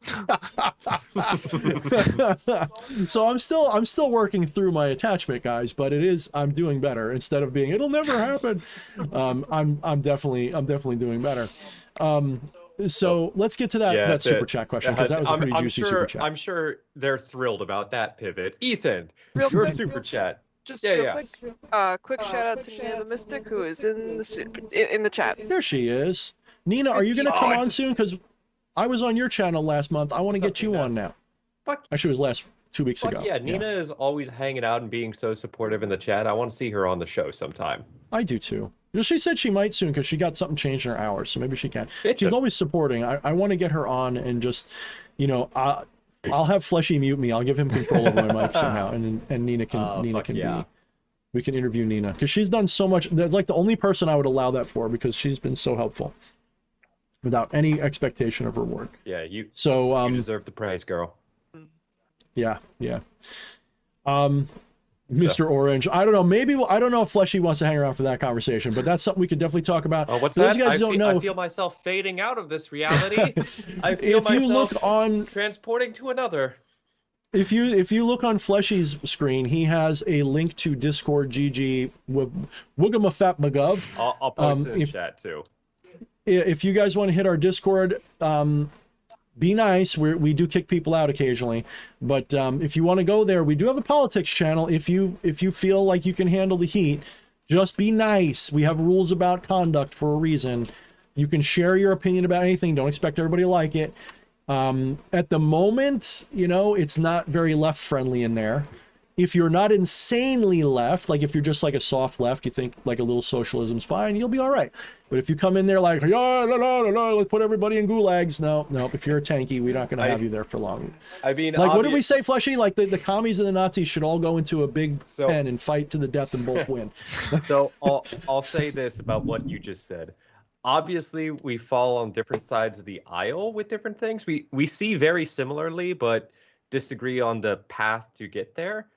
So I'm still working through my attachment, guys, but I'm doing better. Instead of being it'll never happen, I'm definitely doing better. So let's get to that super chat question, because that was a pretty juicy super chat. I'm sure they're thrilled about that pivot. Ethan, Real your quick. super chat. Just quick shout out to Nina the Mystic, who is in the chat. There she is. Nina, are you going to come on soon? Because I was on your channel last month. I want to get you on now. Actually, it was 2 weeks ago. Yeah, Nina is always hanging out and being so supportive in the chat. I want to see her on the show sometime. I do too. She said she might soon because she got something changed in her hours, so maybe she can. She's always supporting. I want to get her on and just, I'll have Fleshy mute me. I'll give him control over my mic somehow, and Nina can be. We can interview Nina because she's done so much. That's like the only person I would allow that for, because she's been so helpful without any expectation of reward. Yeah, you deserve the praise, girl. Yeah. Mr. Orange. I don't know. Maybe I don't know if Fleshy wants to hang around for that conversation, but that's something we could definitely talk about. Oh, what's those that? Guys don't know I feel myself fading out of this reality. I feel if you look on transporting to another. If you look on Fleshy's screen, he has a link to Discord GG with Woogamafat I'll post it in chat too. If you guys want to hit our Discord, be nice. We do kick people out occasionally, but if you want to go there, we do have a politics channel. If you feel like you can handle the heat, just be nice. We have rules about conduct for a reason. You can share your opinion about anything. Don't expect everybody to like it. At the moment, it's not very left friendly in there. If you're not insanely left, like if you're just like a soft left, you think like a little socialism's fine, you'll be all right. But if you come in there like, let's put everybody in gulags. No. If you're a tanky, we're not going to have you there for long. I mean, like, what did we say, Fleshy? Like the commies and the Nazis should all go into a big pen and fight to the death and both win. So I'll say this about what you just said. Obviously, we fall on different sides of the aisle with different things. We see very similarly, but disagree on the path to get there.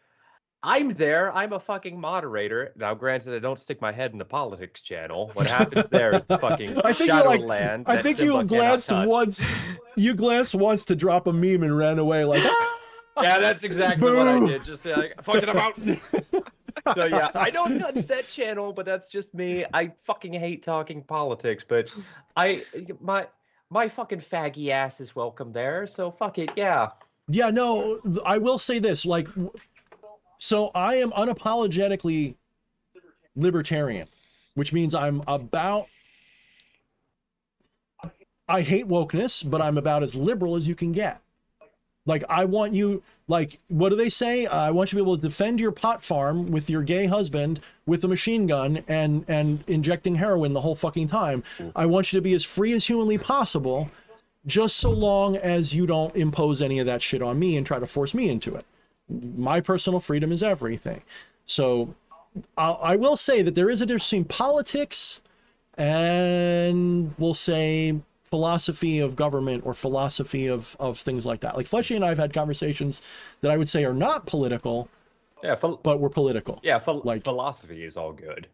I'm there. I'm a fucking moderator. Now, granted, I don't stick my head in the politics channel. What happens there is the fucking Shadowland. I think you glanced once. You glanced once to drop a meme and ran away like. Yeah, that's exactly what I did. Just like fucking about. So yeah, I don't touch that channel, but that's just me. I fucking hate talking politics, but my fucking faggy ass is welcome there. So fuck it, yeah. Yeah, no, I will say this, like. So I am unapologetically libertarian, which means I hate wokeness, but I'm about as liberal as you can get. Like, I want you, like, what do they say? I want you to be able to defend your pot farm with your gay husband with a machine gun and injecting heroin the whole fucking time. I want you to be as free as humanly possible, just so long as you don't impose any of that shit on me and try to force me into it. My personal freedom is everything. So I will say that there is a difference between politics and, we'll say, philosophy of government or philosophy of things like that. Like Fleshy and I have had conversations that I would say are not political, Yeah, but we're political. Yeah, like philosophy is all good.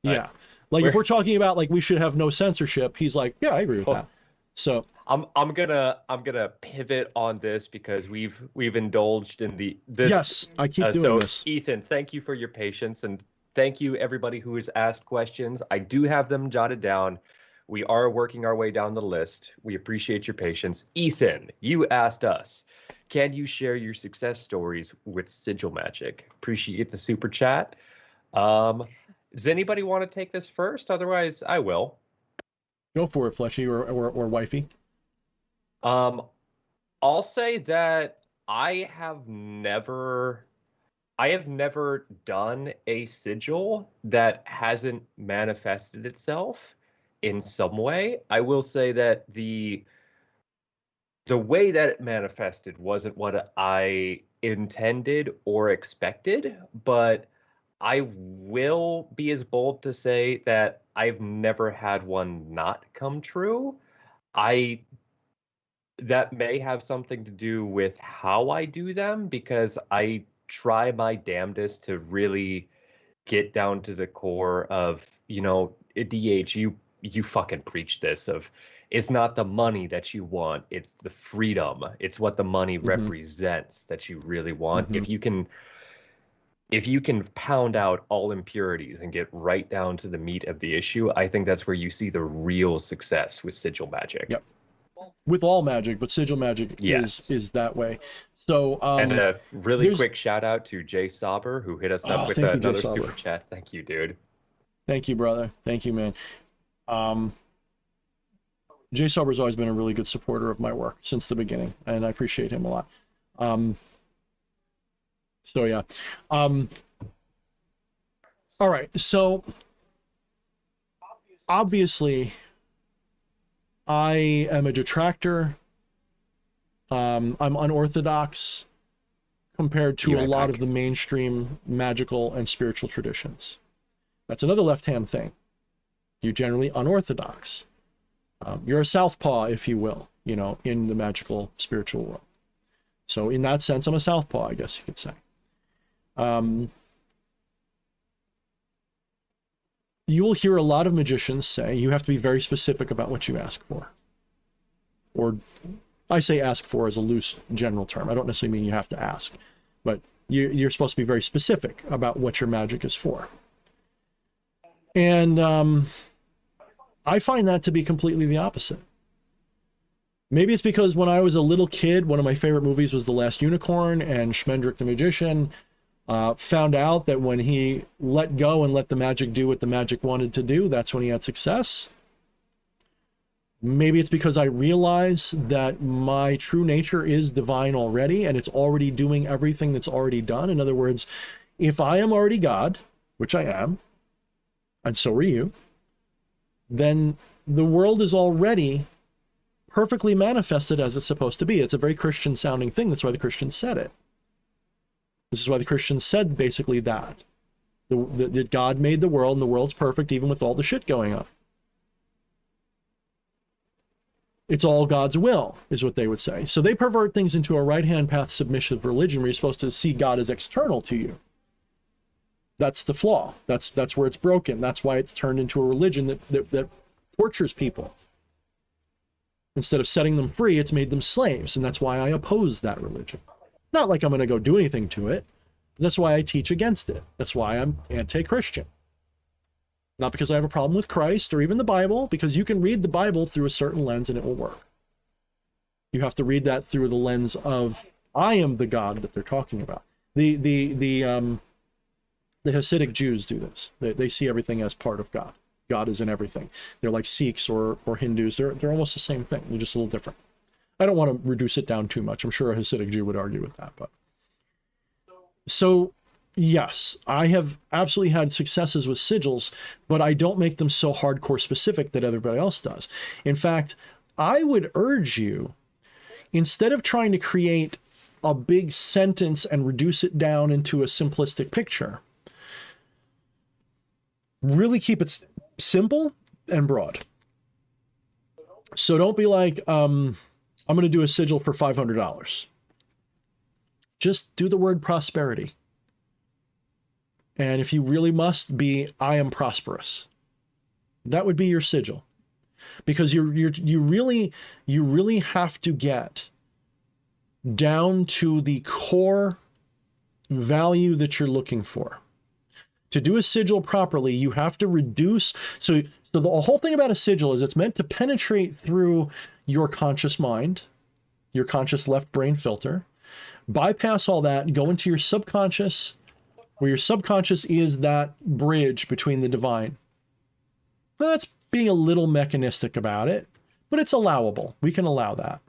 Yeah, like if we're talking about like we should have no censorship, he's like, yeah, I agree with that. So I'm gonna pivot on this because we've indulged in this. Yes, I keep doing this. Ethan, thank you for your patience, and thank you everybody who has asked questions. I do have them jotted down. We are working our way down the list. We appreciate your patience. Ethan, you asked us, can you share your success stories with Sigil Magic? Appreciate the super chat. Does anybody want to take this first? Otherwise, I will. Go for it, Fleshy or Wifey. I'll say that I have never done a sigil that hasn't manifested itself in some way. I will say that the way that it manifested wasn't what I intended or expected, but I will be as bold to say that I've never had one not come true. That may have something to do with how I do them, because I try my damnedest to really get down to the core of, DH, you fucking preach this of, it's not the money that you want, it's the freedom, it's what the money represents that you really want. If you can pound out all impurities and get right down to the meat of the issue, I think that's where you see the real success with sigil magic. Yep. With all magic, but sigil magic is that way. So and a really quick shout out to Jay Sauber, who hit us up with another super chat. Thank you, dude. Thank you, brother. Thank you, man. Jay Sauber's always been a really good supporter of my work since the beginning, and I appreciate him a lot. So yeah. All right. So obviously I am a detractor. I'm unorthodox compared to a lot of the mainstream magical and spiritual traditions. That's another left-hand thing. You're generally unorthodox. You're a southpaw, if you will, in the magical spiritual world. So in that sense, I'm a southpaw, I guess you could say. You will hear a lot of magicians say you have to be very specific about what you ask for. Or I say ask for as a loose general term. I don't necessarily mean you have to ask, but you're supposed to be very specific about what your magic is for. And I find that to be completely the opposite. Maybe it's because when I was a little kid, one of my favorite movies was The Last Unicorn, and Schmendrick the Magician found out that when he let go and let the magic do what the magic wanted to do, that's when he had success. Maybe it's because I realize that my true nature is divine already, and it's already doing everything that's already done. In other words, if I am already God, which I am, and so are you, then the world is already perfectly manifested as it's supposed to be. It's a very Christian sounding thing. That's why the Christians said it. This is why the Christians said basically that God made the world and the world's perfect even with all the shit going on. It's all God's will, is what they would say. So they pervert things into a right-hand path submissive religion where you're supposed to see God as external to you. That's the flaw. That's where it's broken. That's why it's turned into a religion that tortures people. Instead of setting them free, it's made them slaves, and that's why I oppose that religion. Not like I'm going to go do anything to it. That's why I teach against it. That's why I'm anti-Christian. Not because I have a problem with Christ or even the Bible, because you can read the Bible through a certain lens and it will work. You have to read that through the lens of, I am the God that they're talking about. The Hasidic Jews do this. They see everything as part of God. God is in everything. They're like Sikhs or Hindus. They're almost the same thing. They're just a little different. I don't want to reduce it down too much. I'm sure a Hasidic Jew would argue with that. But so, yes, I have absolutely had successes with sigils, but I don't make them so hardcore specific that everybody else does. In fact, I would urge you, instead of trying to create a big sentence and reduce it down into a simplistic picture, really keep it simple and broad. So don't be like, I'm going to do a sigil for $500. Just do the word prosperity. And if you really must be, I am prosperous. That would be your sigil. Because you really have to get down to the core value that you're looking for. To do a sigil properly, you have to reduce. So the whole thing about a sigil is it's meant to penetrate through your conscious mind, your conscious left brain filter, bypass all that, and go into your subconscious, where your subconscious is that bridge between the divine. Well, that's being a little mechanistic about it, but it's allowable. We can allow that.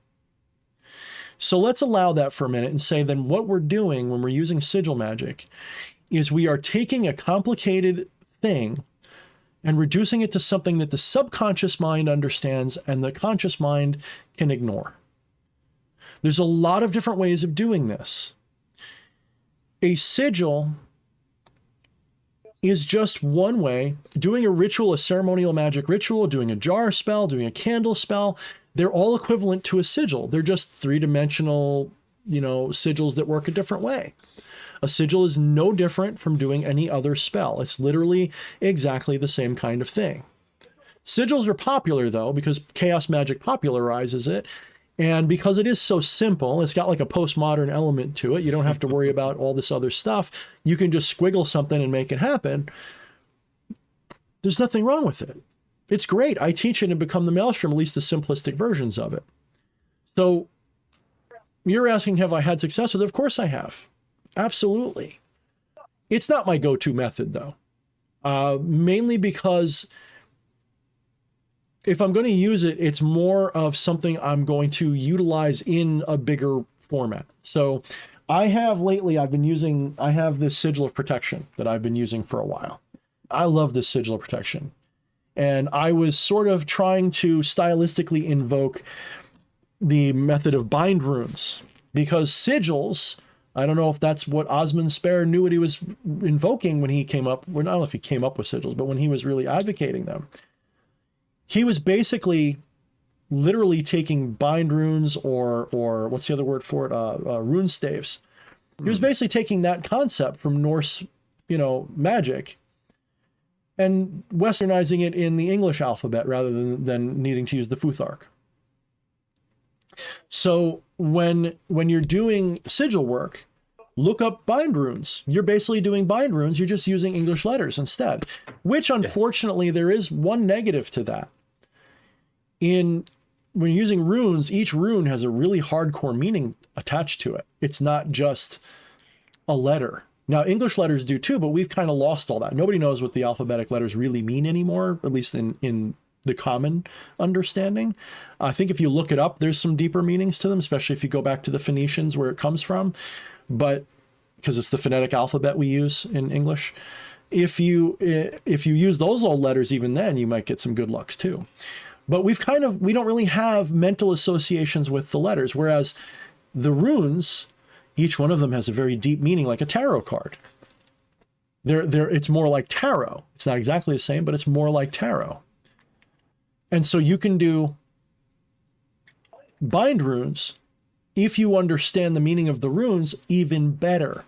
So let's allow that for a minute and say then what we're doing when we're using sigil magic is we are taking a complicated thing and reducing it to something that the subconscious mind understands and the conscious mind can ignore. There's a lot of different ways of doing this. A sigil is just one way. Doing a ritual, a ceremonial magic ritual, doing a jar spell, doing a candle spell, they're all equivalent to a sigil. They're just three-dimensional, sigils that work a different way. A sigil is no different from doing any other spell. It's literally exactly the same kind of thing. Sigils are popular, though, because chaos magic popularizes it. And because it is so simple, it's got like a postmodern element to it. You don't have to worry about all this other stuff. You can just squiggle something and make it happen. There's nothing wrong with it. It's great. I teach it and become the Maelstrom, at least the simplistic versions of it. So you're asking, have I had success with it? Of course I have. Absolutely. It's not my go-to method, though. Mainly because if I'm going to use it, it's more of something I'm going to utilize in a bigger format. So I have this sigil of protection that I've been using for a while. I love this sigil of protection. And I was sort of trying to stylistically invoke the method of bind runes, because sigils, I don't know if that's what Osmond Spare knew what he was invoking when he came up. Well, I don't know if he came up with sigils, but when he was really advocating them, he was basically literally taking bind runes or what's the other word for it? Rune staves. He was basically taking that concept from Norse, magic and westernizing it in the English alphabet rather than needing to use the Futhark. So when you're doing sigil work, look up bind runes. You're basically doing bind runes. You're just using English letters instead, which unfortunately there is one negative to that. When you're using runes, each rune has a really hardcore meaning attached to it. It's not just a letter. Now, English letters do too, but we've kind of lost all that. Nobody knows what the alphabetic letters really mean anymore, at least in the common understanding. I think if you look it up, there's some deeper meanings to them, especially if you go back to the Phoenicians where it comes from, but because it's the phonetic alphabet we use in English. If you use those old letters, even then, you might get some good lucks too. But we don't really have mental associations with the letters, whereas the runes, each one of them has a very deep meaning, like a tarot card. It's more like tarot. It's not exactly the same, but it's more like tarot. And so you can do bind runes if you understand the meaning of the runes even better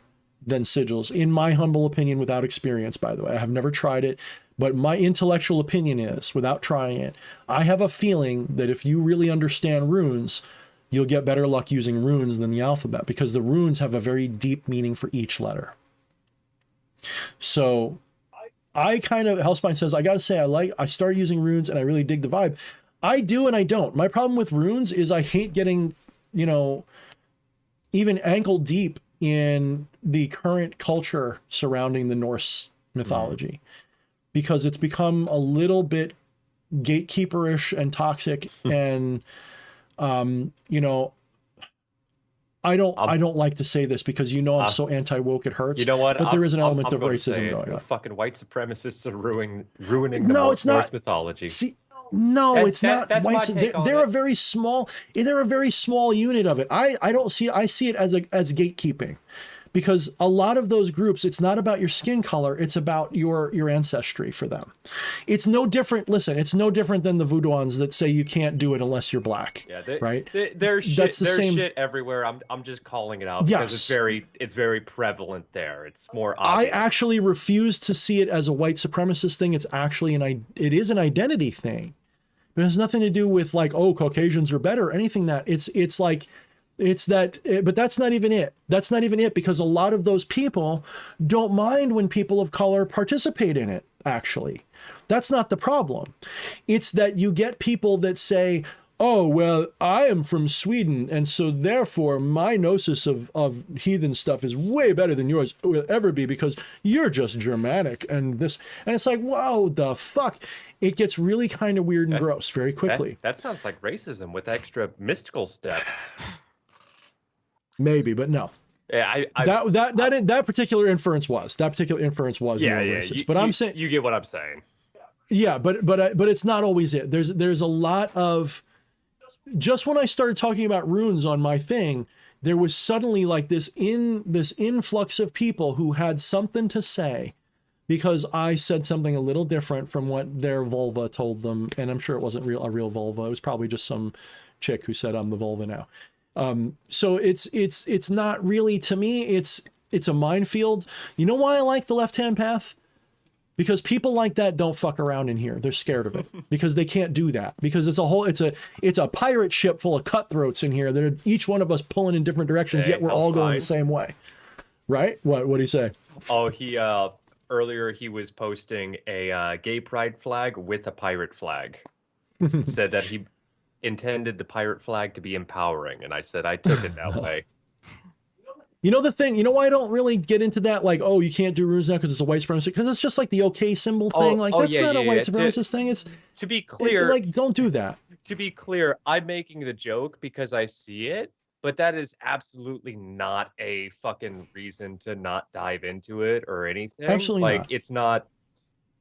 than sigils, in my humble opinion, without experience, by the way. I have never tried it, but my intellectual opinion is, without trying it, I have a feeling that if you really understand runes, you'll get better luck using runes than the alphabet, because the runes have a very deep meaning for each letter. So Hellspine says, I got to say, I started using runes and I really dig the vibe. I do and I don't. My problem with runes is I hate getting, even ankle deep in the current culture surrounding the Norse mythology, because it's become a little bit gatekeeperish and toxic. And, I don't like to say this because I'm so anti-woke it hurts. You know what? But there is an element of going racism going on. Fucking white supremacists are ruining the Norse mythology. See, no, it's not. They're a very small. They're a very small unit of it. I don't see. I see it as gatekeeping, because a lot of those groups, it's not about your skin color, it's about your ancestry for them. It's no different. Listen, it's no different than the Voodooans that say you can't do it unless you're black. Yeah, right. There's shit. That's the There's same shit everywhere. I'm just calling it out because it's very prevalent there. It's more obvious. I actually refuse to see it as a white supremacist thing. It's actually it is an identity thing. It has nothing to do with like, oh, Caucasians are better or anything that it's like, it's that, but that's not even it. That's not even it, because a lot of those people don't mind when people of color participate in it, actually. That's not the problem. It's that you get people that say, oh, well, I am from Sweden, and so therefore my gnosis of heathen stuff is way better than yours will ever be because you're just Germanic and this. And it's like, whoa, the fuck? It gets really kind of weird and gross very quickly. That sounds like racism with extra mystical steps. Maybe, but no. Yeah, that particular inference was more racist. But I'm saying you get what I'm saying. Yeah, but it's not always it. There's a lot of, just when I started talking about runes on my thing, there was suddenly like this influx of people who had something to say because I said something a little different from what their vulva told them, and I'm sure it wasn't a real vulva. It was probably just some chick who said I'm the vulva now. So it's not really, to me, it's a minefield. You know why I like the left-hand path? Because people like that don't fuck around in here. They're scared of it because they can't do that, because it's a pirate ship full of cutthroats in here that are each one of us pulling in different directions, yet we're all going the same way. Right? What do you say? Oh, he earlier he was posting a gay pride flag with a pirate flag. Said that he intended the pirate flag to be empowering, and I said I took it that way. You know the thing, you know why I don't really get into that, like, oh, you can't do runes now because it's a white supremacist, because it's just like the okay symbol thing. That's not a white supremacist thing. It's, to be clear, like, don't do that. To be clear, I'm making the joke because I see it, but that is absolutely not a fucking reason to not dive into it or anything. Absolutely like not. It's not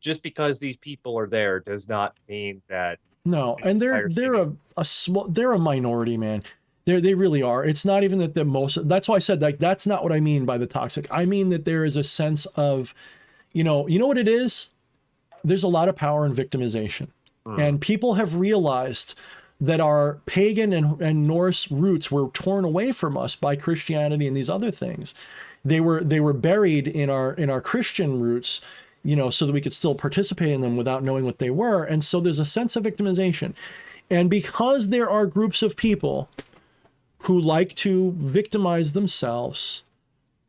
just because these people are there does not mean that. No, and they're a minority, man. They really are. It's not even that the most, that's why I said, like, that's not what I mean by the toxic. I mean that there is a sense of, you know what it is? There's a lot of power in victimization. And people have realized that our pagan and Norse roots were torn away from us by Christianity and these other things. They were buried in our Christian roots, so that we could still participate in them without knowing what they were. And so there's a sense of victimization. And because there are groups of people who like to victimize themselves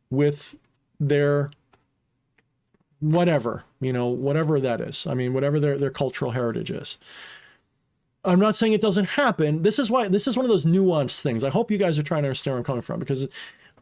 with their whatever, whatever that is. I mean, whatever their cultural heritage is. I'm not saying it doesn't happen. This is one of those nuanced things. I hope you guys are trying to understand where I'm coming from, because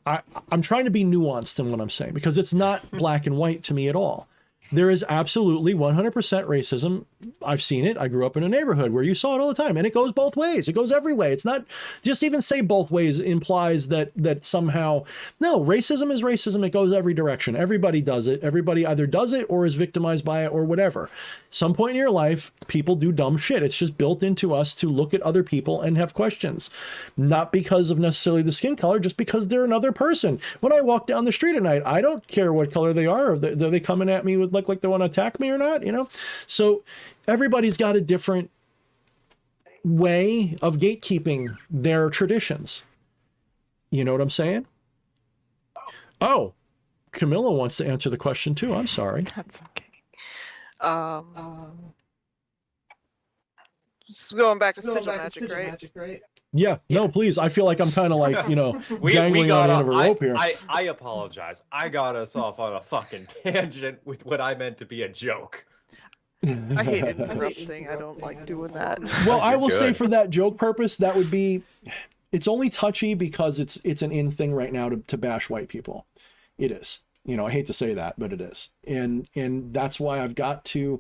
I'm trying to be nuanced in what I'm saying, because it's not black and white to me at all. There is absolutely 100% racism. I've seen it. I grew up in a neighborhood where you saw it all the time, and it goes both ways. It goes every way. It's not just even say both ways implies that somehow, no, racism is racism. It goes every direction. Everybody does it. Everybody either does it or is victimized by it or whatever. Some point in your life, people do dumb shit. It's just built into us to look at other people and have questions, not because of necessarily the skin color, just because they're another person. When I walk down the street at night, I don't care what color they are. Are they coming at me with like they want to attack me or not, So everybody's got a different way of gatekeeping their traditions. You know what I'm saying? Oh, Camilla wants to answer the question too. I'm sorry. That's okay. Just going back to sigil magic, right? Yeah, no, please. I feel like I'm kind of like, dangling on the end of a rope here. I apologize. I got us off on a fucking tangent with what I meant to be a joke. I hate interrupting. I don't like doing that. Well, I will say for that joke purpose, that would be, it's only touchy because it's an in thing right now to bash white people. It is. I hate to say that, but it is. And that's why I've got to,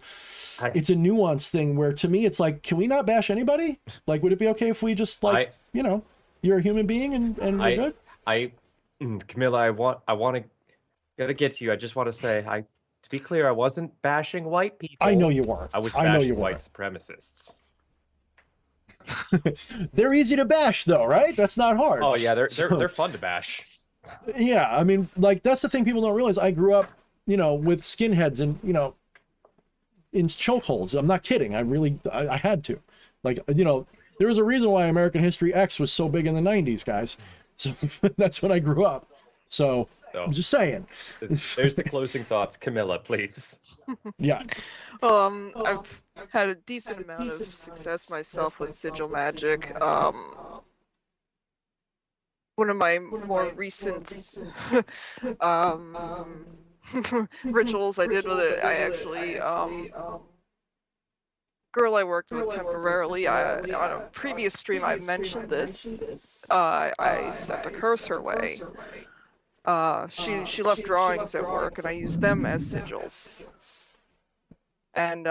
it's a nuance thing where to me, it's like, can we not bash anybody? Like, would it be okay if we just you're a human being and we're good? Camilla, I want to get to you. I just want to say, to be clear, I wasn't bashing white people. I know you weren't. I was bashing white supremacists. They're easy to bash though, right? That's not hard. Oh yeah, they're fun to bash. Yeah, I mean, like, that's the thing people don't realize. I grew up, you know, with skinheads and, you know, in chokeholds. I'm not kidding. I had to. Like, you know, there was a reason why American History X was so big in the 90s, guys. So that's when I grew up. So I'm just saying. There's the closing thoughts. Camilla, please. Yeah. I've had a decent amount of success myself with sigil magic. One of my more recent rituals I did with it, I actually girl I worked with temporarily, on a previous stream I mentioned this, I sent a curse her way. She left drawings at work and I used them as sigils. And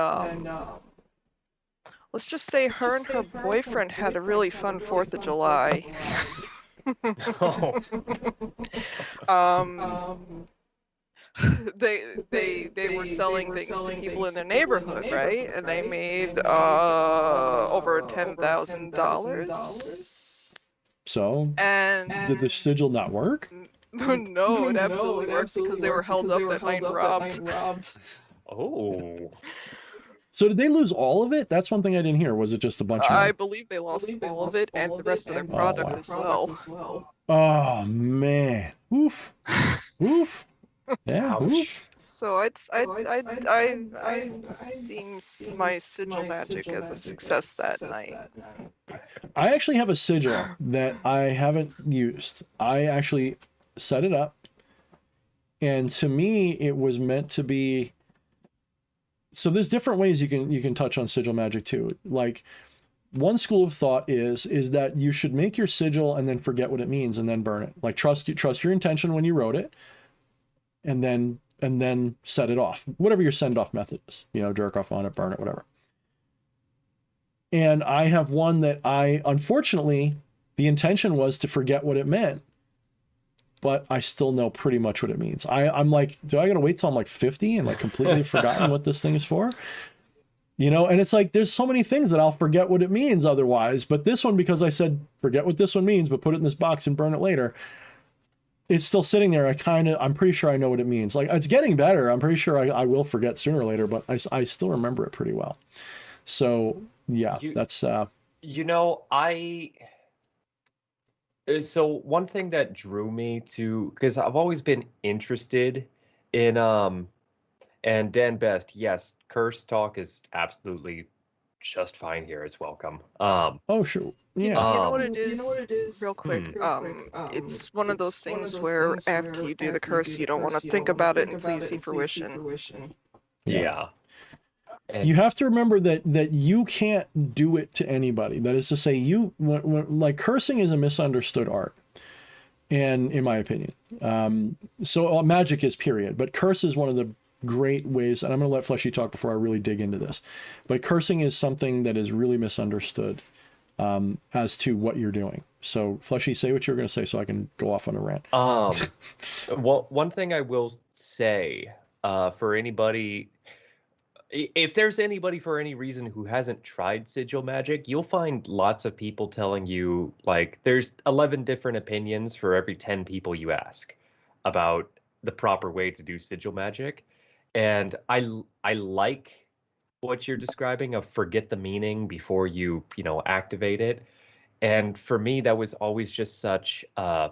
let's just say her and her boyfriend had a really fun 4th of July. They were selling things to people in their neighborhood, right? And they made over $10,000. So, and did the sigil not work? No, it absolutely worked because they were held up that night and robbed. Oh. So did they lose all of it? That's one thing I didn't hear. Was it just a bunch of I believe they lost all of it and the rest of their product as well. Oh man. Oof. Oof. Yeah. Ouch. Oof. So I deem my sigil magic as a success that night. I actually have a sigil that I haven't used. I actually set it up, and to me it was meant to be. So there's different ways you can touch on sigil magic too. Like, one school of thought is that you should make your sigil and then forget what it means and then burn it. Like, trust your intention when you wrote it, and then set it off. Whatever your send off method is, you know, jerk off on it, burn it, whatever. And I have one that unfortunately, the intention was to forget what it meant, but I still know pretty much what it means. I'm like, do I gotta wait till I'm like 50 and like completely forgotten what this thing is for? You know, and it's like, there's so many things that I'll forget what it means otherwise, but this one, because I said, forget what this one means, but put it in this box and burn it later, it's still sitting there. I'm pretty sure I know what it means. Like, it's getting better. I'm pretty sure I will forget sooner or later, but I still remember it pretty well. So yeah, that's, you know, so one thing that drew me to, because I've always been interested in, and Dan Best, yes, curse talk is absolutely just fine here. It's welcome. oh, sure. Yeah. You know what it is? Real quick. It's one of those things where after you do the curse, you don't want to think about it until you see fruition. Yeah. You have to remember that you can't do it to anybody. That is to say, like, cursing is a misunderstood art, and in my opinion, so magic is, period. But curse is one of the great ways, and I'm going to let Fleshy talk before I really dig into this. But cursing is something that is really misunderstood as to what you're doing. So Fleshy, say what you're going to say, so I can go off on a rant. Well, one thing I will say for anybody. If there's anybody for any reason who hasn't tried sigil magic, you'll find lots of people telling you, like, there's 11 different opinions for every 10 people you ask about the proper way to do sigil magic. And I like what you're describing of forget the meaning before you activate it. And for me, that was always just such a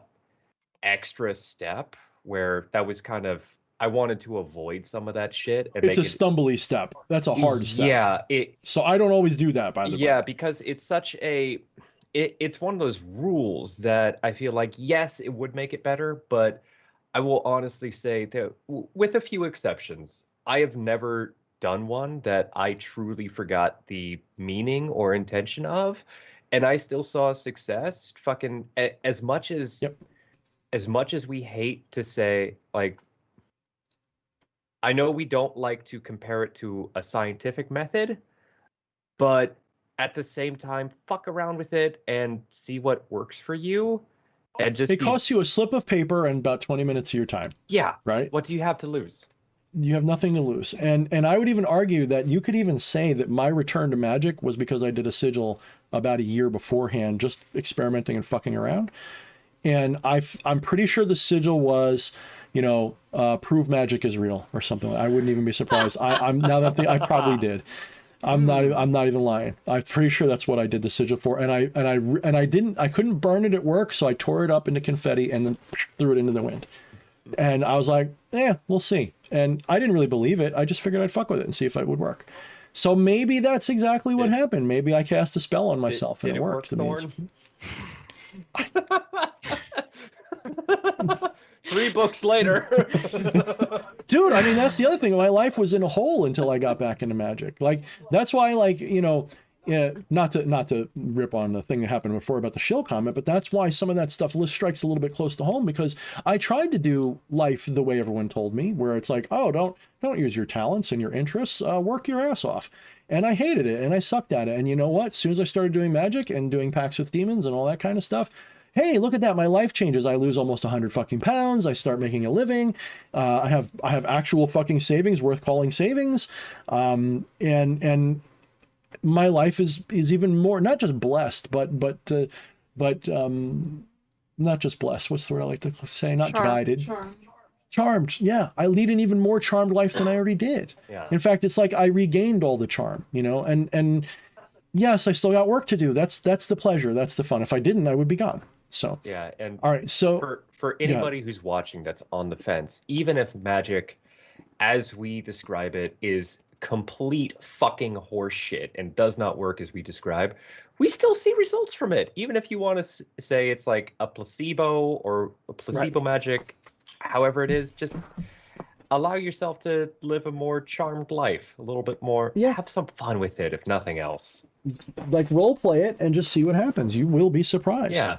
extra step where that was kind of, I wanted to avoid some of that shit. And it's a stumbly step. That's a hard step. Yeah. So I don't always do that, by the way. Yeah, because it's such a... It's one of those rules that I feel like, yes, it would make it better, but I will honestly say that with a few exceptions, I have never done one that I truly forgot the meaning or intention of, and I still saw success. Fucking as much as we hate to say, like, I know we don't like to compare it to a scientific method, but at the same time, fuck around with it and see what works for you. And just it costs you a slip of paper and about 20 minutes of your time. Yeah. Right? What do you have to lose? You have nothing to lose. And I would even argue that you could even say that my return to magic was because I did a sigil about a year beforehand, just experimenting and fucking around. And I'm pretty sure the sigil was, you know, prove magic is real or something. I wouldn't even be surprised. I'm now that I probably did. I'm not even lying. I'm pretty sure that's what I did the sigil for. And I couldn't burn it at work, so I tore it up into confetti and then threw it into the wind. And I was like, yeah, we'll see. And I didn't really believe it. I just figured I'd fuck with it and see if it would work. So maybe that's exactly what happened. Maybe I cast a spell on myself and it worked. Thorne? 3 books later. Dude, I mean, that's the other thing. My life was in a hole until I got back into magic. Like, that's why, like, you know, not to rip on the thing that happened before about the shill comment, but that's why some of that stuff strikes a little bit close to home, because I tried to do life the way everyone told me, where it's like, oh, don't use your talents and your interests, work your ass off. And I hated it and I sucked at it. And you know what? As soon as I started doing magic and doing pacts with demons and all that kind of stuff, hey, look at that. My life changes. I lose almost 100 fucking pounds. I start making a living. I have actual fucking savings worth calling savings. And my life is even more, not just blessed, but not just blessed. What's the word I like to say? Not divided. Charmed. Yeah. I lead an even more charmed life than I already did. Yeah. In fact, it's like I regained all the charm, you know, and yes, I still got work to do. That's the pleasure. That's the fun. If I didn't, I would be gone. So, yeah. And all right. So for anybody who's watching that's on the fence, even if magic, as we describe it, is complete fucking horseshit and does not work as we describe, we still see results from it. Even if you want to say it's like a placebo or a placebo magic, however it is, just allow yourself to live a more charmed life, a little bit more. Yeah. Have some fun with it, if nothing else. Like, role play it and just see what happens. You will be surprised. Yeah.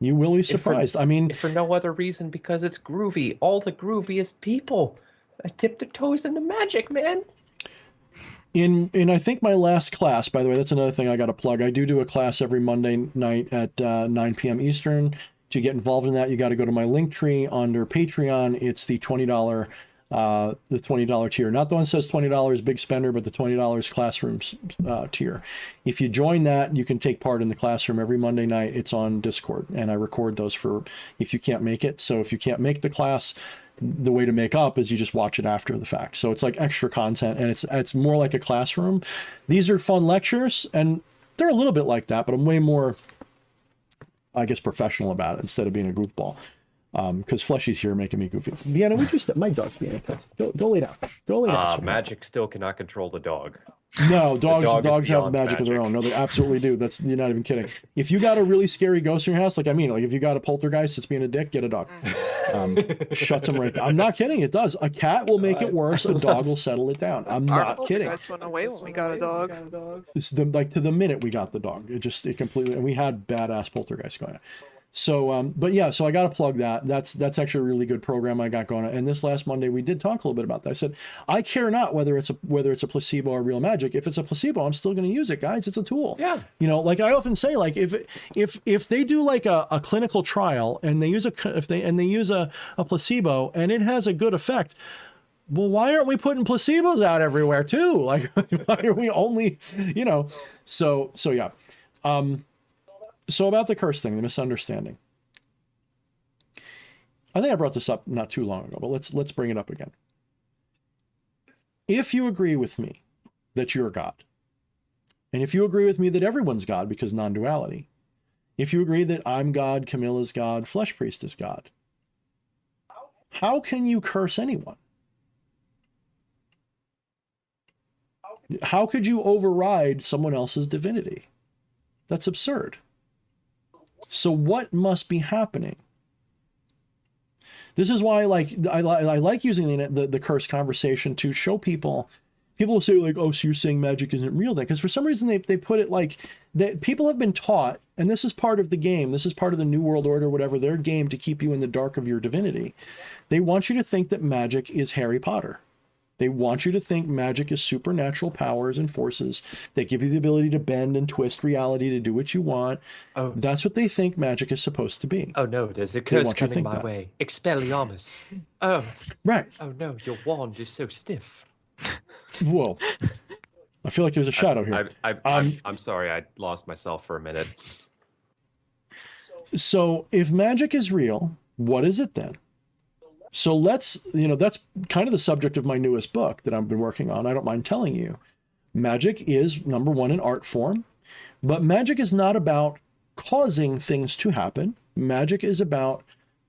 You will be surprised. I mean, if for no other reason, because it's groovy. All the grooviest people tip their toes into magic, man. In I think my last class, by the way, that's another thing I got to plug. I do a class every Monday night at 9 p.m. Eastern. To get involved in that, you got to go to my link tree under Patreon. It's the $20 tier, not the one that says $20 big spender, but the $20 classroom tier. If you join that, you can take part in the classroom every Monday night. It's on Discord, and I record those for if you can't make it. So if you can't make the class, the way to make up is you just watch it after the fact. So it's like extra content, and it's more like a classroom. These are fun lectures, and they're a little bit like that, but I'm way more, I guess, professional about it instead of being a goofball. Because Fleshy's here making me goofy. Vienna, would you step? My dog's being pissed. Go lay down. Go lay down. Magic still cannot control the dog. No, dogs have magic magic of their own. No, they absolutely do. You're not even kidding. If you got a really scary ghost in your house, like if you got a poltergeist that's being a dick, get a dog. Shuts them right down. I'm not kidding. It does. A cat will make it worse. A dog will settle it down. I'm not kidding. Our poltergeist went away when we got a dog. It's to the minute we got the dog. It completely, and we had badass poltergeists going on. So, but yeah, so I got to plug that. That's actually a really good program I got going on. And this last Monday, we did talk a little bit about that. I said, I care not whether it's a placebo or real magic. If it's a placebo, I'm still going to use it, guys. It's a tool. Yeah. You know, like I often say, like if they do like a clinical trial and they use a placebo and it has a good effect, well, why aren't we putting placebos out everywhere too? Like, why are we only, you know? So yeah. So about the curse thing, the misunderstanding. I think I brought this up not too long ago, but let's bring it up again. If you agree with me that you're God, and if you agree with me that everyone's God because non-duality, if you agree that I'm God, Camilla's God, Flesh Priest is God, how can you curse anyone? How could you override someone else's divinity? That's absurd. So what must be happening? This is why I like using the curse conversation to show people. People will say like, oh, so you're saying magic isn't real then? Because for some reason they put it like that. People have been taught, and this is part of the game. This is part of the New World Order, whatever, their game to keep you in the dark of your divinity. They want you to think that magic is Harry Potter. They want you to think magic is supernatural powers and forces that give you the ability to bend and twist reality to do what you want. Oh, that's what they think magic is supposed to be. Oh no, there's a curse coming my way. Expelliarmus. Oh. Right. Oh no, your wand is so stiff. Whoa. I feel like there's a shadow here. I'm sorry, I lost myself for a minute. So if magic is real, what is it then? So let's, that's kind of the subject of my newest book that I've been working on. I don't mind telling you. Magic is, number one, an art form, but magic is not about causing things to happen. Magic is about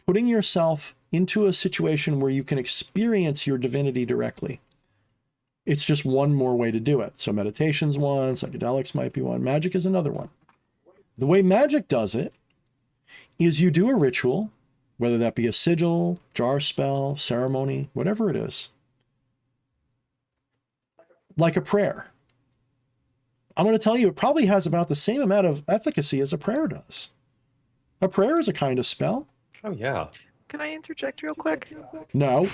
putting yourself into a situation where you can experience your divinity directly. It's just one more way to do it. So meditation's one, psychedelics might be one, magic is another one. The way magic does it is you do a ritual, whether that be a sigil, jar spell, ceremony, whatever it is, like a prayer. I'm going to tell you, it probably has about the same amount of efficacy as a prayer does. A prayer is a kind of spell. Oh, yeah. Can I interject real quick? No.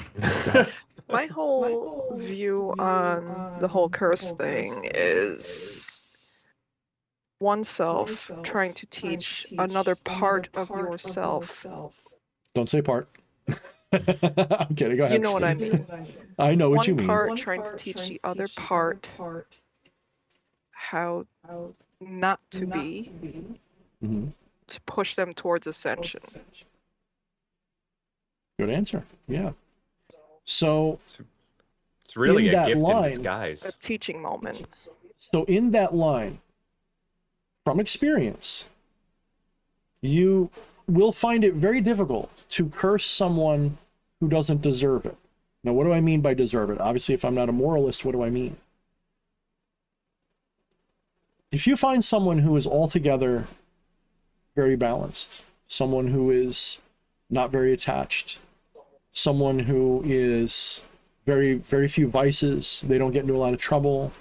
My whole view on the whole curse thing is oneself trying to teach another part of yourself. Don't say part. I'm kidding. Go ahead. You know what I mean. I know what you mean. One part trying to teach the other part how not to be, to push them towards ascension. Good answer. Yeah. So it's really in a gift line, in disguise. A teaching moment. So in that line, from experience, you will find it very difficult to curse someone who doesn't deserve it. Now, what do I mean by deserve it? Obviously, if I'm not a moralist, what do I mean? If you find someone who is altogether very balanced, someone who is not very attached, someone who is very few vices, they don't get into a lot of trouble,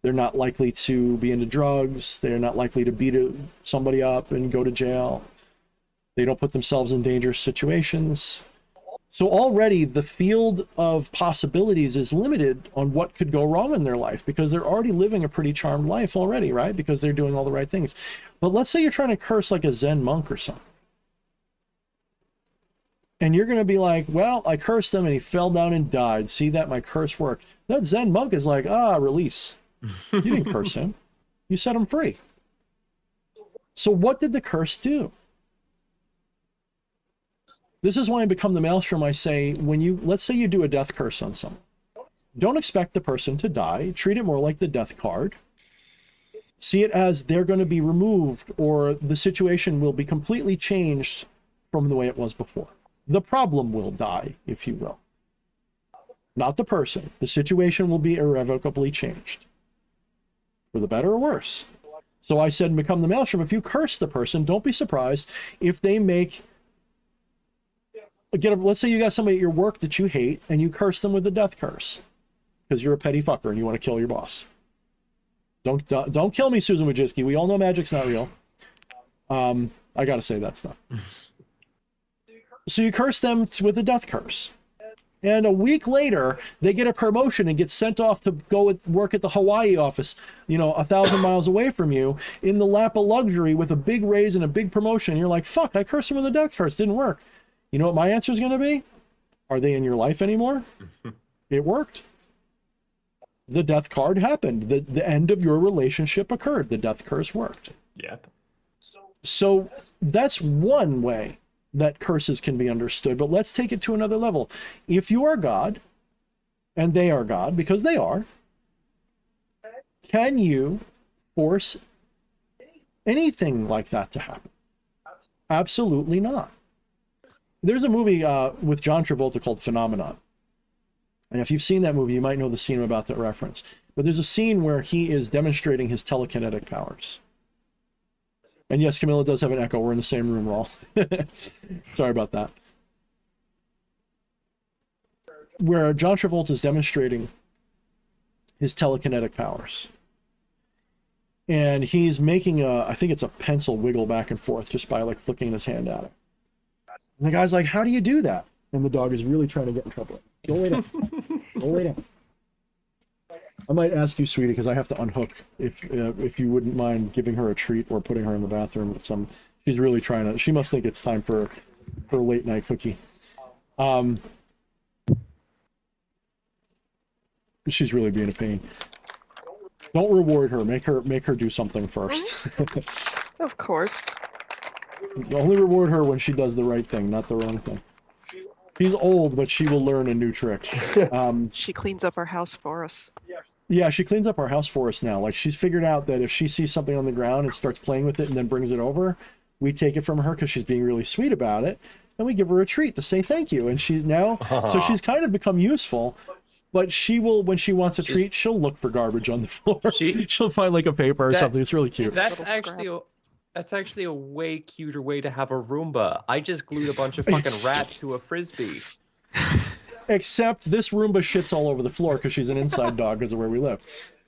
they're not likely to be into drugs, they're not likely to beat somebody up and go to jail, they don't put themselves in dangerous situations. So already the field of possibilities is limited on what could go wrong in their life because they're already living a pretty charmed life already, right? Because they're doing all the right things. But let's say you're trying to curse like a Zen monk or something. And you're going to be like, well, I cursed him and he fell down and died. See that? My curse worked. That Zen monk is like, release. You didn't curse him. You set him free. So what did the curse do? This is why I become the maelstrom. I say, let's say you do a death curse on someone. Don't expect the person to die. Treat it more like the death card. See it as they're going to be removed or the situation will be completely changed from the way it was before. The problem will die, if you will. Not the person. The situation will be irrevocably changed. For the better or worse. So I said, become the maelstrom. If you curse the person, don't be surprised if they make... let's say you got somebody at your work that you hate and you curse them with a death curse because you're a petty fucker and you want to kill your boss. Don't kill me, Susan Wojcicki. We all know magic's not real. I got to say that stuff. So you curse them with a death curse. And a week later, they get a promotion and get sent off to go work at the Hawaii office, 1,000 miles away from you in the lap of luxury with a big raise and a big promotion. You're like, fuck, I cursed them with a death curse. Didn't work. You know what my answer is going to be? Are they in your life anymore? It worked. The death card happened. The end of your relationship occurred. The death curse worked. Yep. So that's one way that curses can be understood. But let's take it to another level. If you are God, and they are God, because they are, can you force anything like that to happen? Absolutely not. There's a movie with John Travolta called Phenomenon. And if you've seen that movie, you might know the scene I'm about to reference. But there's a scene where he is demonstrating his telekinetic powers. And yes, Camilla does have an echo. We're in the same room, Raul. Sorry about that. Where John Travolta is demonstrating his telekinetic powers. And he's making I think it's a pencil wiggle back and forth just by like flicking his hand at it. And the guy's like, how do you do that? And the dog is really trying to get in trouble. Go lay down. Go lay down. I might ask you, sweetie, because I have to unhook, if you wouldn't mind giving her a treat or putting her in the bathroom with some. She's really trying to. She must think it's time for her late night cookie. She's really being a pain. Don't reward her. Make her do something first. Of course. Only reward her when she does the right thing, not the wrong thing. She's old, but she will learn a new trick. She cleans up our house for us. Yeah, she cleans up our house for us now. Like, she's figured out that if she sees something on the ground and starts playing with it and then brings it over, we take it from her because she's being really sweet about it, and we give her a treat to say thank you. And she's now, so she's kind of become useful, but she will, when she wants a treat, she'll look for garbage on the floor. She'll find like a paper or something. It's really cute. That's actually a way cuter way to have a Roomba. I just glued a bunch of fucking rats to a Frisbee. Except this Roomba shits all over the floor because she's an inside dog because of where we live.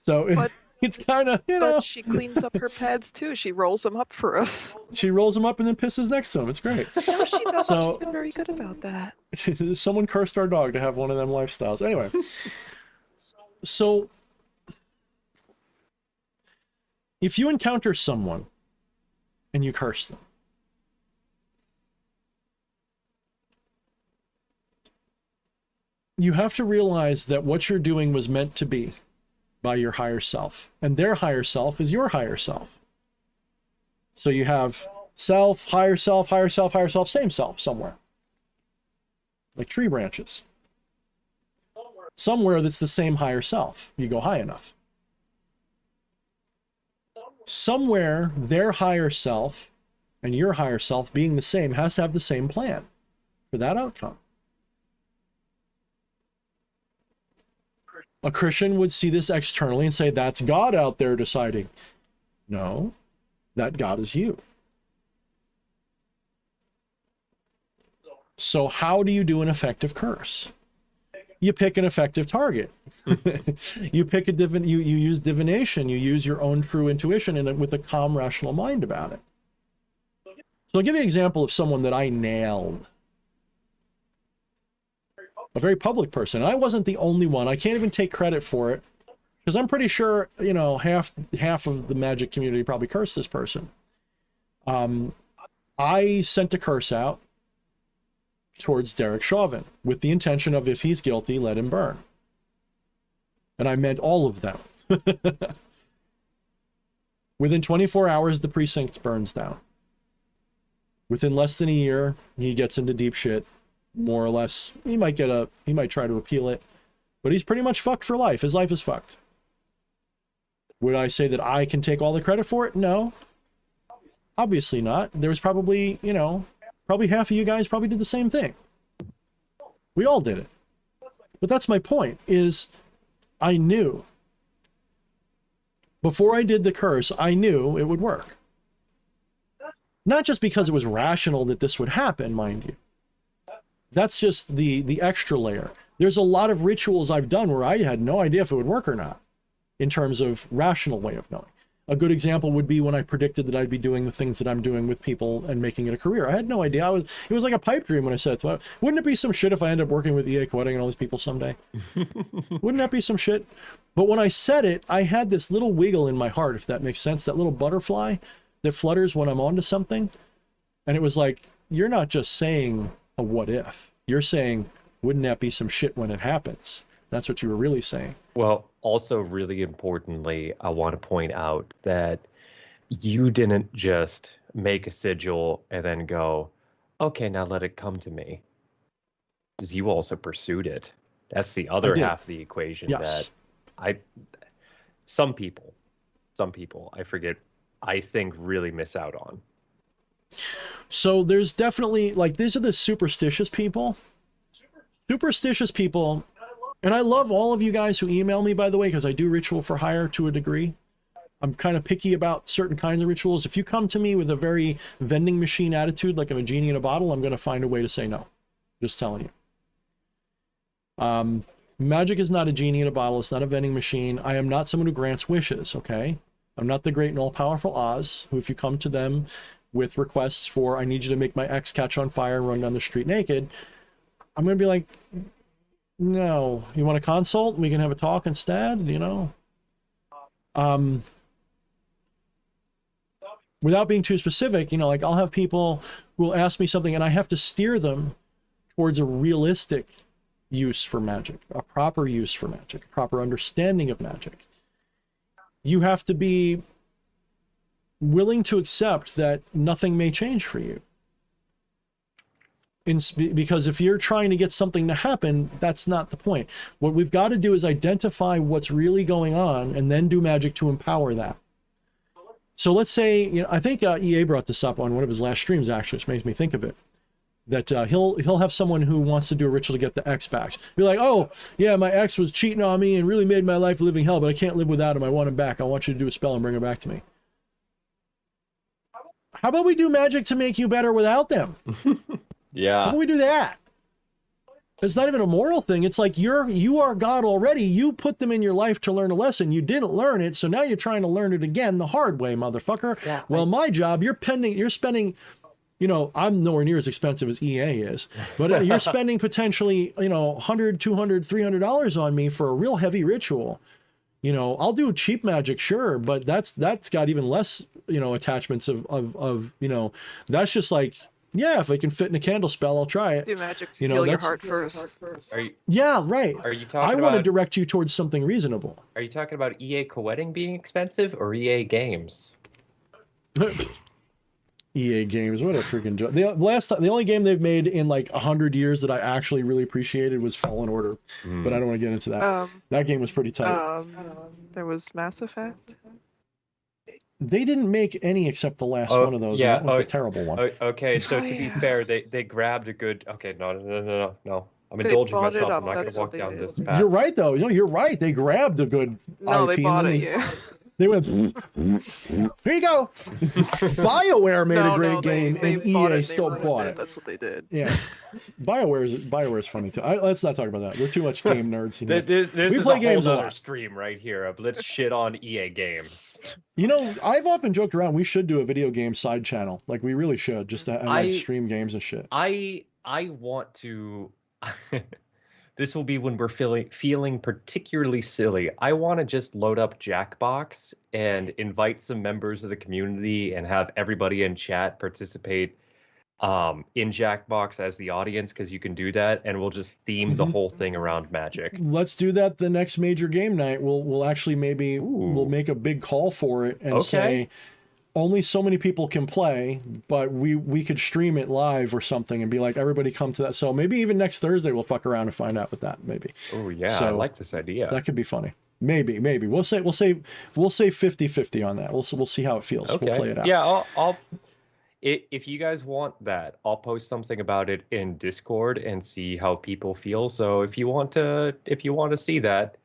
So it's kind of, you know. But she cleans up her pads too. She rolls them up for us. She rolls them up and then pisses next to them. It's great. No, she does. So, She's been very good about that. Someone cursed our dog to have one of them lifestyles. Anyway. So if you encounter someone and you curse them, you have to realize that what you're doing was meant to be by your higher self, and their higher self is your higher self. So you have self, higher self, higher self, higher self, same self somewhere, like tree branches. Somewhere that's the same higher self. You go high enough. Somewhere their higher self and your higher self being the same has to have the same plan for that outcome. A Christian would see this externally and say, that's God out there deciding. No, that God is you. So how do you do an effective curse? You pick an effective target. You pick a you use divination. You use your own true intuition and with a calm, rational mind about it. So I'll give you an example of someone that I nailed. A very public person. I wasn't the only one. I can't even take credit for it because I'm pretty sure, you know, half of the magic community probably cursed this person. I sent a curse out towards Derek Chauvin with the intention of, if he's guilty, let him burn. And I meant all of them. Within 24 hours, the precinct burns down. Within less than a year, he gets into deep shit. More or less, he might try to appeal it, but he's pretty much fucked for life. His life is fucked. Would I say that I can take all the credit for it? No, obviously not. There was probably, you know, probably half of you guys probably did the same thing. We all did it. But that's my point, is I knew. Before I did the curse, I knew it would work. Not just because it was rational that this would happen, mind you. That's just the extra layer. There's a lot of rituals I've done where I had no idea if it would work or not, in terms of rational way of knowing. A good example would be when I predicted that I'd be doing the things that I'm doing with people and making it a career. I had no idea. It was like a pipe dream when I said it. Wouldn't it be some shit if I end up working with EA Quetting and all these people someday? Wouldn't that be some shit? But when I said it, I had this little wiggle in my heart, if that makes sense, that little butterfly that flutters when I'm onto something. And it was like, you're not just saying a what if. You're saying, wouldn't that be some shit when it happens? That's what you were really saying. Well, also really importantly, I want to point out that you didn't just make a sigil and then go, okay, now let it come to me. Because you also pursued it. That's the other half of the equation. Yes. That some people, I forget, I think really miss out on. So there's definitely, like, these are the superstitious people. Superstitious people, and I love all of you guys who email me, by the way, because I do ritual for hire to a degree. I'm kind of picky about certain kinds of rituals. If you come to me with a very vending machine attitude, like I'm a genie in a bottle, I'm going to find a way to say no. Just telling you. Magic is not a genie in a bottle. It's not a vending machine. I am not someone who grants wishes, okay? I'm not the great and all-powerful Oz, who if you come to them with requests for, I need you to make my ex catch on fire and run down the street naked, I'm going to be like, no. You want a consult? We can have a talk instead, you know? Without being too specific, you know, like I'll have people who will ask me something and I have to steer them towards a realistic use for magic, a proper use for magic, a proper understanding of magic. You have to be willing to accept that nothing may change for you. Because if you're trying to get something to happen, that's not the point. What we've got to do is identify what's really going on and then do magic to empower that. So let's say, you know, I think EA brought this up on one of his last streams, actually, which makes me think of it. That he'll have someone who wants to do a ritual to get the ex back. Be like, oh, yeah, my ex was cheating on me and really made my life a living hell, but I can't live without him. I want him back. I want you to do a spell and bring him back to me. How about we do magic to make you better without them? Yeah. How about we do that? It's not even a moral thing. It's like you are God already. You put them in your life to learn a lesson. You didn't learn it, so now you're trying to learn it again the hard way, motherfucker. Yeah, well, my job, you're spending, you know, I'm nowhere near as expensive as EA is, but you're spending potentially, you know, $100, $200, $300 on me for a real heavy ritual. You know, I'll do cheap magic, sure, but that's got even less, you know, attachments of you know, that's just like, yeah, if I can fit in a candle spell, I'll try it. Do magic to you know, heal your heart first. Yeah, right. Are you talking I want to direct you towards something reasonable. Are you talking about EA co-wedding being expensive or EA games? EA games, what a freaking joke. The only game they've made in like 100 years that I actually really appreciated was Fallen Order, but I don't want to get into that. That game was pretty tight. There was Mass Effect. They didn't make any except the last one of those. Yeah, and that was the terrible one. Okay, so to be fair, they grabbed a good. Okay, no. I'm indulging myself. I'm not going to walk down this path. You're right, though. No, you're right. They grabbed a good No, IP they bought and it, yeah. They went, here you go. BioWare made a great game, and EA still bought it. That's what they did. Yeah. BioWare is funny, too. Let's not talk about that. We're too much game nerds. You know? This is a whole other stream right here of let's shit on EA games. You know, I've often joked around, we should do a video game side channel. Like, we really should, just to like, stream games and shit. I want to... This will be when we're feeling particularly silly. I want to just load up Jackbox and invite some members of the community and have everybody in chat participate in Jackbox as the audience, because you can do that, and we'll just theme the whole thing around magic. Let's do that the next major game night. We'll actually maybe we'll make a big call for it and say only so many people can play, but we could stream it live or something and be like, everybody come to that. So maybe even next Thursday we'll fuck around and find out with that. Maybe. Oh yeah, so I like this idea. That could be funny. Maybe we'll say 50-50 on that. We'll see how it feels. Okay. We'll play it out. Yeah, I'll if you guys want that, I'll post something about it in Discord and see how people feel. So if you want to see that,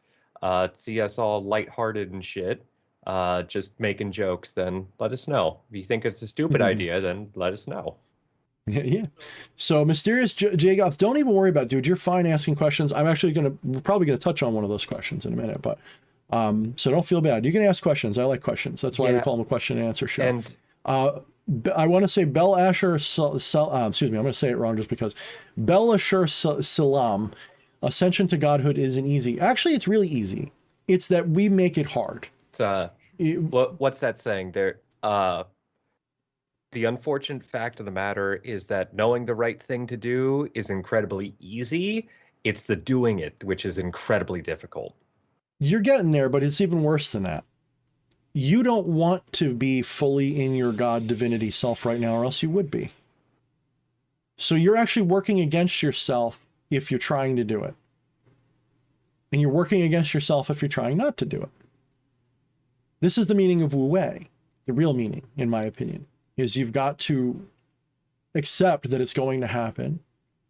see us all lighthearted and shit, just making jokes, then let us know. If you think it's a stupid idea, then let us know. Yeah. So Mysterious Jagoth, don't even worry about it, dude. You're fine asking questions. I'm actually we're probably gonna touch on one of those questions in a minute, but so don't feel bad. You can ask questions. I like questions. That's why we call them a question and answer show. And I want to say Bel Asher, excuse me, I'm going to say it wrong just because. Bel Asher Salam, Ascension to Godhood isn't easy. Actually, it's really easy. It's that we make it hard. What's that saying there? The unfortunate fact of the matter is that knowing the right thing to do is incredibly easy. It's the doing it which is incredibly difficult. You're getting there, but it's even worse than that. You don't want to be fully in your God divinity self right now, or else you would be. So you're actually working against yourself if you're trying to do it. And you're working against yourself if you're trying not to do it. This is the meaning of Wu Wei. The real meaning, in my opinion, is you've got to accept that it's going to happen.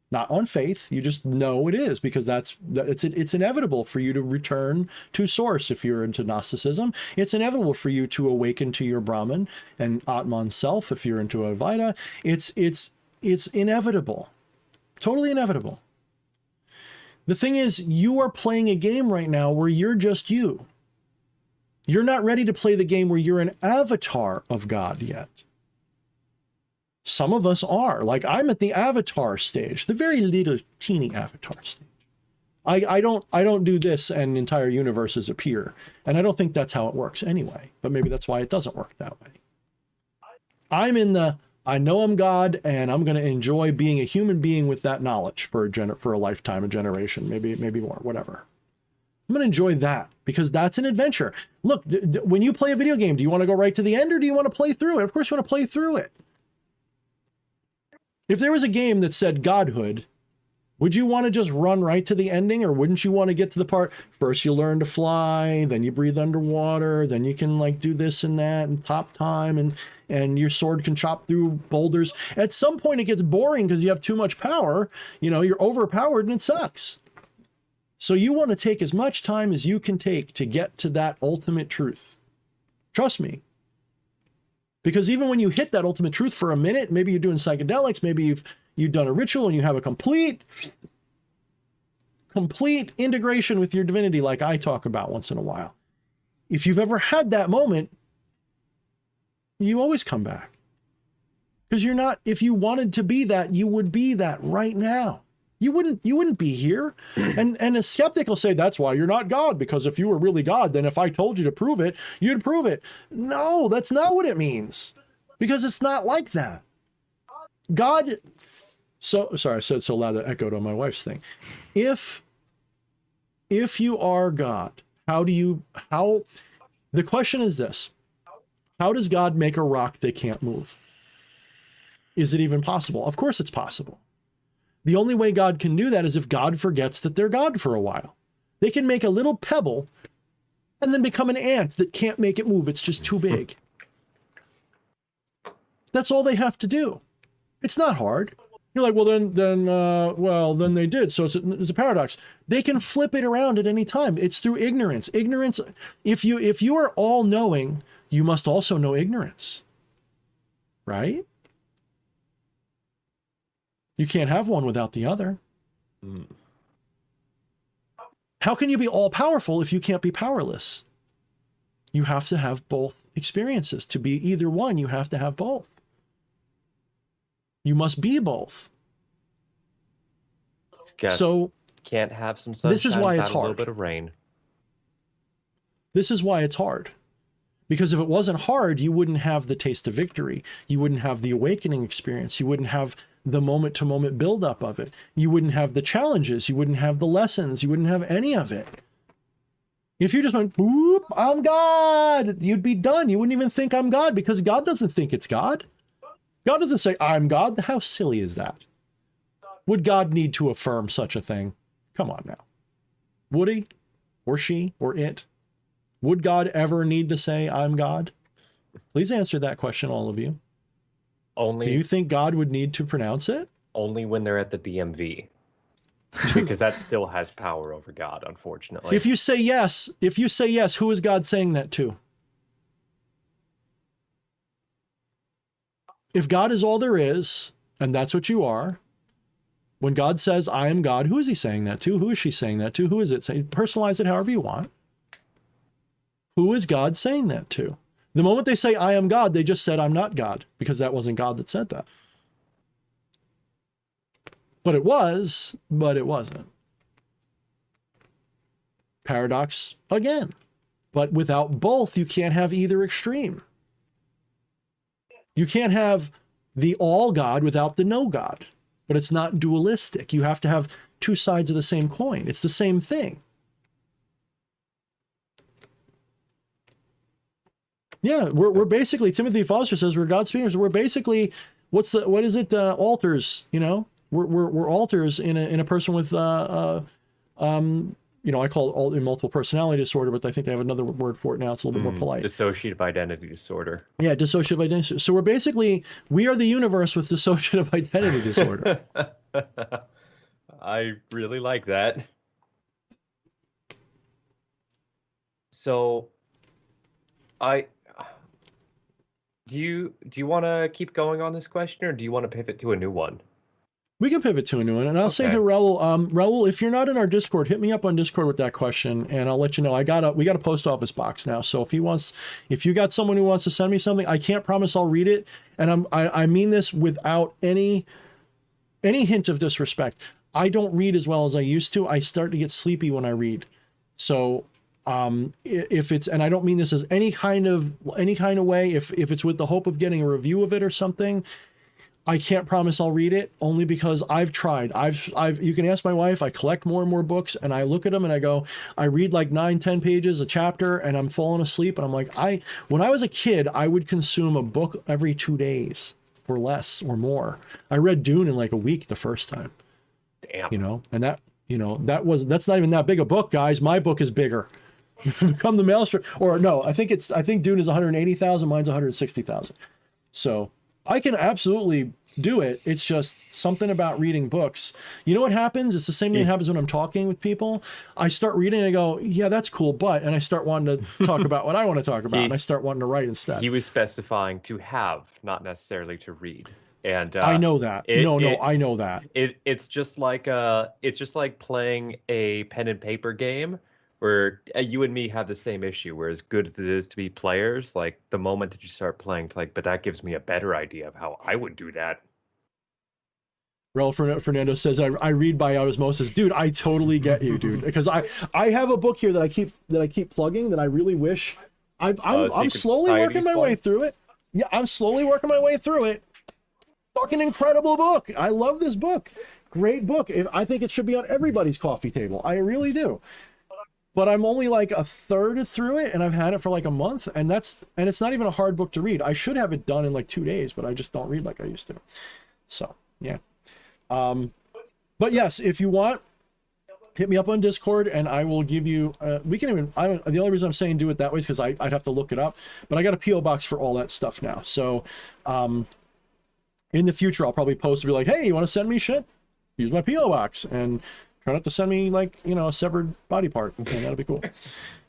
Not on faith, you just know it is, because it's inevitable for you to return to source if you're into Gnosticism. It's inevitable for you to awaken to your Brahman and Atman self if you're into Advaita. It's inevitable. Totally inevitable. The thing is, you are playing a game right now where you're just you. You're not ready to play the game where you're an avatar of God yet. Some of us are. Like, I'm at the avatar stage, the very little teeny avatar stage. I don't do this and entire universes appear. And I don't think that's how it works anyway. But maybe that's why it doesn't work that way. I'm in the, I know I'm God, and I'm going to enjoy being a human being with that knowledge for a lifetime, a generation, maybe more, whatever. I'm going to enjoy that because that's an adventure. Look, when you play a video game, do you want to go right to the end or do you want to play through it? Of course you want to play through it. If there was a game that said godhood, would you want to just run right to the ending, or wouldn't you want to get to the part first you learn to fly, then you breathe underwater, then you can like do this and that and top time and your sword can chop through boulders. At some point it gets boring because you have too much power, you know, you're overpowered and it sucks. So you want to take as much time as you can take to get to that ultimate truth. Trust me. Because even when you hit that ultimate truth for a minute, maybe you're doing psychedelics, maybe you've done a ritual and you have a complete integration with your divinity like I talk about once in a while. If you've ever had that moment, you always come back. Because you're not, if you wanted to be that, you would be that right now. You wouldn't be here. And a skeptic will say, that's why you're not God, because if you were really God, then if I told you to prove it, you'd prove it. No, that's not what it means. Because it's not like that. God, so sorry, I said so loud that echoed on my wife's thing. If you are God, the question is this: how does God make a rock they can't move? Is it even possible? Of course it's possible. The only way God can do that is if God forgets that they're God for a while. They can make a little pebble and then become an ant that can't make it move. It's just too big. That's all they have to do. It's not hard. You're like, well, then they did. So it's a paradox. They can flip it around at any time. It's through ignorance. Ignorance. If you are all knowing, you must also know ignorance, right? You can't have one without the other. Mm. How can you be all powerful if you can't be powerless? You have to have both experiences. To be either one, you have to have both. You must be both. So can't have some sunshine. This is why it's without a little hard. bit of rain. This is why it's hard. Because if it wasn't hard, you wouldn't have the taste of victory. You wouldn't have the awakening experience. You wouldn't have the moment-to-moment buildup of it. You wouldn't have the challenges. You wouldn't have the lessons. You wouldn't have any of it. If you just went, whoop, I'm God, you'd be done. You wouldn't even think I'm God, because God doesn't think it's God. God doesn't say, I'm God. How silly is that? Would God need to affirm such a thing? Come on now. Would he? Or she? Or it? Would God ever need to say, I'm God? Please answer that question, all of you. Do you think God would need to pronounce it? Only when they're at the DMV. Because that still has power over God, unfortunately. If you say yes, who is God saying that to? If God is all there is, and that's what you are, when God says, I am God, who is he saying that to? Who is she saying that to? Who is it saying? Personalize it however you want. Who is God saying that to? The moment they say, I am God, they just said, I'm not God, because that wasn't God that said that. But it was, but it wasn't. Paradox again. But without both, you can't have either extreme. You can't have the all God without the no God. But it's not dualistic. You have to have two sides of the same coin. It's the same thing. Yeah, we're basically, Timothy Foster says, we're God speakers. We're basically, alters, you know? We're alters in a person with, you know, I call it multiple personality disorder, but I think they have another word for it now. It's a little bit more polite. Dissociative identity disorder. Yeah, dissociative identity. So we are the universe with dissociative identity disorder. I really like that. So, do you want to keep going on this question, or do you want to pivot to a new one? We can pivot to a new one. And I'll say to Raul, Raul, if you're not in our Discord, hit me up on Discord with that question, and I'll let you know. We got a post office box now. So if you got someone who wants to send me something, I can't promise I'll read it. And I mean this without any hint of disrespect. I don't read as well as I used to. I start to get sleepy when I read. So if it's, and I don't mean this as any kind of way, if it's with the hope of getting a review of it or something, I can't promise I'll read it, only because I've tried. You can ask my wife, I collect more and more books, and I look at them and I go, I read like 9-10 pages a chapter and I'm falling asleep. And I'm like, when I was a kid, I would consume a book every 2 days or less or more. I read Dune in like a week the first time. Damn. You know, and that's not even that big a book, guys. My book is bigger. Become the Maelstrom, or no, I think Dune is 180,000, mine's 160,000. So I can absolutely do it. It's just something about reading books. You know what happens? It's the same thing that happens when I'm talking with people. I start reading and I go, yeah, that's cool, and I start wanting to talk about what I want to talk about, and I start wanting to write instead. He was specifying to have, not necessarily to read. And I know that. I know that. It's just like playing a pen and paper game where you and me have the same issue. Where as good as it is to be players, like the moment that you start playing, it's like, but that gives me a better idea of how I would do that. Raul Fernando says, I read by osmosis. Dude, I totally get you, dude. Because I have a book here that I keep plugging that I really wish I'm slowly working my way through it. Yeah, I'm slowly working my way through it. Fucking incredible book. I love this book. Great book. I think it should be on everybody's coffee table. I really do. But I'm only like a third through it, and I've had it for like a month, and it's not even a hard book to read. I should have it done in like 2 days, but I just don't read like I used to. So yeah. But yes, if you want, hit me up on Discord, and I will give you. The only reason I'm saying do it that way is because I'd have to look it up. But I got a PO box for all that stuff now. So, in the future, I'll probably post and be like, "Hey, you want to send me shit? Use my PO box." And try not to send me like, a severed body part. Okay, that'll be cool.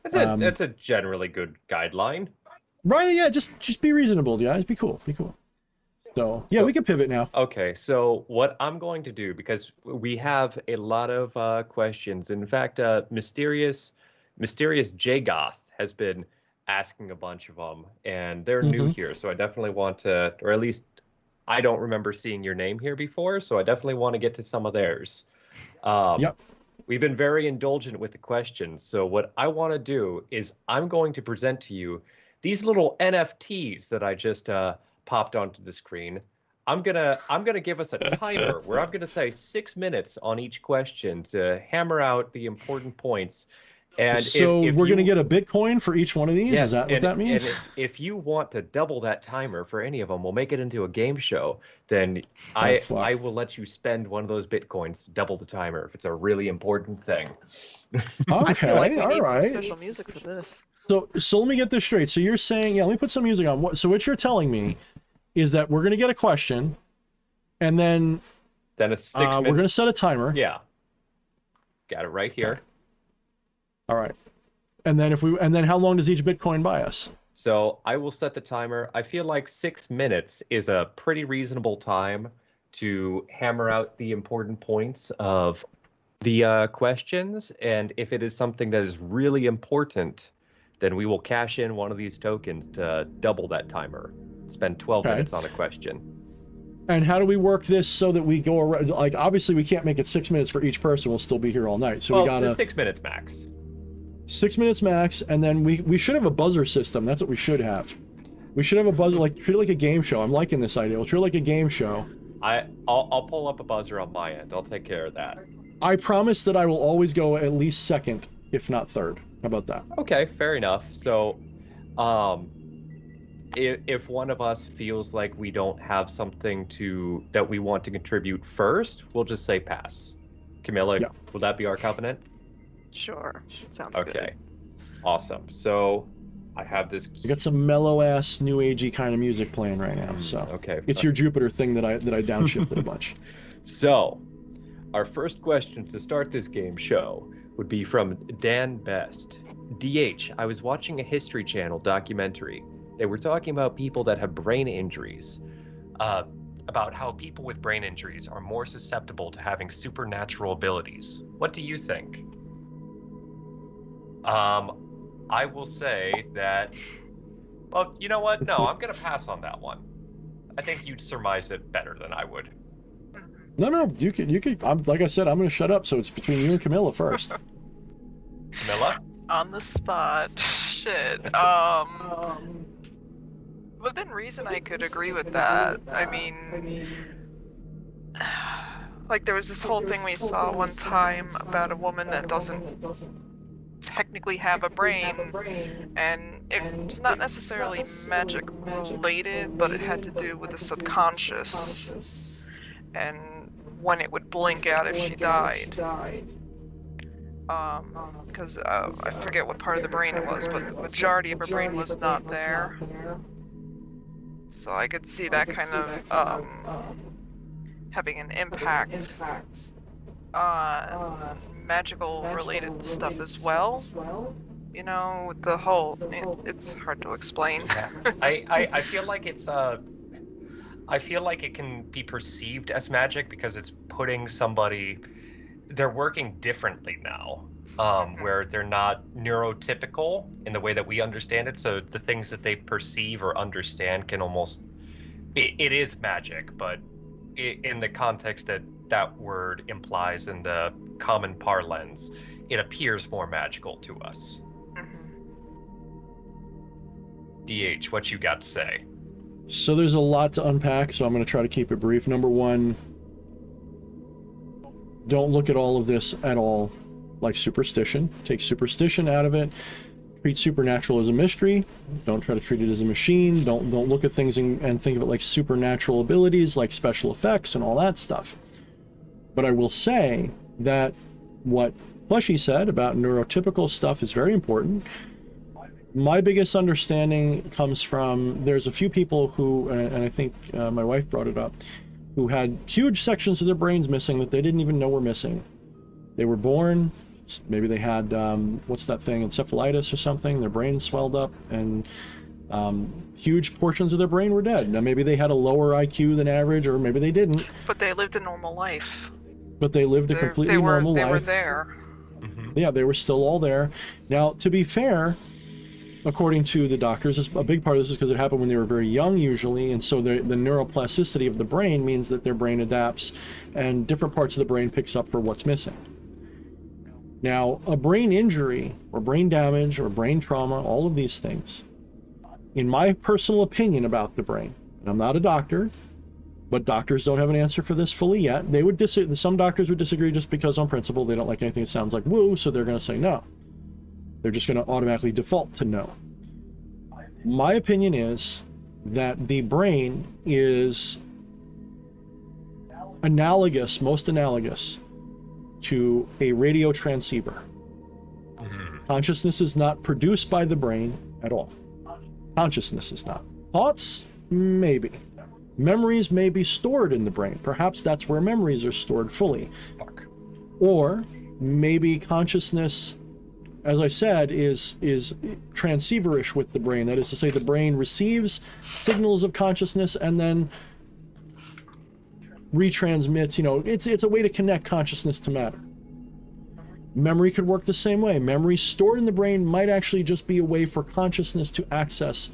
That's a generally good guideline. Right? Yeah. Just be reasonable, guys. Be cool. Be cool. So yeah, we can pivot now. Okay. So what I'm going to do, because we have a lot of questions. In fact, mysterious Jagoth has been asking a bunch of them, and they're new here. So I definitely want to, or at least I don't remember seeing your name here before. So I definitely want to get to some of theirs. Yep. We've been very indulgent with the questions. So what I want to do is I'm going to present to you these little NFTs that I just popped onto the screen. I'm gonna give us a timer where I'm gonna say 6 minutes on each question to hammer out the important points. And so we're going to get a Bitcoin for each one of these? Yes, is that what that means? And if you want to double that timer for any of them, we'll make it into a game show. Then I will let you spend one of those Bitcoins to double the timer if it's a really important thing. I feel like we need some special music for this. So let me get this straight. So you're saying, let me put some music on. So what you're telling me is that we're going to get a question, and then a 6 minute. We're going to set a timer. Yeah. Got it right here. Okay. All right. And then how long does each Bitcoin buy us? So I will set the timer. I feel like 6 minutes is a pretty reasonable time to hammer out the important points of the questions. And if it is something that is really important, then we will cash in one of these tokens to double that timer. Spend 12 minutes on a question. And how do we work this so that we go around? Like, obviously, we can't make it 6 minutes for each person. We'll still be here all night. So we got 6 minutes max. 6 minutes max, and then we should have a buzzer system. That's what we should have. We should have a buzzer, treat it like a game show. I'm liking this idea. We'll treat it like a game show. I'll pull up a buzzer on my end. I'll take care of that. I promise that I will always go at least second, if not third. How about that? Okay, fair enough. So, if one of us feels like we don't have something that we want to contribute first, we'll just say pass. Camilla, will that be our covenant? Sure. Sounds good. Okay. Awesome. So I have this. I got some mellow ass new agey kind of music playing right now. So okay. It's your Jupiter thing that I downshifted a bunch. So our first question to start this game show would be from Dan Best. DH, I was watching a History Channel documentary. They were talking about people that have brain injuries. About how people with brain injuries are more susceptible to having supernatural abilities. What do you think? I will say that, well, you know what? No, I'm going to pass on that one. I think you'd surmise it better than I would. No, you could. Like I said, I'm going to shut up, so it's between you and Camilla first. Camilla? On the spot. Shit. within reason, I could agree with that. I mean, like there was this whole thing we saw one time about a woman that doesn't technically have a brain, and it's not necessarily magic related, but it had to do with the subconscious and when it would blink out if she died. Because I forget what part of the brain it was, but the majority of her brain was not there. So I could see that kind of having an impact on magical related stuff as well. You know, with the whole, it's hard to explain. I feel like it's I feel like it can be perceived as magic because it's putting somebody, they're working differently now, where they're not neurotypical in the way that we understand it. So the things that they perceive or understand can almost, it is magic, but in the context that that word implies in the common parlance, it appears more magical to us. DH, what you got to say? So there's a lot to unpack, so I'm going to try to keep it brief. Number one, don't look at all of this at all like superstition. Take superstition out of it. Treat supernatural as a mystery. Don't try to treat it as a machine. Don't look at things and think of it like supernatural abilities, like special effects and all that stuff. But I will say that what Fleshy said about neurotypical stuff is very important. My biggest understanding comes from, there's a few people who, and I think my wife brought it up, who had huge sections of their brains missing that they didn't even know were missing. They were born, maybe they had, what's that thing, encephalitis or something, their brain swelled up, and huge portions of their brain were dead. Now maybe they had a lower IQ than average, or maybe they didn't. But they lived a normal life. But they lived a completely normal life. They were there. Yeah, they were still all there. Now, to be fair, according to the doctors, a big part of this is because it happened when they were very young usually, and so the neuroplasticity of the brain means that their brain adapts and different parts of the brain picks up for what's missing. Now, a brain injury or brain damage or brain trauma, all of these things, in my personal opinion about the brain, and I'm not a doctor, but doctors don't have an answer for this fully yet. They would some doctors would disagree just because on principle they don't like anything that sounds like woo, so they're going to say no. They're just going to automatically default to no. My opinion is that the brain is analogous, most analogous to a radio transceiver. Consciousness is not produced by the brain at all. Consciousness is not. Thoughts, maybe. Memories may be stored in the brain. Perhaps that's where memories are stored fully. Or maybe consciousness, as I said, is transceiverish with the brain. That is to say, the brain receives signals of consciousness and then retransmits. You know, it's a way to connect consciousness to matter. Memory could work the same way. Memory stored in the brain might actually just be a way for consciousness to access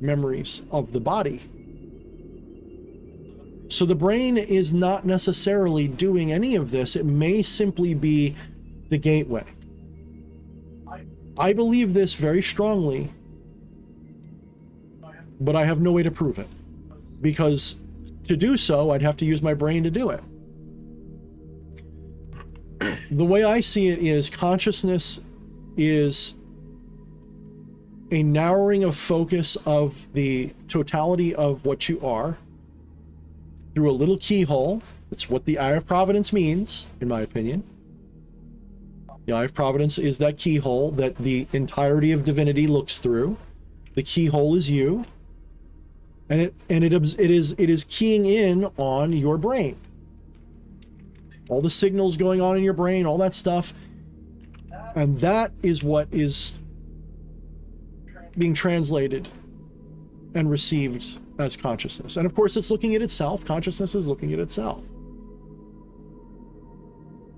memories of the body. So the brain is not necessarily doing any of this. It may simply be the gateway. I believe this very strongly, but I have no way to prove it. Because to do so, I'd have to use my brain to do it. The way I see it is consciousness is a narrowing of focus of the totality of what you are through a little keyhole. That's what the Eye of Providence means, in my opinion. The Eye of Providence is that keyhole that the entirety of divinity looks through. The keyhole is you, and it is keying in on your brain. All the signals going on in your brain, all that stuff, and that is what is being translated and received as consciousness. And of course, it's looking at itself. Consciousness is looking at itself.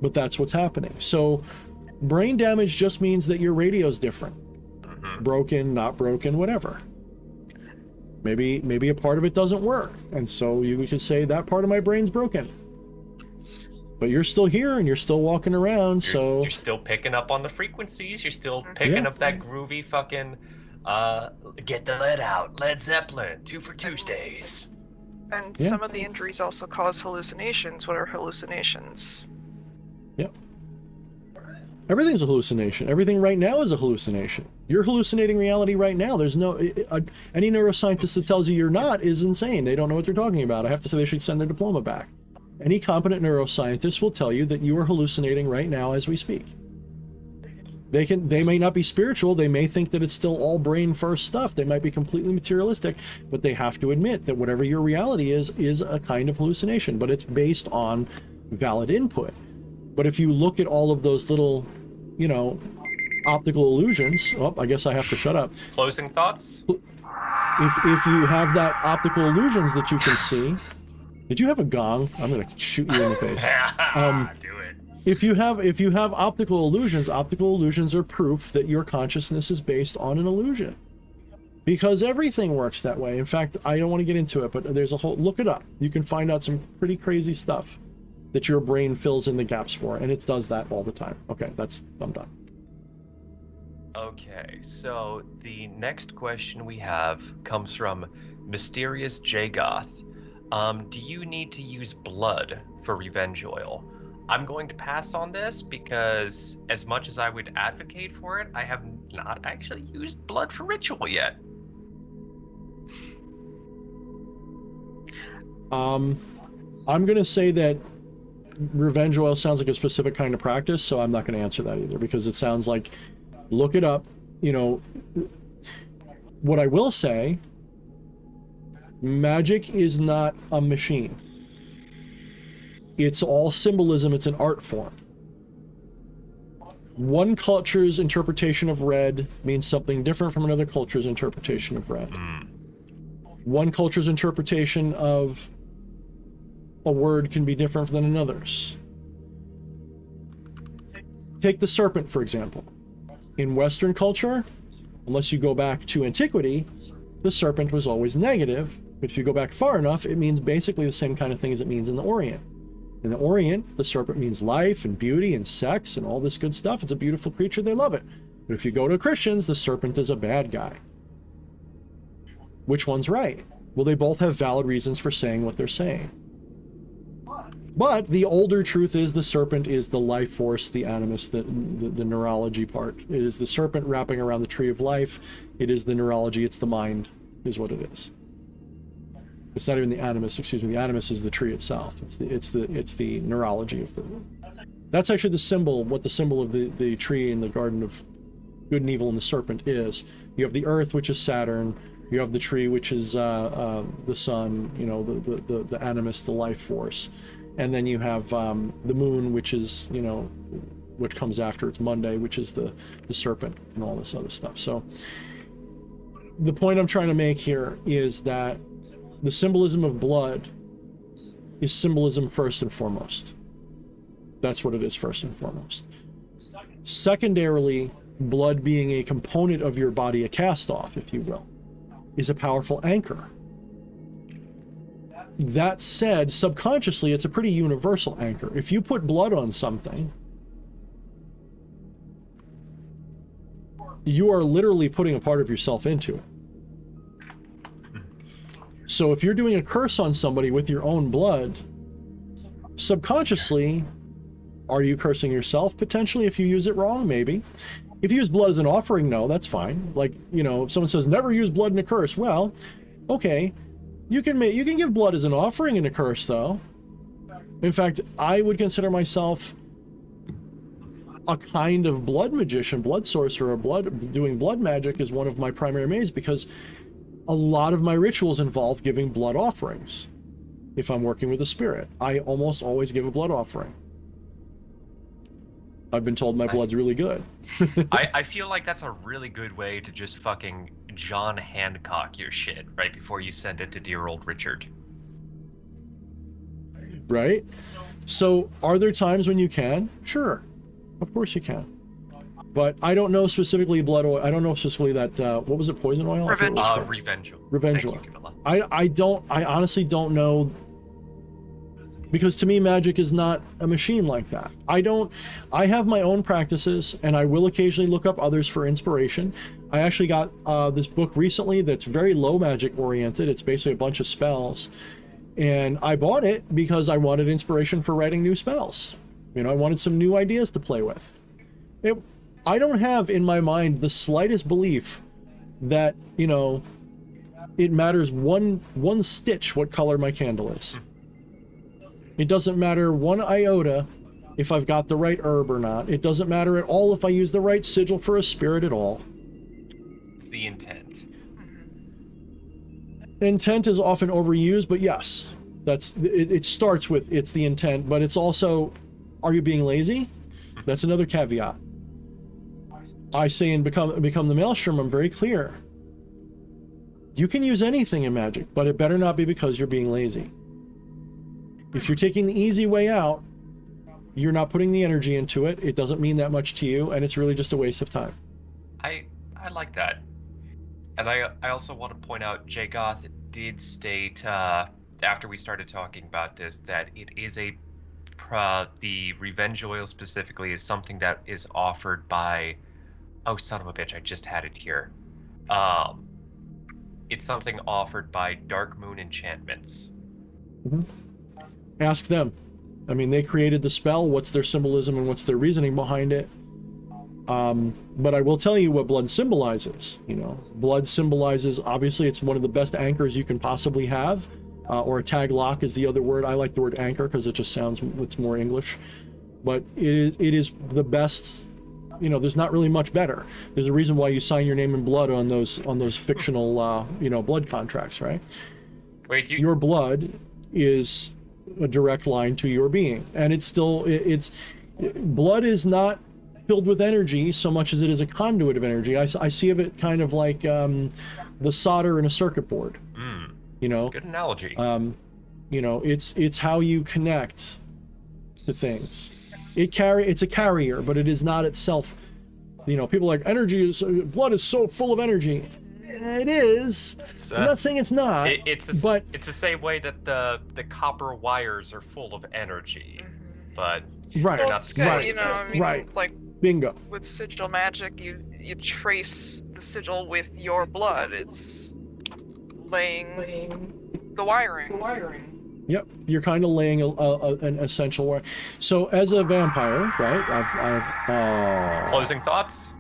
But that's what's happening. So brain damage just means that your radio's different. Broken, not broken, whatever. Maybe a part of it doesn't work. And so you could say that part of my brain's broken. But you're still here and you're still walking around, so... You're still picking up on the frequencies. You're still picking up that groovy fucking Get the lead out. Led Zeppelin. 2 for Tuesdays. And Yeah. some of the injuries also cause hallucinations. What are hallucinations? Yep. Everything's a hallucination. Everything right now is a hallucination. You're hallucinating reality right now. There's no... any neuroscientist that tells you you're not is insane. They don't know what they're talking about. I have to say they should send their diploma back. Any competent neuroscientist will tell you that you are hallucinating right now as we speak. They may not be spiritual. They may think that it's still all brain first stuff. They might be completely materialistic, but they have to admit that whatever your reality is a kind of hallucination, but it's based on valid input. But if you look at all of those little, you know, optical illusions, oh, I guess I have to shut up. Closing thoughts? If you have that optical illusions that you can see, did you have a gong? I'm gonna shoot you in the face. Do it. If you have optical illusions are proof that your consciousness is based on an illusion. Because everything works that way. In fact, I don't want to get into it, but there's a whole, look it up. You can find out some pretty crazy stuff that your brain fills in the gaps for, and it does that all the time. Okay, I'm done. Okay, so the next question we have comes from Mysterious Jagoth. Do you need to use blood for revenge oil? I'm going to pass on this because as much as I would advocate for it, I have not actually used blood for ritual yet. I'm going to say that revenge oil sounds like a specific kind of practice, so I'm not going to answer that either, because it sounds like, look it up. You know, what I will say, magic is not a machine. It's all symbolism. It's an art form. One culture's interpretation of red means something different from another culture's interpretation of red. One culture's interpretation of a word can be different than another's. Take the serpent, for example. In Western culture, unless you go back to antiquity, the serpent was always negative. But if you go back far enough, it means basically the same kind of thing as it means in the Orient. In the Orient, the serpent means life and beauty and sex and all this good stuff. It's a beautiful creature. They love it. But if you go to Christians, the serpent is a bad guy. Which one's right? Well, they both have valid reasons for saying what they're saying. But the older truth is the serpent is the life force, the animus, the neurology part. It is the serpent wrapping around the tree of life. It is the neurology. It's the mind, is what it is. It's not even the animus, excuse me. The animus is the tree itself. It's the neurology of the. That's actually the symbol. What the symbol of the tree in the Garden of Good and Evil and the Serpent is. You have the earth, which is Saturn. You have the tree, which is the sun. You know, the animus, the life force, and then you have the moon, which is, you know, which comes after. It's Monday, which is the serpent and all this other stuff. So the point I'm trying to make here is that the symbolism of blood is symbolism first and foremost. That's what it is first and foremost. Secondarily, blood being a component of your body, a cast-off, if you will, is a powerful anchor. That said, subconsciously, it's a pretty universal anchor. If you put blood on something, you are literally putting a part of yourself into it. So if you're doing a curse on somebody with your own blood, subconsciously, are you cursing yourself? Potentially, if you use it wrong, maybe. If you use blood as an offering, no, that's fine. Like, you know, if someone says never use blood in a curse, well, okay, you can give blood as an offering in a curse, though. In fact, I would consider myself a kind of blood magician, blood sorcerer. Doing blood magic is one of my primary ways, because a lot of my rituals involve giving blood offerings. If I'm working with a spirit, I almost always give a blood offering. I've been told my blood's really good. I feel like that's a really good way to just fucking John Hancock your shit right before you send it to dear old Richard. Right? So, are there times when you can? Sure. Of course you can. But I don't know specifically blood oil. I don't know specifically that, what was it, poison oil? Revenge. Revenge oil. I honestly don't know Because to me, magic is not a machine like that. I have my own practices, and I will occasionally look up others for inspiration. I actually got this book recently that's very low magic oriented. It's basically a bunch of spells. And I bought it because I wanted inspiration for writing new spells. You know, I wanted some new ideas to play with. I don't have in my mind the slightest belief that, you know, it matters one stitch what color my candle is. It doesn't matter one iota if I've got the right herb or not. It doesn't matter at all if I use the right sigil for a spirit at all. It's the intent. Intent is often overused, but yes, it starts with it's the intent, but it's also, are you being lazy? That's another caveat. I say in Become the Maelstrom, I'm very clear. You can use anything in magic, but it better not be because you're being lazy. If you're taking the easy way out, you're not putting the energy into it. It doesn't mean that much to you, and it's really just a waste of time. I like that. And I also want to point out, J. Goth did state, after we started talking about this, that it is the Revenge Oil specifically is something that is offered by, oh son of a bitch, I just had it here. It's something offered by Dark Moon Enchantments. Mm-hmm. Ask them. I mean, they created the spell. What's their symbolism and what's their reasoning behind it? But I will tell you what blood symbolizes. You know, blood symbolizes, obviously, it's one of the best anchors you can possibly have. Or a tag lock is the other word. I like the word anchor because it just sounds, it's more English. But it is the best. You know, there's not really much better. There's a reason why you sign your name in blood on those fictional, you know, blood contracts, right? Wait, your blood is a direct line to your being, and it's still blood is not filled with energy so much as it is a conduit of energy. I see of it kind of like the solder in a circuit board. You know, good analogy. You know, it's how you connect to things. It's a carrier, but it is not itself. You know, people are like blood is so full of energy. It is. I'm not saying it's not. It's the same way that the copper wires are full of energy, but right, they're not the same. You know, I mean, right. like bingo. With sigil magic, you trace the sigil with your blood. It's laying the wiring. Yep, you're kind of laying an essential wire. So as a vampire, right? I've closing thoughts.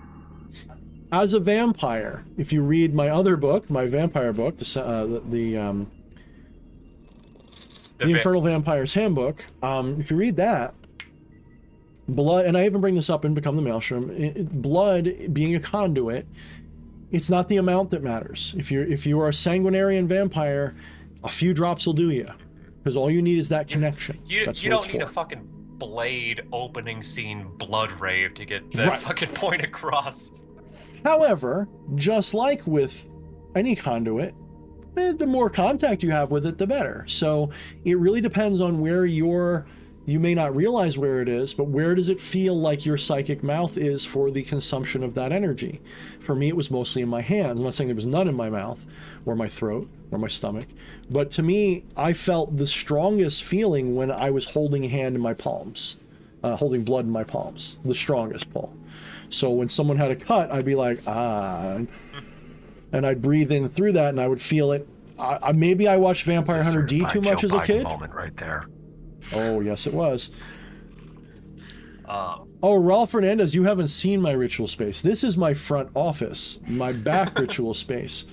As a vampire, if you read my other book, my vampire book, the Infernal Vampire's Handbook, if you read that, blood, and I even bring this up in Become the Maelstrom, blood being a conduit, it's not the amount that matters. If you are a sanguinarian vampire, a few drops will do you, because all you need is that connection. You don't need a fucking Blade opening scene blood rave to get that fucking point across. However, just like with any conduit, the more contact you have with it, the better. So it really depends on where you may not realize where it is, but where does it feel like your psychic mouth is for the consumption of that energy? For me, it was mostly in my hands. I'm not saying there was none in my mouth or my throat or my stomach, but to me, I felt the strongest feeling when I was holding a hand in my palms, holding blood in my palms, the strongest pull. So when someone had a cut, I'd be like, and I'd breathe in through that, and I would feel it. Maybe I watched Vampire Hunter D too much as a kid. Moment right there. Oh, yes, it was. Oh, Ralph Fernandez, you haven't seen my ritual space. This is my front office, my back ritual space.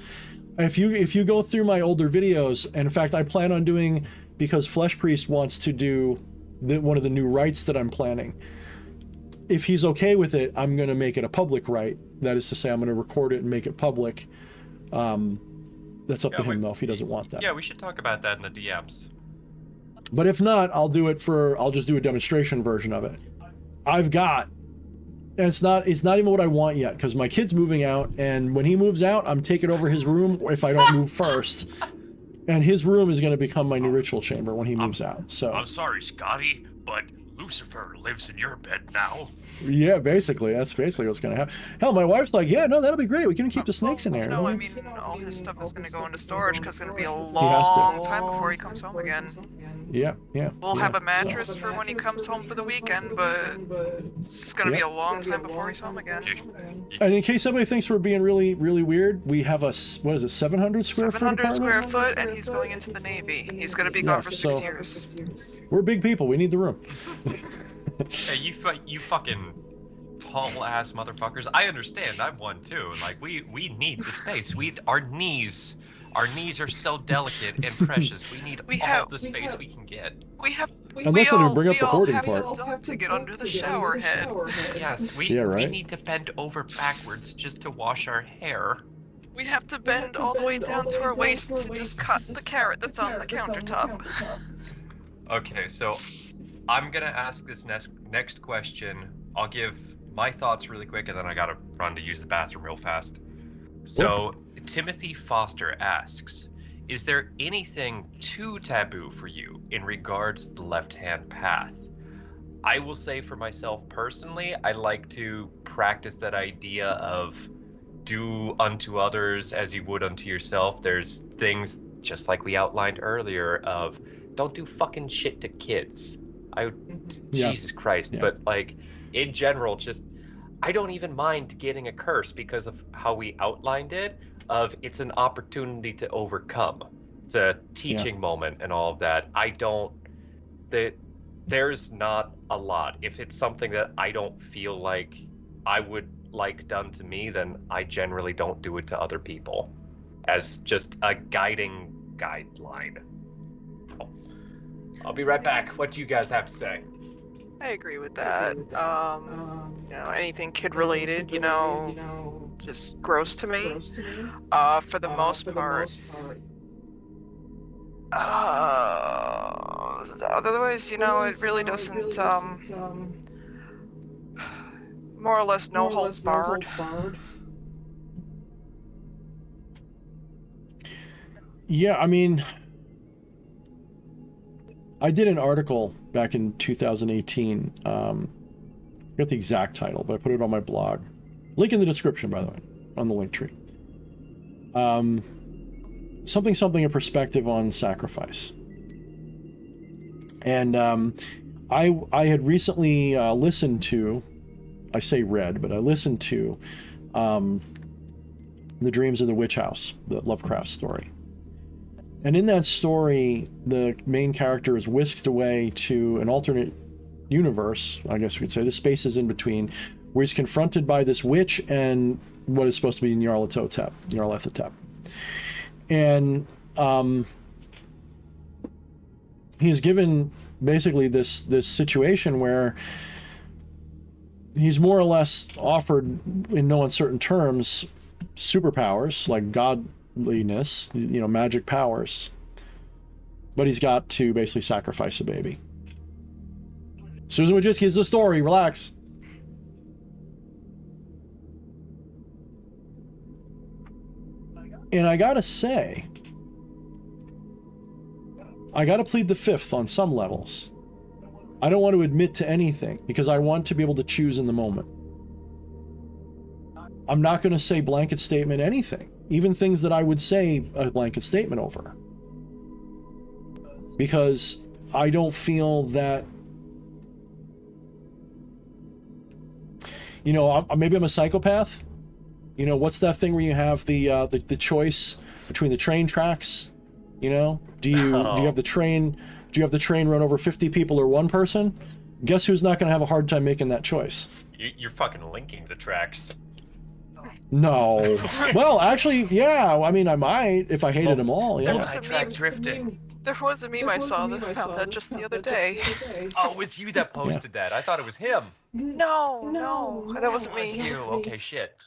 If you go through my older videos, and in fact, I plan on doing, because Flesh Priest wants to do one of the new rites that I'm planning. If he's okay with it, I'm going to make it a public rite. That is to say, I'm going to record it and make it public. That's up to him, though, if he doesn't want that. Yeah, we should talk about that in the DMs. But if not, I'll just do a demonstration version of it. And it's not even what I want yet, because my kid's moving out, and when he moves out, I'm taking over his room if I don't move first. And his room is going to become my new ritual chamber when he moves out. So I'm sorry, Scotty, but Lucifer lives in your bed now. Yeah, basically, that's basically what's gonna happen. Hell, my wife's like, yeah, no, that'll be great. We can keep the snakes in there. No, I mean, all his stuff is gonna go into storage because it's gonna be a has to. long time before he comes home again. Yeah, yeah. We'll yeah, have a so- mattress for when he comes home for the weekend, but it's gonna be a long time before he's home again. And in case somebody thinks we're being really, really weird, we have a, what is it, 700 square foot 700 apartment? square foot, and he's going into the Navy. He's gonna be gone for 6 so- years. We're big people. We need the room. Hey, you fucking tall ass motherfuckers. I understand. I'm one too. Like we need the space. Our knees are so delicate and precious. We need all the space we can get. We have. Unless they bring up the hoarding have part. to duck to get under the shower head. Yes, we Yeah, right? we need to bend over backwards just to wash our hair. We have to bend all the way down to our waist to just cut the carrot that's on the countertop. Okay, so I'm gonna ask this next question. I'll give my thoughts really quick, and then I gotta run to use the bathroom real fast. So Timothy Foster asks, is there anything too taboo for you in regards to the left-hand path? I will say for myself personally, I like to practice that idea of do unto others as you would unto yourself. There's things, just like we outlined earlier, of don't do fucking shit to kids. Jesus Christ. Yeah. But like in general, just I don't even mind getting a curse because of how we outlined it, of it's an opportunity to overcome. It's a teaching moment and all of that. There's not a lot. If it's something that I don't feel like I would like done to me, then I generally don't do it to other people as just a guideline. I'll be right back. What do you guys have to say? I agree with that. Anything kid related, just gross to me. For the most part. Otherwise, it really doesn't, more or less no holds barred. Yeah, I mean, I did an article back in 2018. I forgot the exact title, but I put it on my blog. Link in the description, by the way, on the link tree. Something a perspective on sacrifice. And I had recently listened to, I say read, but I listened to The Dreams of the Witch House, the Lovecraft story. And in that story, the main character is whisked away to an alternate universe, I guess we could say, the spaces in between, where he's confronted by this witch and what is supposed to be Nyarlathotep. And he is given basically this situation where he's more or less offered, in no uncertain terms, superpowers like godliness, magic powers, but he's got to basically sacrifice a baby. Susan Wojcicki is the story. Relax. And I gotta say, I gotta plead the fifth on some levels. I don't want to admit to anything because I want to be able to choose in the moment. I'm not going to say blanket statement anything, even things that I would say a blanket statement over. Because I don't feel that, maybe I'm a psychopath. What's that thing where you have the choice between the train tracks? Do you have the train run over 50 people or one person? Guess who's not going to have a hard time making that choice? You're fucking linking the tracks. No. Well, actually, yeah. I mean, I might if I hated them all. Yeah. Multi-track drifting. There was a meme I saw that found that just the other day. Oh, it was you that posted that. I thought it was him. No, that wasn't It was me. you. Okay, shit.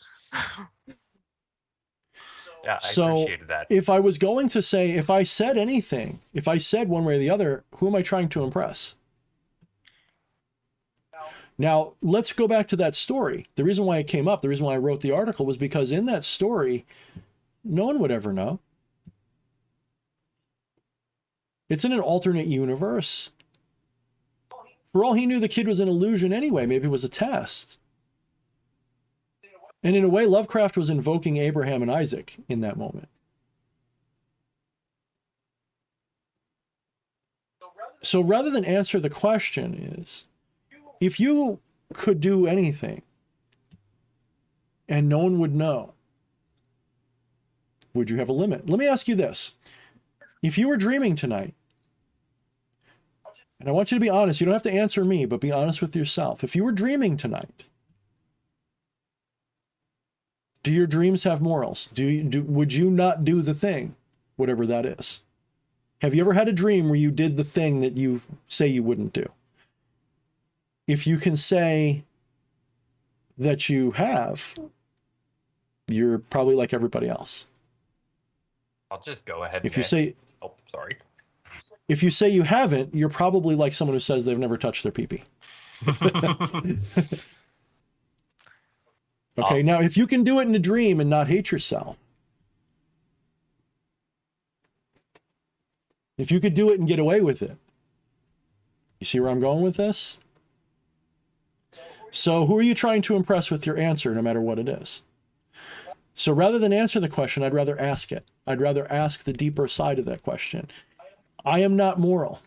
Yeah, I So appreciated that. if I was going to say, if I said anything, if I said one way or the other, who am I trying to impress? Now, let's go back to that story. The reason why it came up, the reason why I wrote the article was because in that story, no one would ever know. It's in an alternate universe. For all he knew, the kid was an illusion anyway. Maybe it was a test. And in a way, Lovecraft was invoking Abraham and Isaac in that moment. So rather than answer the question is, if you could do anything and no one would know, would you have a limit? Let me ask you this. If you were dreaming tonight, and I want you to be honest, you don't have to answer me, but be honest with yourself. If you were dreaming tonight, do your dreams have morals? Would you not do the thing, whatever that is? Have you ever had a dream where you did the thing that you say you wouldn't do? If you can say that you have, you're probably like everybody else. I'll just go ahead. If you say, oh, sorry. If you say you haven't, you're probably like someone who says they've never touched their pee-pee. Okay, now if you can do it in a dream and not hate yourself, if you could do it and get away with it, you see where I'm going with this? So who are you trying to impress with your answer, no matter what it is? So rather than answer the question, I'd rather ask it. I'd rather ask the deeper side of that question. I am not moral.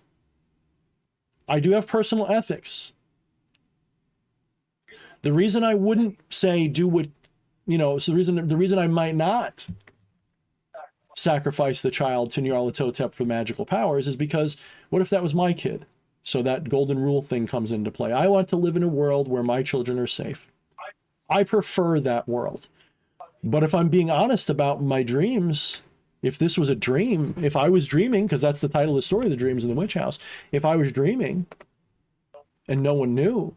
I do have personal ethics. The reason I wouldn't say do what, so the reason I might not sacrifice the child to Nyarlathotep for magical powers is because what if that was my kid? So that golden rule thing comes into play. I want to live in a world where my children are safe. I prefer that world. But if I'm being honest about my dreams, if this was a dream, if I was dreaming, because that's the title of the story, The Dreams in the Witch House, if I was dreaming and no one knew,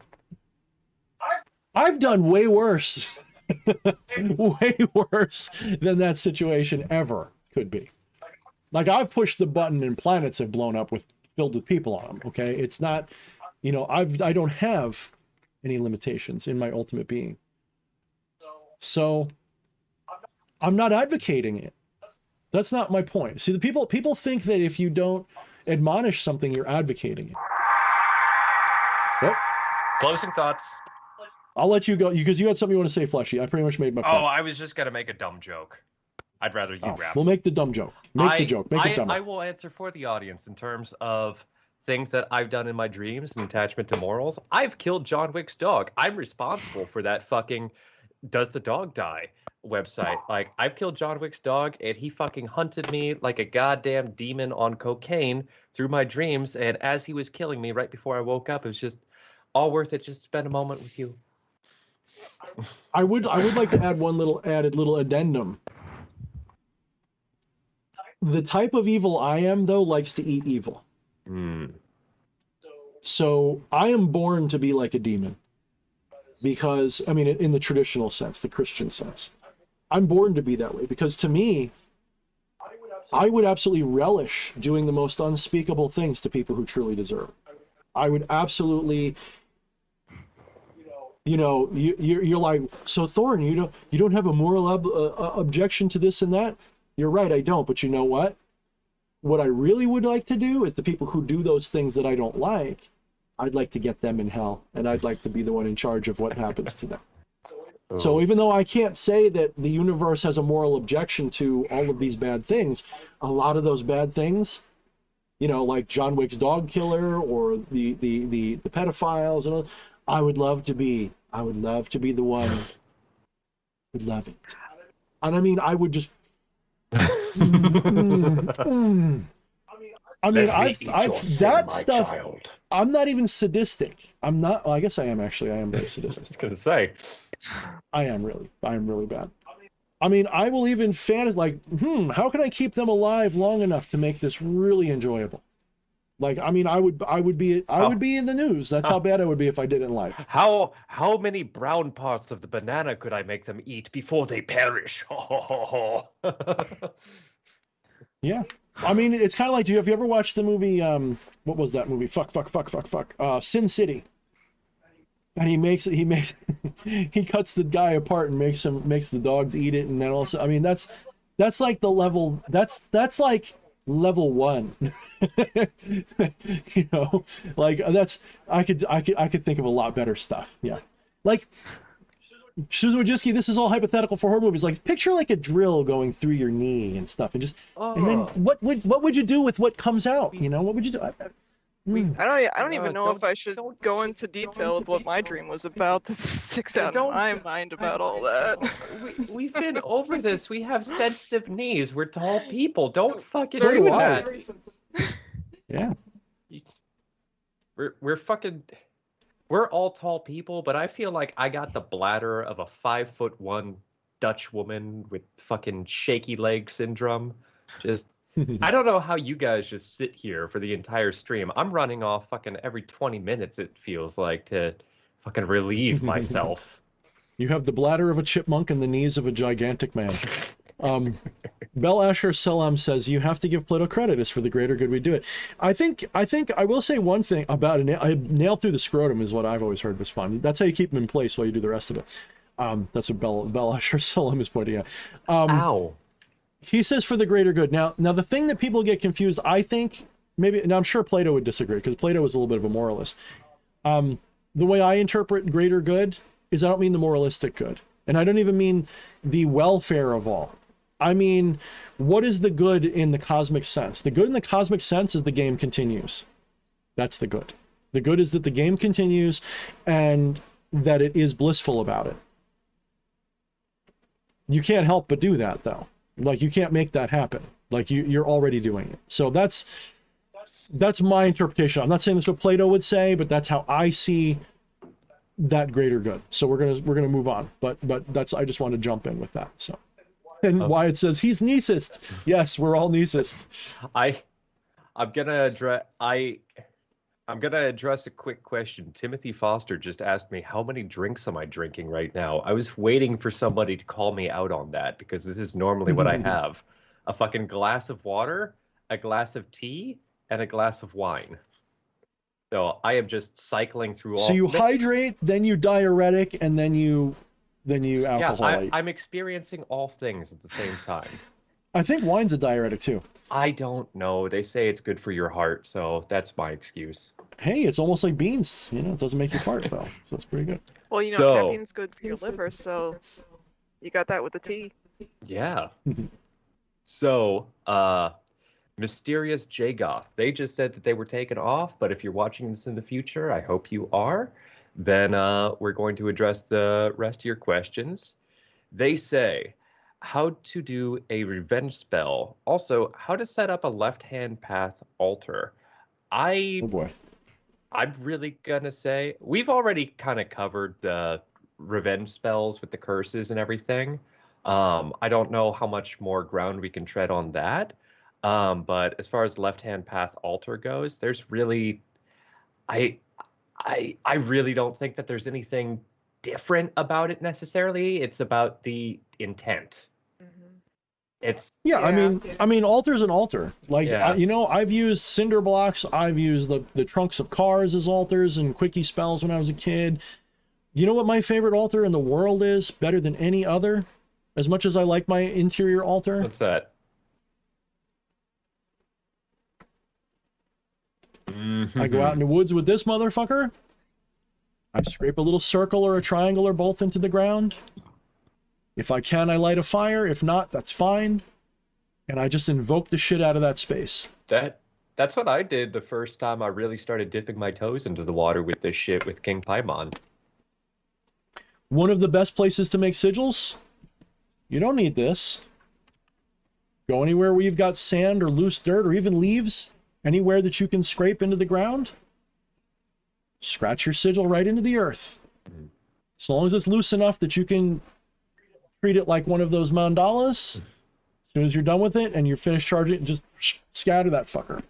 I've done way worse, way worse than that situation ever could be. Like I've pushed the button and planets have blown up filled with people on them. Okay. It's not, I don't have any limitations in my ultimate being. So I'm not advocating it. That's not my point. See, the people think that if you don't admonish something, you're advocating it. What? Closing thoughts. I'll let you go because you had something you want to say, Fleshy. I pretty much made my point. Oh, I was just gonna make a dumb joke. I'd rather you wrap. We'll make the dumb joke. Make the joke. Make it dumb. I will answer for the audience in terms of things that I've done in my dreams and attachment to morals. I've killed John Wick's dog. I'm responsible for that fucking Does the Dog Die website. Like, I've killed John Wick's dog, and he fucking hunted me like a goddamn demon on cocaine through my dreams, and as he was killing me right before I woke up, it was just all worth it just to spend a moment with you. I would like to add one little addendum. The type of evil I am, though, likes to eat evil. So I am born to be like a demon. Because, I mean, in the traditional sense, the Christian sense. I'm born to be that way. Because to me, I would absolutely relish doing the most unspeakable things to people who truly deserve it. I would absolutely... you're like, so Thorne, you don't have a moral objection to this and that? You're right, I don't. But you know what? What I really would like to do is the people who do those things that I don't like, I'd like to get them in hell, and I'd like to be the one in charge of what happens to them. Oh. So even though I can't say that the universe has a moral objection to all of these bad things, a lot of those bad things, like John Wick's dog killer or the pedophiles and all, I would love to be the one who would love it. And I mean, I would just I mean, I've that stuff. Child. I'm not even sadistic. I'm not. Well, I guess I am actually. I am very sadistic. I was gonna say, I am really bad. I mean, I will even fantasize like, how can I keep them alive long enough to make this really enjoyable? Like, I mean, I would be in the news. That's how bad I would be if I did it in life. How many brown parts of the banana could I make them eat before they perish? Yeah. I mean, it's kind of like, have you ever watched the movie, what was that movie? Sin City. And he cuts the guy apart and makes the dogs eat it. And then also, I mean, that's like the level, that's like level 1. You know, like that's I could think of a lot better stuff. Yeah, like Susan Wojcicki, this is all hypothetical for horror movies. Like picture like a drill going through your knee and stuff, and just and then what would you do with what comes out? You know, what would you do? I don't even know if I should go into detail with what my dream was about. That sticks out in my mind about all that. We've been over this. We have sensitive knees. We're tall people. Don't fucking So do do I. that. Yeah. We're all tall people, but I feel like I got the bladder of a 5'1" Dutch woman with fucking shaky leg syndrome. Just I don't know how you guys just sit here for the entire stream. I'm running off fucking every 20 minutes, it feels like, to fucking relieve myself. You have the bladder of a chipmunk and the knees of a gigantic man. Bel Asher Salam says, you have to give Plato credit. It's for the greater good we do it. I think I will say one thing about a nail through the scrotum is what I've always heard was fun. That's how you keep them in place while you do the rest of it. That's what Bel Asher Salam is pointing out. Ow. He says for the greater good. Now the thing that people get confused, I think, maybe, now I'm sure Plato would disagree because Plato was a little bit of a moralist. The way I interpret greater good is I don't mean the moralistic good. And I don't even mean the welfare of all. I mean, what is the good in the cosmic sense? The good in the cosmic sense is the game continues. That's the good. The good is that the game continues and that it is blissful about it. You can't help but do that, though. Like, you can't make that happen. Like, you're already doing it. So that's my interpretation. I'm not saying that's what Plato would say, but that's how I see that greater good. So we're gonna move on. But that's, I just want to jump in with that. So, and Wyatt says he's Nicist. Yes, we're all Nicist. I'm gonna address a quick question. Timothy Foster just asked me, how many drinks am I drinking right now? I was waiting for somebody to call me out on that because this is normally what I have. A fucking glass of water, a glass of tea, and a glass of wine. So I am just cycling through all. So you hydrate, then you diuretic, and then you alcoholate. Yeah, I'm experiencing all things at the same time. I think wine's a diuretic too. I don't know. They say it's good for your heart, so that's my excuse. Hey, it's almost like beans. You know, it doesn't make you fart though, so it's pretty good. Well, you know, caffeine's good for your liver, so you got that with the tea. Yeah. So, Mysterious Jagoth, they just said that they were taken off, but if you're watching this in the future, I hope you are, then we're going to address the rest of your questions. They say, how to do a revenge spell. Also, how to set up a left-hand path altar. Oh boy. I'm really gonna say, we've already kind of covered the revenge spells with the curses and everything. I don't know how much more ground we can tread on that. But as far as left-hand path altar goes, there's really, I really don't think that there's anything different about it necessarily. It's about the intent. It's I mean, altar's an altar. Like, Yeah. I've used cinder blocks. I've used the trunks of cars as altars and quickie spells when I was a kid. You know what my favorite altar in the world is, better than any other? As much as I like my interior altar. What's that? I go out in the woods with this motherfucker. I scrape a little circle or a triangle or both into the ground. If I can, I light a fire. If not, that's fine. And I just invoke the shit out of that space. That's what I did the first time I really started dipping my toes into the water with this shit with King Paimon. One of the best places to make sigils? You don't need this. Go anywhere where you've got sand or loose dirt or even leaves. Anywhere that you can scrape into the ground. Scratch your sigil right into the earth. As long as it's loose enough that you can treat it like one of those mandalas. As soon as you're done with it and you're finished charging, just scatter that fucker.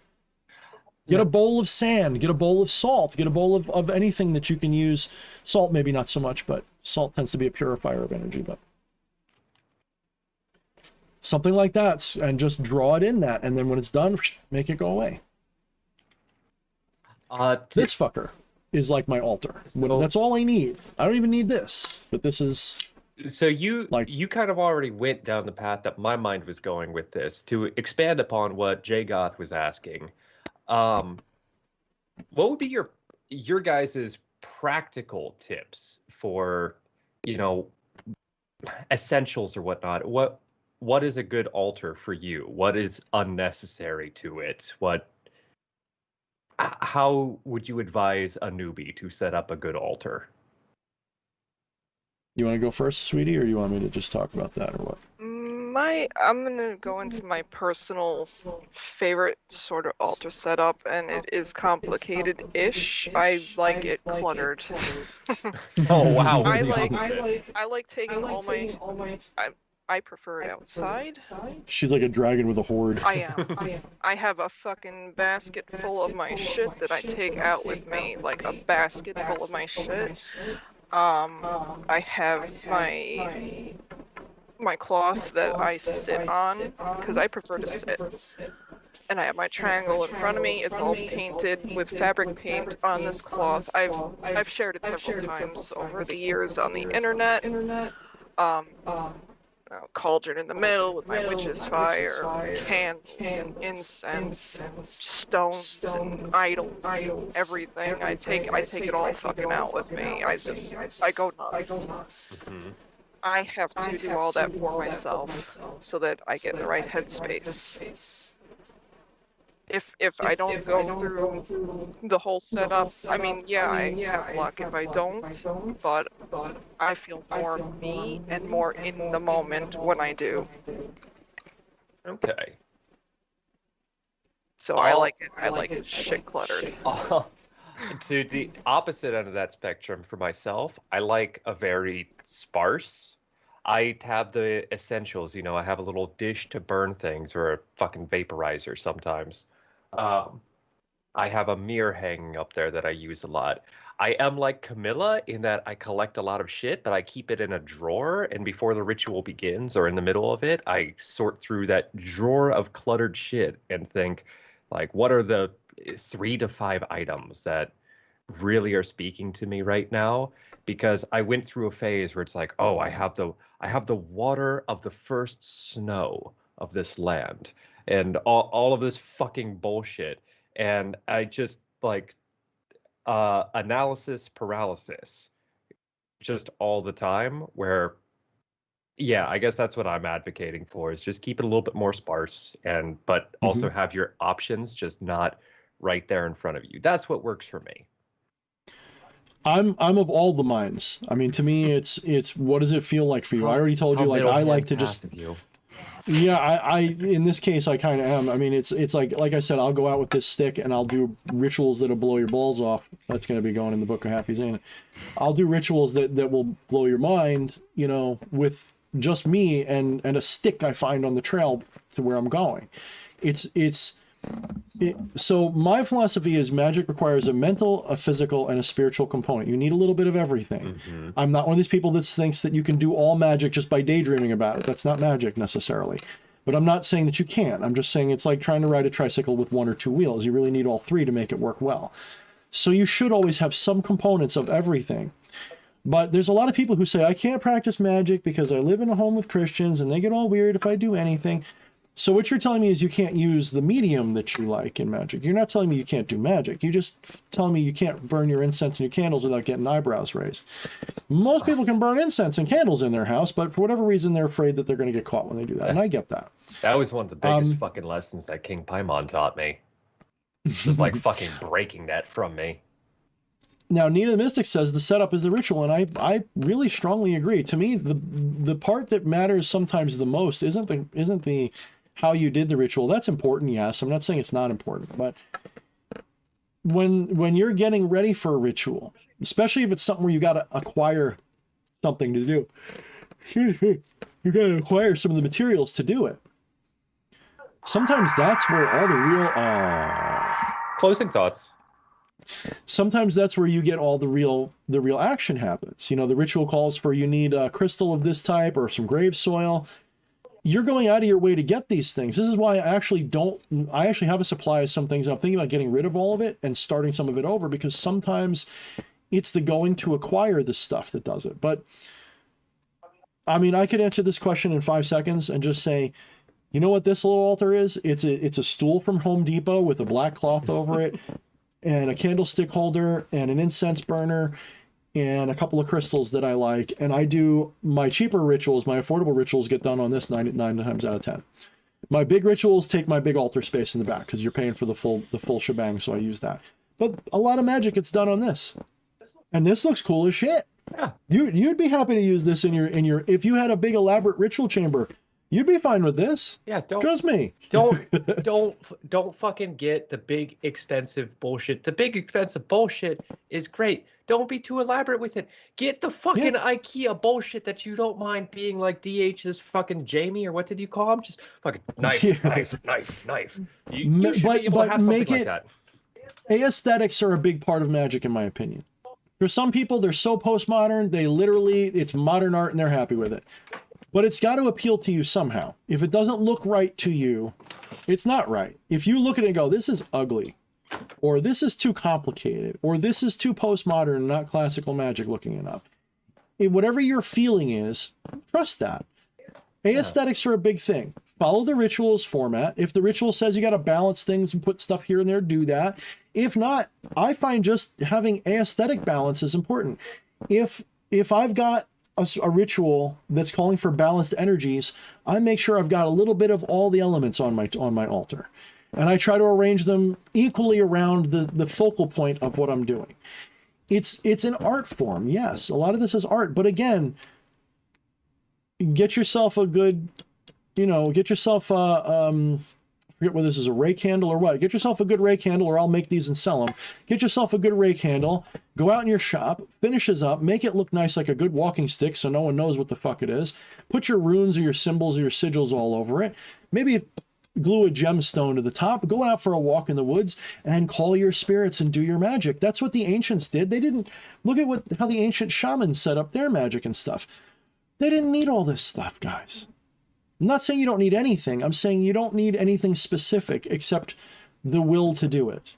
Get a bowl of sand, get a bowl of salt, get a bowl of anything that you can use. Salt maybe not so much, but salt tends to be a purifier of energy, but something like that, and just draw it in that, and then when it's done, make it go away. This fucker is like my altar. So, That's all I need. I don't even need this, but this is So you Like- you kind of already went down the path that my mind was going with this. To expand upon what Jay Goth was asking, what would be your guys' practical tips for, you know, essentials or whatnot? What is a good altar for you? What is unnecessary to it? How would you advise a newbie to set up a good altar? You want to go first, sweetie, or do you want me to just talk about that, or what? I'm gonna go into my personal favorite sort of altar setup, and it is complicated-ish. I like it cluttered. Oh wow, I we're the like opposite. I like taking all my I prefer it outside. She's like a dragon with a horde. I am. I have a fucking basket full of my shit that I take out with me, like a basket full of my shit. I have my cloth that I sit on because I prefer to sit. And I have my triangle in front of me. It's all painted with fabric paint on this cloth. I've shared it several times over the years on the internet. Cauldron in the middle with my witch's fire, candles and incense, and stones and idols, everything. I take it all fucking out with me. I go nuts. Mhm. I have to do all that for myself so that I get in the right headspace. If I don't go through the whole setup, I mean, yeah, I have luck if I don't, but I feel more me and more in the moment when I do. Okay. So I like it shit cluttered. To the opposite end of that spectrum for myself, I like a very sparse. I have the essentials, you know, I have a little dish to burn things or a fucking vaporizer sometimes. I have a mirror hanging up there that I use a lot. I am like Camilla in that I collect a lot of shit, but I keep it in a drawer, and before the ritual begins or in the middle of it, I sort through that drawer of cluttered shit and think, like, what are the 3 to 5 items that really are speaking to me right now? Because I went through a phase where it's like, oh, I have the water of the first snow of this land and all of this fucking bullshit. And I just like analysis paralysis just all the time where, yeah, I guess that's what I'm advocating for, is just keep it a little bit more sparse but also have your options just not right there in front of you. That's what works for me. I'm of all the minds. I mean, to me, it's what does it feel like for you? I already told you, like, I like to just, yeah, I in this case, I kind of am. I mean, it's like I said, I'll go out with this stick and I'll do rituals that'll blow your balls off. That's going to be going in the Book of Happy Zane. I'll do rituals that will blow your mind, you know, with just me and a stick I find on the trail to where I'm going. So my philosophy is magic requires a mental, a physical, and a spiritual component. You need a little bit of everything. Mm-hmm. I'm not one of these people that thinks that you can do all magic just by daydreaming about it. That's not magic necessarily. But I'm not saying that you can't. I'm just saying it's like trying to ride a tricycle with 1 or 2 wheels. You really need all 3 to make it work well. So you should always have some components of everything. But there's a lot of people who say, I can't practice magic because I live in a home with Christians and they get all weird if I do anything. So what you're telling me is you can't use the medium that you like in magic. You're not telling me you can't do magic. You're just telling me you can't burn your incense and your candles without getting eyebrows raised. Most people can burn incense and candles in their house, but for whatever reason, they're afraid that they're going to get caught when they do that. And I get that. That was one of the biggest fucking lessons that King Paimon taught me. Just like fucking breaking that from me. Now, Nina the Mystic says the setup is the ritual, and I really strongly agree. To me, the part that matters sometimes the most isn't the how you did the ritual. That's important, yes. I'm not saying it's not important, but when you're getting ready for a ritual, especially if it's something where you got to acquire something to do, you got to acquire some of the materials to do it. Sometimes that's where all the real closing thoughts. Sometimes that's where you get all the real action happens. You know, the ritual calls for you need a crystal of this type or some grave soil. You're going out of your way to get these things. This is why I actually have a supply of some things. I'm thinking about getting rid of all of it and starting some of it over, because sometimes it's the going to acquire the stuff that does it. But I mean, I could answer this question in 5 seconds and just say, you know what this little altar is? It's a stool from Home Depot with a black cloth over it, and a candlestick holder, and an incense burner, and a couple of crystals that I like. And I do my cheaper rituals, my affordable rituals get done on this 9 times out of 10. My big rituals take my big altar space in the back because you're paying for the full shebang, so I use that. But a lot of magic gets done on this. And this looks cool as shit. Yeah. You'd be happy to use this in your if you had a big elaborate ritual chamber, you'd be fine with this. Yeah, Trust me. Don't fucking get the big expensive bullshit. The big expensive bullshit is great. Don't be too elaborate with it. Get the fucking IKEA bullshit that you don't mind being like DH's fucking Jamie, or what did you call him? Just fucking knife. You should be able to have something like that. Aesthetics are a big part of magic, in my opinion. For some people, they're so postmodern, it's modern art and they're happy with it. But it's got to appeal to you somehow. If it doesn't look right to you, it's not right. If you look at it and go, this is ugly, or this is too complicated, or this is too postmodern, not classical magic looking enough. Whatever your feeling is, trust that. Aesthetics are a big thing. Follow the rituals format. If the ritual says you got to balance things and put stuff here and there, do that. If not, I find just having aesthetic balance is important. If I've got a ritual that's calling for balanced energies, I make sure I've got a little bit of all the elements on my altar. And I try to arrange them equally around the focal point of what I'm doing. It's an art form, yes. A lot of this is art, but again, get yourself a good, get yourself a, forget whether this is a ray candle or what. Get yourself a good ray candle, or I'll make these and sell them. Get yourself a good ray candle, go out in your shop, finishes up, make it look nice like a good walking stick so no one knows what the fuck it is. Put your runes or your symbols or your sigils all over it. Maybe glue a gemstone to the top. Go out for a walk in the woods and call your spirits and do your magic. That's what the ancients did. They didn't look at how the ancient shamans set up their magic and stuff. They didn't need all this stuff, guys. I'm not saying you don't need anything. I'm saying you don't need anything specific except the will to do it.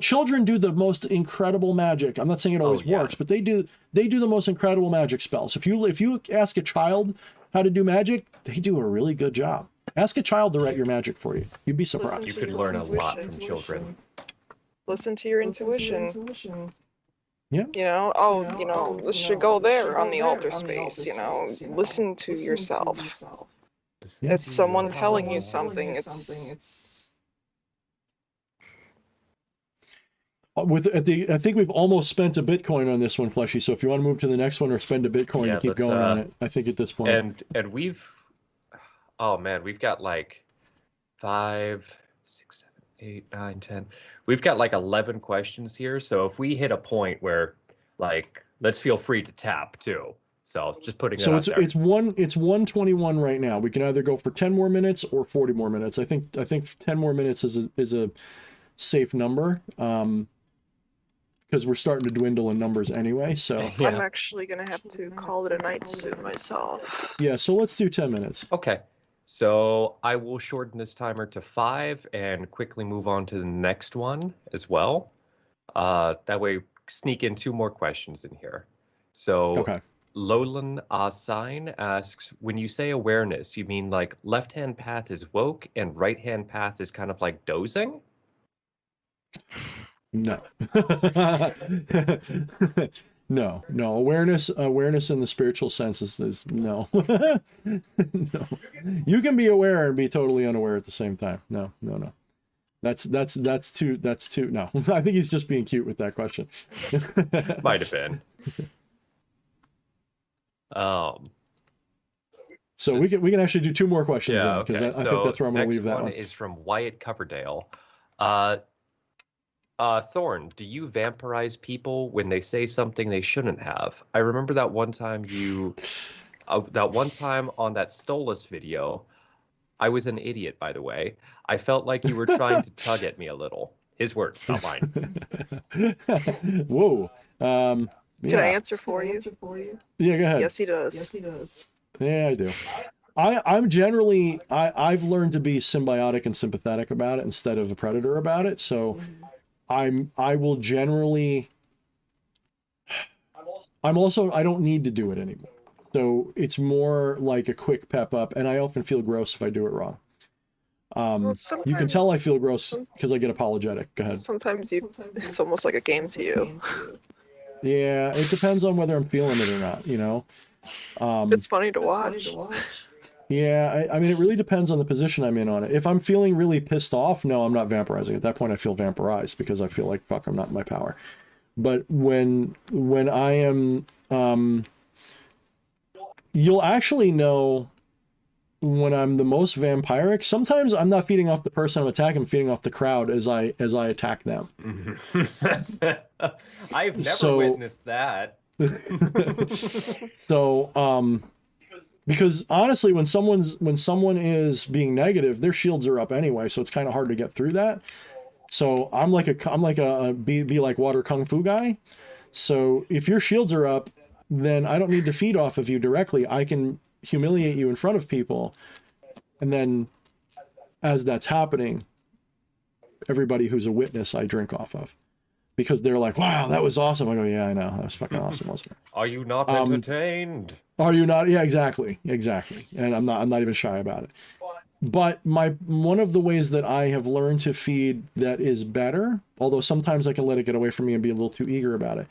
Children do the most incredible magic. I'm not saying it always works, but they do the most incredible magic spells. If you ask a child how to do magic, they do a really good job. Ask a child to write your magic for you. You'd be surprised. You could learn a lot from children. Listen to your intuition. Yeah. This should go there on the altar space, Listen to yourself. Yeah. It's someone telling you something. I think we've almost spent a Bitcoin on this one, Fleshy. So if you want to move to the next one or spend a Bitcoin to keep going on it, I think at this point. And we've got like 5, 6, 7, 8, 9, 10. We've got like 11 questions here. So if we hit a point where, like, let's feel free to tap too. So just putting it out there. It's 1:21 right now. We can either go for 10 more minutes or 40 more minutes. I think 10 more minutes is a safe number. Because we're starting to dwindle in numbers anyway, so... Yeah. I'm actually going to have to call it a night soon myself. Yeah, so let's do 10 minutes. Okay, so I will shorten this timer to 5 and quickly move on to the next one as well. That way, sneak in 2 more questions in here. So, okay. Lolan Asign asks, when you say awareness, you mean like left-hand path is woke and right-hand path is kind of like dozing? No. No. Awareness in the spiritual sense is no. No. You can be aware and be totally unaware at the same time. No. That's too no. I think he's just being cute with that question. Might have been. So we can actually do 2 more questions then, because I think that's where I'm going to leave that one. Next one is from Wyatt Coverdale. Thorne, do you vampirize people when they say something they shouldn't have? I remember that one time on that Stolas video, I was an idiot, by the way. I felt like you were trying to tug at me a little. His words, not mine. Whoa. Can I answer for you? Yeah, go ahead. Yes, he does. Yeah, I do. I'm generally, I've learned to be symbiotic and sympathetic about it instead of a predator about it. So I will generally, I don't need to do it anymore. So it's more like a quick pep up, and I often feel gross if I do it wrong. Well, You can tell I feel gross because I get apologetic. Go ahead. Sometimes it's almost like a game to you. Yeah, it depends on whether I'm feeling it or not, you know? It's funny to watch. Yeah, I mean, it really depends on the position I'm in on it. If I'm feeling really pissed off, no, I'm not vampirizing. At that point, I feel vampirized because I feel like, fuck, I'm not in my power. But when I am, you'll actually know when I'm the most vampiric. Sometimes I'm not feeding off the person I'm attacking, I'm feeding off the crowd as I attack them. I've never witnessed that. So, because honestly, when someone is being negative, their shields are up anyway, so it's kind of hard to get through that. So I'm like a be like water kung fu guy. So if your shields are up, then I don't need to feed off of you directly. I can humiliate you in front of people, and then as that's happening, everybody who's a witness I drink off of, because they're like, wow, that was awesome. I go, yeah, I know, that was fucking awesome, wasn't it? Are you not entertained? Are you not? Yeah, exactly. And I'm not even shy about it. But one of the ways that I have learned to feed that is better, although sometimes I can let it get away from me and be a little too eager about it.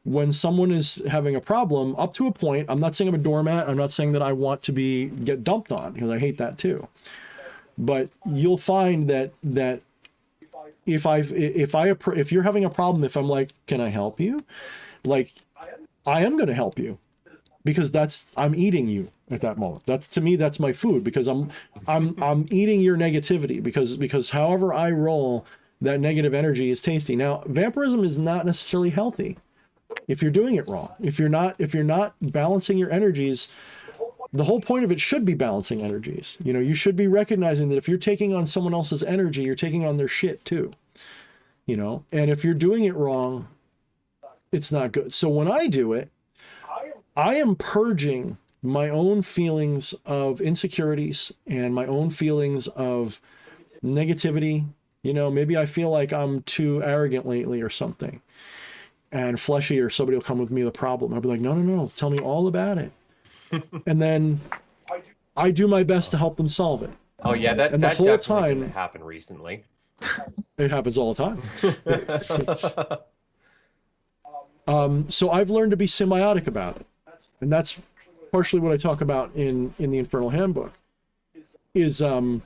When someone is having a problem, up to a point, I'm not saying I'm a doormat. I'm not saying that I want to get dumped on, because I hate that too. But you'll find that if you're having a problem, if I'm like, can I help you? Like, I am going to help you, because I'm eating you at that moment. To me, that's my food, because I'm eating your negativity, because however I roll, that negative energy is tasty. Now, vampirism is not necessarily healthy if you're doing it wrong. If you're not balancing your energies, the whole point of it should be balancing energies. You know, you should be recognizing that if you're taking on someone else's energy, you're taking on their shit too. You know, and if you're doing it wrong, it's not good. So when I do it, I am purging my own feelings of insecurities and my own feelings of negativity. You know, maybe I feel like I'm too arrogant lately or something, and Fleshy or somebody will come with me with a problem. I'll be like, no, tell me all about it. And then I do my best to help them solve it. Oh yeah, that and the whole definitely time didn't happen recently. It happens all the time. So I've learned to be symbiotic about it. And that's partially what I talk about in the Infernal Handbook, is a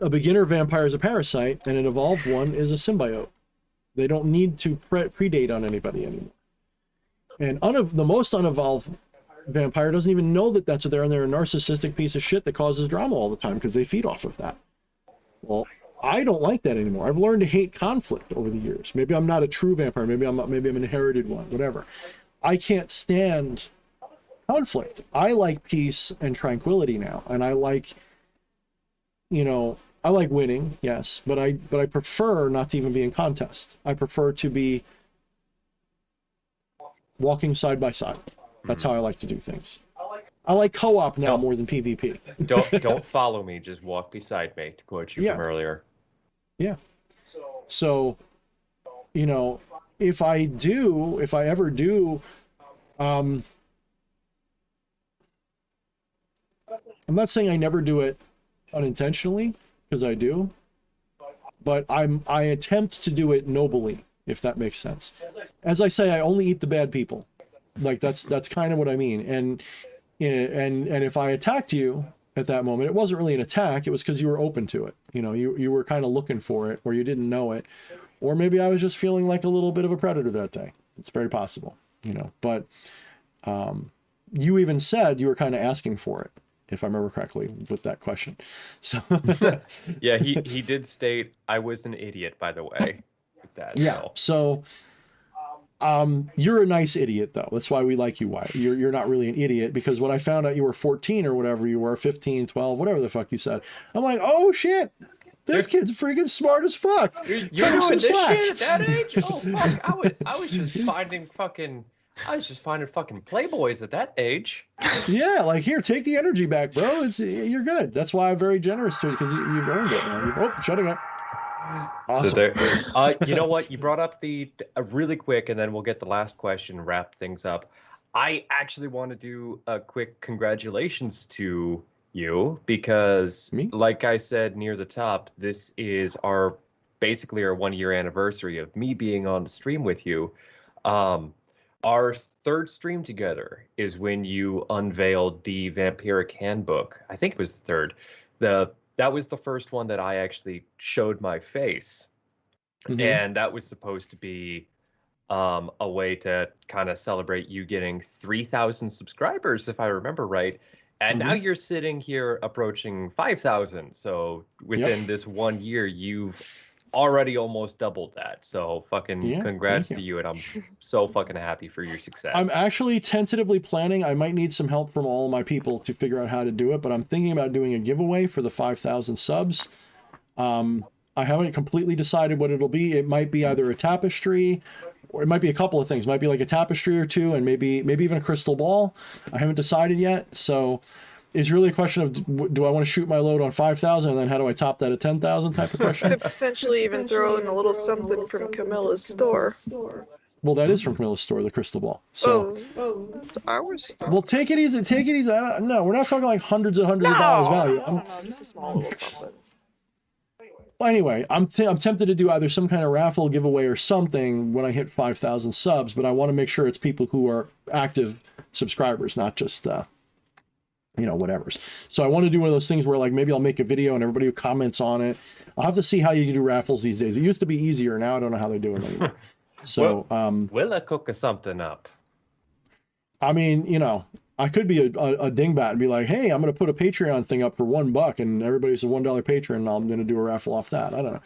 beginner vampire is a parasite, and an evolved one is a symbiote. They don't need to predate on anybody anymore. And the most unevolved vampire doesn't even know that that's there, and they're a narcissistic piece of shit that causes drama all the time because they feed off of that. Well, I don't like that anymore. I've learned to hate conflict over the years. Maybe I'm not a true vampire. Maybe I'm an inherited one, whatever. I can't stand conflict. I like peace and tranquility now. And I like, I like winning, yes, but I prefer not to even be in contest. I prefer to be walking side by side. That's how I like to do things. I like co-op now more than PvP. Don't follow me, just walk beside me, to quote you from earlier. Yeah. So, if I ever do, I'm not saying I never do it unintentionally, because I do, but I attempt to do it nobly, if that makes sense. As I say, I only eat the bad people. Like that's kind of what I mean. And if I attacked you at that moment, it wasn't really an attack. It was because you were open to it. You were kind of looking for it, or you didn't know it, or maybe I was just feeling like a little bit of a predator that day. It's very possible, but you even said you were kind of asking for it, if I remember correctly, with that question. So yeah, he did state I was an idiot, by the way, with that. Yeah. So you're a nice idiot, though. That's why we like you, Wyatt. You're not really an idiot, because when I found out you were 14 or whatever you were, 15, 12, whatever the fuck you said, I'm like, oh shit, this kid's freaking smart as fuck. You're doing this shit at that age? Oh fuck, I was just finding fucking playboys at that age. Yeah, like, here, take the energy back, bro. You're good. That's why I'm very generous to you, because you've earned it, man. Shutting up. Awesome. So you know what? You brought up really quick, and then we'll get the last question and wrap things up. I actually want to do a quick congratulations to you because, Me? like I said near the top, this is basically our 1 year anniversary of me being on the stream with you. Our third stream together is when you unveiled the Vampiric Handbook. I think it was the third. That was the first one that I actually showed my face, and that was supposed to be a way to kind of celebrate you getting 3,000 subscribers, if I remember right. And now you're sitting here approaching 5,000. So within this 1 year, you've already almost doubled that. So fucking congrats to you. And I'm so fucking happy for your success. I'm actually tentatively planning. I might need some help from all of my people to figure out how to do it, but I'm thinking about doing a giveaway for the 5,000 subs. I haven't completely decided what it'll be. It might be either a tapestry, or it might be a couple of things. It might be like a tapestry or two, and maybe even a crystal ball. I haven't decided yet. So it's really a question of, do I want to shoot my load on 5,000, and then how do I top that at 10,000 type of question? Could potentially even throw in a little something from Camilla's store. Well, that is from Camilla's store, the crystal ball. So, it's ours. well, take it easy. Take it easy. No, we're not talking like hundreds of dollars value. No, just a small little something. Well, anyway, I'm tempted to do either some kind of raffle giveaway or something when I hit 5,000 subs, but I want to make sure it's people who are active subscribers, not just, whatevers. So I want to do one of those things where, like, maybe I'll make a video and everybody who comments on it. I'll have to see how you can do raffles these days. It used to be easier. Now I don't know how they do it anymore. So, will I cook something up? I mean, I could be a dingbat and be like, hey, I'm going to put a Patreon thing up for $1 and everybody's a $1 patron and I'm going to do a raffle off that. I don't know.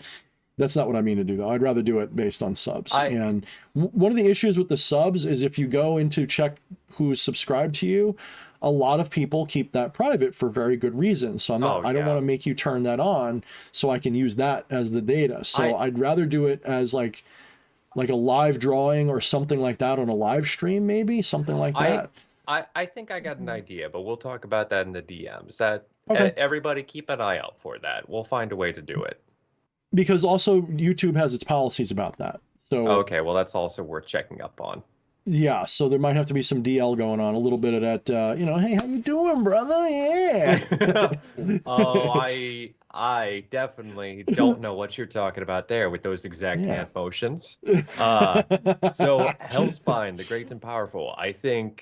That's not what I mean to do, though. I'd rather do it based on subs. And one of the issues with the subs is if you go into check who's subscribed to you, a lot of people keep that private for very good reasons. So I don't want to make you turn that on so I can use that as the data. So I'd rather do it as like a live drawing or something like that on a live stream, maybe something like that. I think I got an idea, but we'll talk about that in the DMs. Okay. Everybody keep an eye out for that. We'll find a way to do it. Because also YouTube has its policies about that. So okay, well that's also worth checking up on. Yeah, so there might have to be some DL going on, a little bit of that, hey, how you doing, brother? Yeah. I definitely don't know what you're talking about there with those exact hand motions. So Hellspine, the Great and Powerful, I think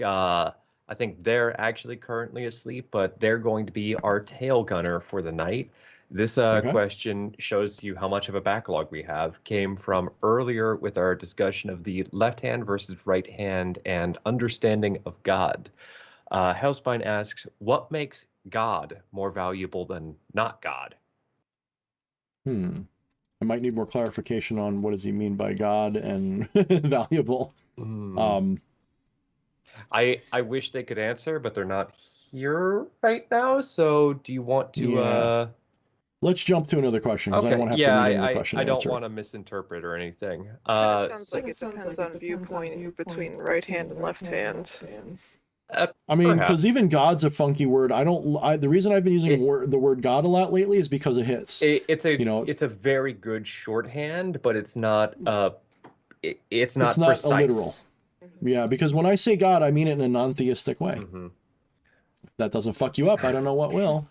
they're actually currently asleep, but they're going to be our tail gunner for the night. This question shows you how much of a backlog we have. Came from earlier with our discussion of the left hand versus right hand and understanding of God. Hellspine asks, what makes God more valuable than not God? I might need more clarification on what does he mean by God and valuable. I wish they could answer, but they're not here right now. So do you want to... Let's jump to another question because I don't want to have to read another question. I don't want to misinterpret or anything. It sounds like it depends on viewpoint between right hand and left hand. I mean, because even God's a funky word. The reason I've been using the word God a lot lately is because it hits. It's a very good shorthand, but it's not it's not precise. A literal. Yeah, because when I say God, I mean it in a non-theistic way. If that doesn't fuck you up, I don't know what will.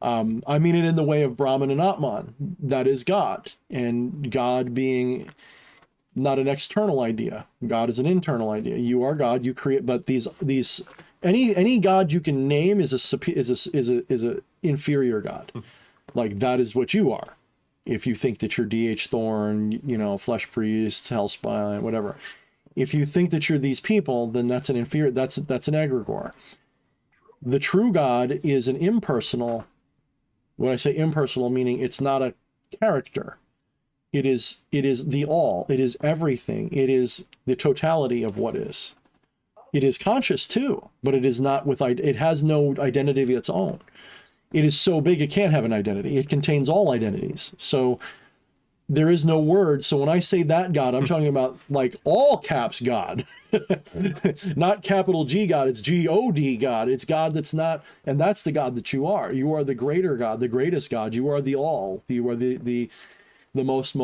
I mean it in the way of Brahman and Atman. That is God, and God being not an external idea. God is an internal idea. You are God. You create, but these any God you can name is a inferior God. Like that is what you are. If you think that you're DH Thorne, Flesh Priest, Hellspine, whatever. If you think that you're these people, then that's an inferior. That's an egregore. The true God is an impersonal. When I say impersonal, meaning it's not a character. It is the all. It is everything. It is the totality of what is. It is conscious too, but it is not it has no identity of its own. It is so big it can't have an identity. It contains all identities. So there is no word. So when I say that God, I'm talking about like all caps God, not capital G God. It's G-O-D God. It's God that's not, and that's the God that you are. You are the greater God, the greatest God. You are the all. You are the most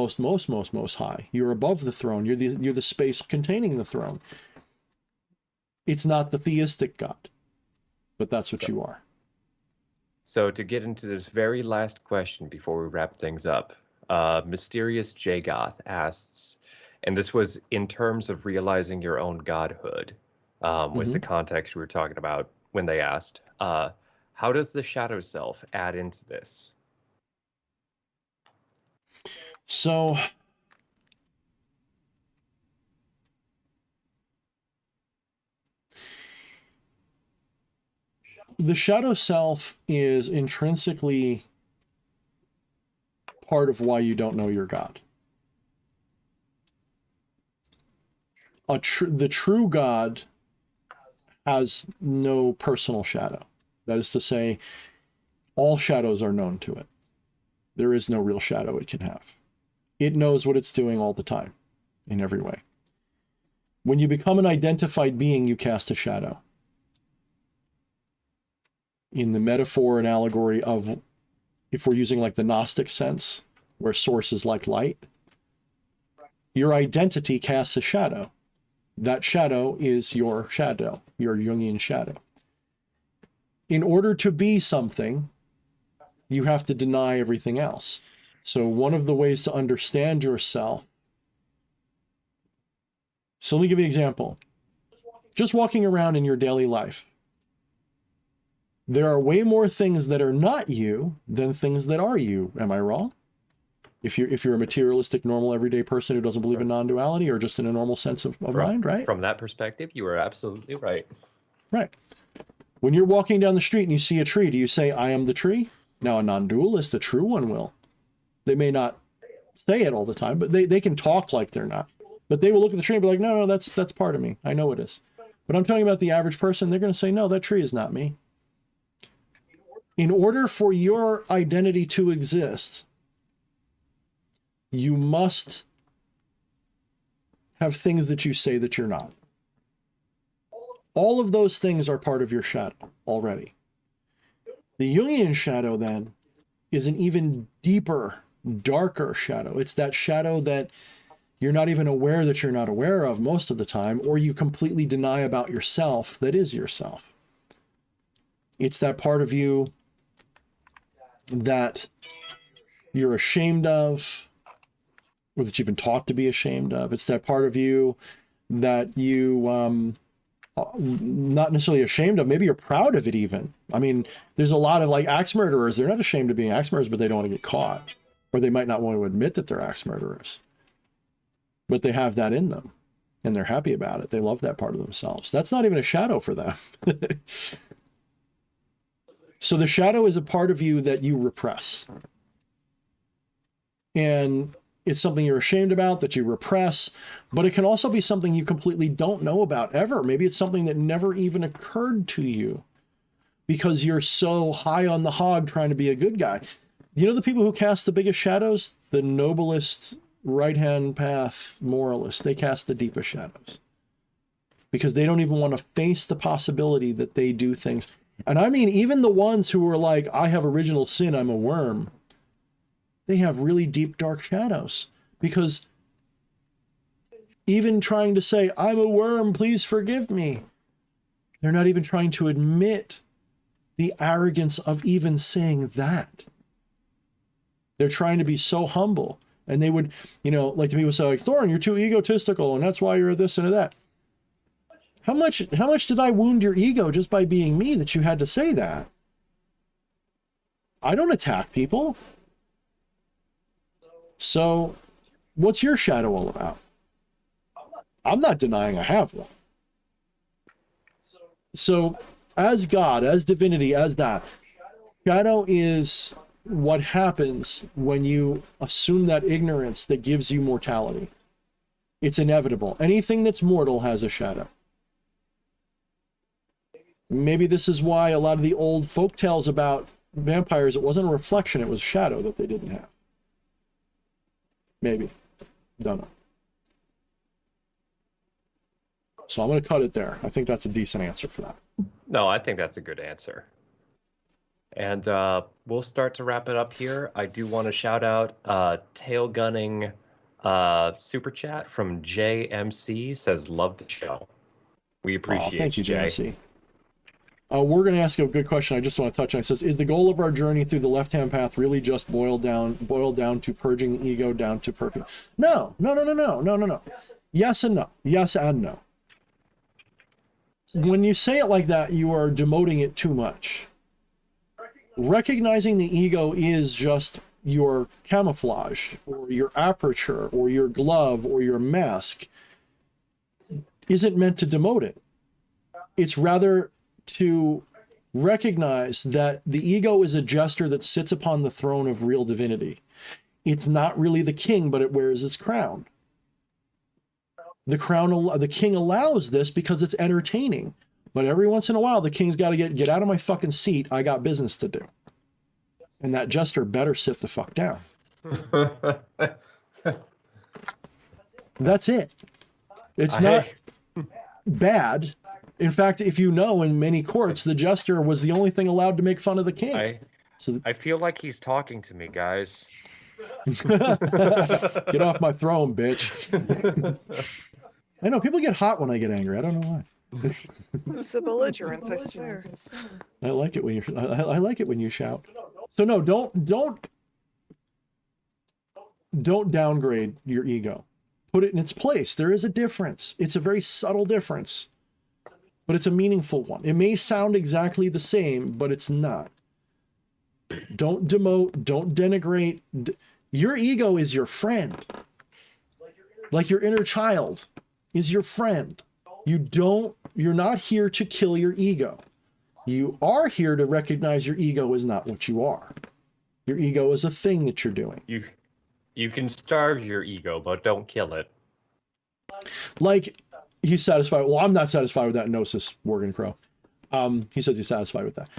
high. You're above the throne. You're the space containing the throne. It's not the theistic God, but that's what you are. So to get into this very last question before we wrap things up, Mysterious Jagoth asks, and this was in terms of realizing your own godhood, was the context we were talking about when they asked, how does the shadow self add into this? So the shadow self is intrinsically part of why you don't know your God. The true God has no personal shadow. That is to say, all shadows are known to it. There is no real shadow it can have. It knows what it's doing all the time, in every way. When you become an identified being, you cast a shadow. In the metaphor and allegory of, if we're using like the Gnostic sense, where source is like light, your identity casts a shadow. That shadow is your shadow, your Jungian shadow. In order to be something, you have to deny everything else. So one of the ways to understand yourself. So let me give you an example. Just walking around in your daily life, there are way more things that are not you than things that are you. Am I wrong? If you're a materialistic, normal, everyday person who doesn't believe in non-duality or just in a normal sense of mind, right? From that perspective, you are absolutely right. Right. When you're walking down the street and you see a tree, do you say, I am the tree? Now, a non-dualist, a true one will. They may not say it all the time, but they can talk like they're not. But they will look at the tree and be like, no, that's part of me. I know it is. But I'm talking about the average person. They're going to say, no, that tree is not me. In order for your identity to exist, you must have things that you say that you're not. All of those things are part of your shadow already. The Jungian shadow, then, is an even deeper, darker shadow. It's that shadow that you're not even aware that you're not aware of most of the time, or you completely deny about yourself that is yourself. It's that part of you that you're ashamed of, or that you've been taught to be ashamed of. It's that part of you that you not necessarily ashamed of, maybe you're proud of it even. I mean, there's a lot of like axe murderers, they're not ashamed of being axe murderers, but they don't want to get caught, or they might not want to admit that they're axe murderers, but they have that in them and they're happy about it. They love that part of themselves. That's not even a shadow for them. So the shadow is a part of you that you repress. And it's something you're ashamed about, that you repress, but it can also be something you completely don't know about ever. Maybe it's something that never even occurred to you because you're so high on the hog trying to be a good guy. You know the people who cast the biggest shadows? The noblest right-hand path moralists. They cast the deepest shadows because they don't even want to face the possibility that they do things. And I mean, even the ones who are like, I have original sin, I'm a worm. They have really deep, dark shadows because even trying to say, I'm a worm, please forgive me. They're not even trying to admit the arrogance of even saying that. They're trying to be so humble. And they would, you know, like the people say, like, Thorne, you're too egotistical, and that's why you're this and that. How much did I wound your ego just by being me that you had to say that? I don't attack people. So what's your shadow all about? I'm not denying I have one. So as God, as divinity, as that, shadow is what happens when you assume that ignorance that gives you mortality. It's inevitable. Anything that's mortal has a shadow. Maybe this is why a lot of the old folk tales about vampires, it wasn't a reflection, it was a shadow that they didn't have. Maybe. Don't know. So I'm going to cut it there. I think that's a decent answer for that. No, I think that's a good answer. And we'll start to wrap it up here. I do want to shout out Tail Gunning Super Chat from JMC says, love the show. We appreciate Thank you, Jay. Jesse. We're going to ask a good question. I just want to touch on it. It says, is the goal of our journey through the left-hand path really just boiled down to purging the ego down to perfect? No. Yes and no. Yes and no. When you say it like that, you are demoting it too much. Recognizing the ego is just your camouflage or your aperture or your glove or your mask isn't meant to demote it. It's rather to recognize that the ego is a jester that sits upon the throne of real divinity. It's not really the king, but it wears its crown. The king allows this because it's entertaining. But every once in a while, the king's got to get out of my fucking seat. I got business to do. And that jester better sit the fuck down. That's it. It's not bad. In fact, if you know, in many courts, the jester was the only thing allowed to make fun of the king. I feel like he's talking to me, guys. Get off my throne, bitch. I know, people get hot when I get angry. I don't know why. It's the belligerence, I swear. I like it when you I like it when you shout. So no, don't downgrade your ego. Put it in its place. There is a difference. It's a very subtle difference, but it's a meaningful one. It may sound exactly the same, but it's not. Don't demote, don't denigrate. Your ego is your friend. Like your inner child is your friend. You're not here to kill your ego. You are here to recognize your ego is not what you are. Your ego is a thing that you're doing. You can starve your ego, but don't kill it. Like, he's satisfied. Well, I'm not satisfied with that gnosis, Worgen Crow. He says he's satisfied with that.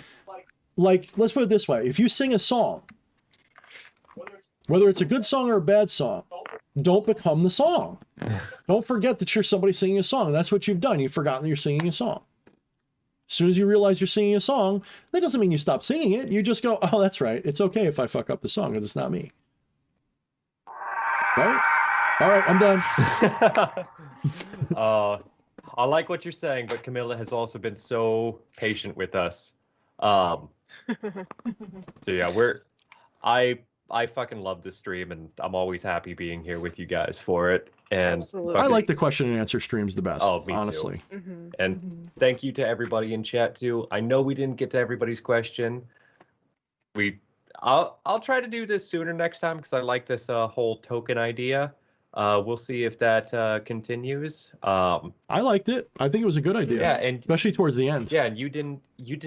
Like, let's put it this way. If you sing a song, whether it's a good song or a bad song, don't become the song. Don't forget that you're somebody singing a song. That's what you've done. You've forgotten that you're singing a song. As soon as you realize you're singing a song, that doesn't mean you stop singing it. You just go, oh, that's right. It's okay if I fuck up the song because it's not me. Right? All right, I'm done. I like what you're saying, but Camilla has also been so patient with us. So yeah, I fucking love this stream, and I'm always happy being here with you guys for it. And Absolutely. I like the question and answer streams the best, Oh, me honestly. too. And thank you to everybody in chat too. I know we didn't get to everybody's question. I'll try to do this sooner next time because I like this whole token idea. We'll see if that continues. I liked it. I think it was a good idea. Yeah, and especially towards the end. Yeah, and you didn't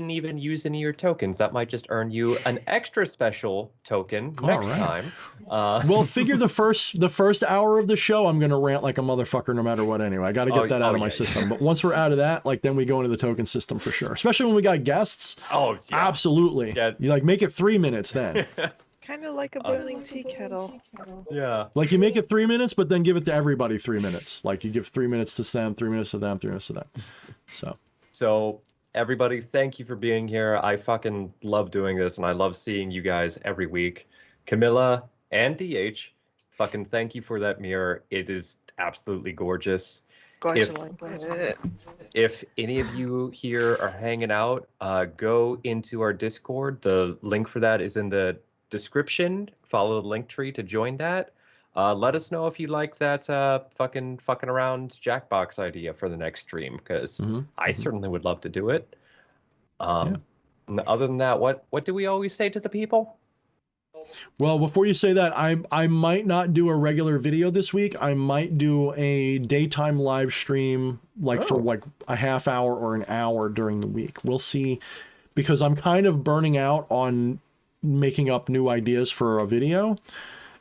even use any of your tokens. That might just earn you an extra special token next time. Well, figure the first hour of the show, I'm gonna rant like a motherfucker no matter what. Anyway, I got to get that out of my system. But once we're out of that, like then we go into the token system for sure. Especially when we got guests. Oh, yeah. Absolutely. Yeah. You like make it 3 minutes then. Kind of like a boiling tea kettle. Yeah. Like you make it 3 minutes, but then give it to everybody 3 minutes. Like you give 3 minutes to them, 3 minutes to them, 3 minutes to them. So everybody, thank you for being here. I fucking love doing this, and I love seeing you guys every week. Camilla and DH, fucking thank you for that mirror. It is absolutely gorgeous. If any of you here are hanging out, go into our Discord. The link for that is in the description. Follow the link tree to join that. Let us know if you like that fucking around Jackbox idea for the next stream, because I certainly would love to do it. And other than that, what do we always say to the people? Well, before you say that, I might not do a regular video this week. I might do a daytime live stream, for like a half hour or an hour during the week. We'll see, because I'm kind of burning out on making up new ideas for a video.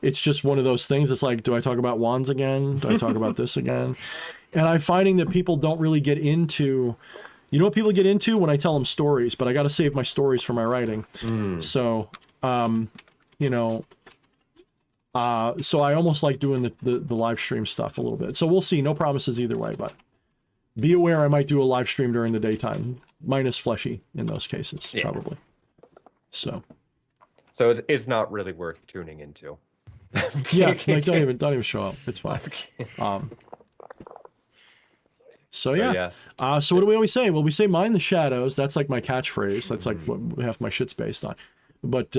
It's just one of those things. It's like, do I talk about wands again? Do I talk about this again? And I'm finding that people don't really get into, you know what people get into? When I tell them stories, but I got to save my stories for my writing. So, so I almost like doing the live stream stuff a little bit. So we'll see. No promises either way, but be aware I might do a live stream during the daytime, minus fleshy in those cases, probably. So it's not really worth tuning into. Yeah, like don't even show up. It's fine. So yeah. So what do we always say? Well, we say mind the shadows. That's like my catchphrase. That's like what half my shit's based on. But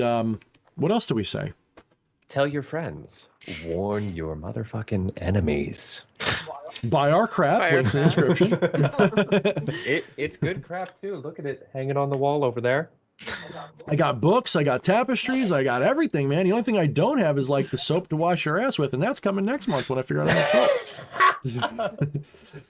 what else do we say? Tell your friends. Warn your motherfucking enemies. Buy our crap. Buy our Links in the description. It's good crap too. Look at it hanging on the wall over there. I got books. I got tapestries. I got everything, man. The only thing I don't have is like the soap to wash your ass with, and that's coming next month when I figure out how to make soap.